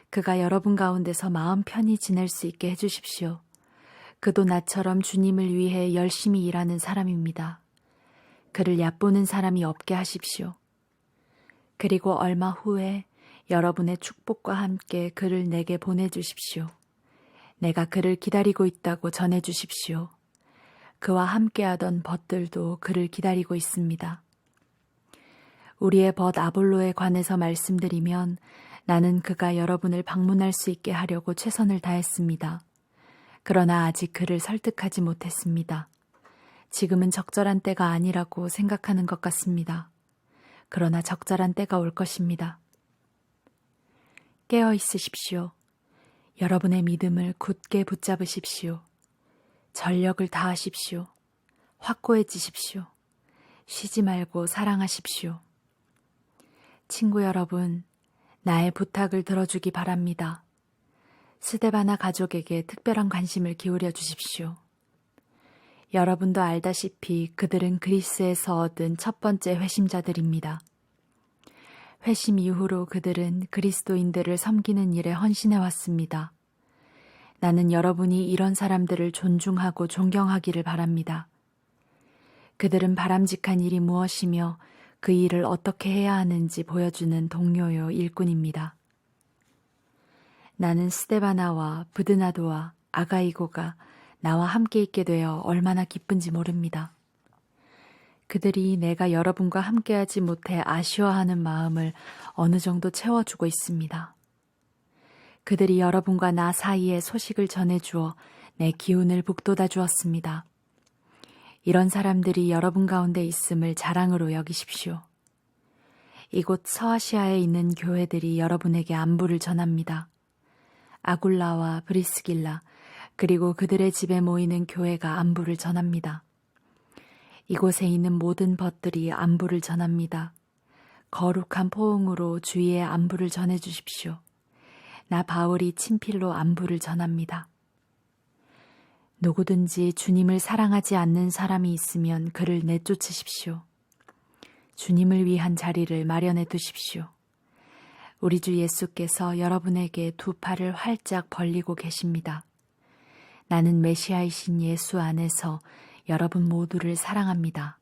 그가 여러분 가운데서 마음 편히 지낼 수 있게 해주십시오. 그도 나처럼 주님을 위해 열심히 일하는 사람입니다. 그를 얕보는 사람이 없게 하십시오. 그리고 얼마 후에 여러분의 축복과 함께 그를 내게 보내주십시오. 내가 그를 기다리고 있다고 전해주십시오. 그와 함께하던 벗들도 그를 기다리고 있습니다. 우리의 벗 아볼로에 관해서 말씀드리면 나는 그가 여러분을 방문할 수 있게 하려고 최선을 다했습니다. 그러나 아직 그를 설득하지 못했습니다. 지금은 적절한 때가 아니라고 생각하는 것 같습니다. 그러나 적절한 때가 올 것입니다. 깨어 있으십시오. 여러분의 믿음을 굳게 붙잡으십시오. 전력을 다하십시오. 확고해지십시오. 쉬지 말고 사랑하십시오. 친구 여러분, 나의 부탁을 들어주기 바랍니다. 스데바나 가족에게 특별한 관심을 기울여 주십시오. 여러분도 알다시피 그들은 그리스에서 얻은 첫 번째 회심자들입니다. 회심 이후로 그들은 그리스도인들을 섬기는 일에 헌신해 왔습니다. 나는 여러분이 이런 사람들을 존중하고 존경하기를 바랍니다. 그들은 바람직한 일이 무엇이며 그 일을 어떻게 해야 하는지 보여주는 동료요 일꾼입니다. 나는 스데바나와 브드나도와 아가이고가 나와 함께 있게 되어 얼마나 기쁜지 모릅니다. 그들이 내가 여러분과 함께하지 못해 아쉬워하는 마음을 어느 정도 채워주고 있습니다. 그들이 여러분과 나 사이에 소식을 전해주어 내 기운을 북돋아 주었습니다. 이런 사람들이 여러분 가운데 있음을 자랑으로 여기십시오. 이곳 서아시아에 있는 교회들이 여러분에게 안부를 전합니다. 아굴라와 브리스길라 그리고 그들의 집에 모이는 교회가 안부를 전합니다. 이곳에 있는 모든 벗들이 안부를 전합니다. 거룩한 포옹으로 주위에 안부를 전해주십시오. 나 바울이 친필로 안부를 전합니다. 누구든지 주님을 사랑하지 않는 사람이 있으면 그를 내쫓으십시오. 주님을 위한 자리를 마련해 두십시오. 우리 주 예수께서 여러분에게 두 팔을 활짝 벌리고 계십니다. 나는 메시아이신 예수 안에서 여러분 모두를 사랑합니다.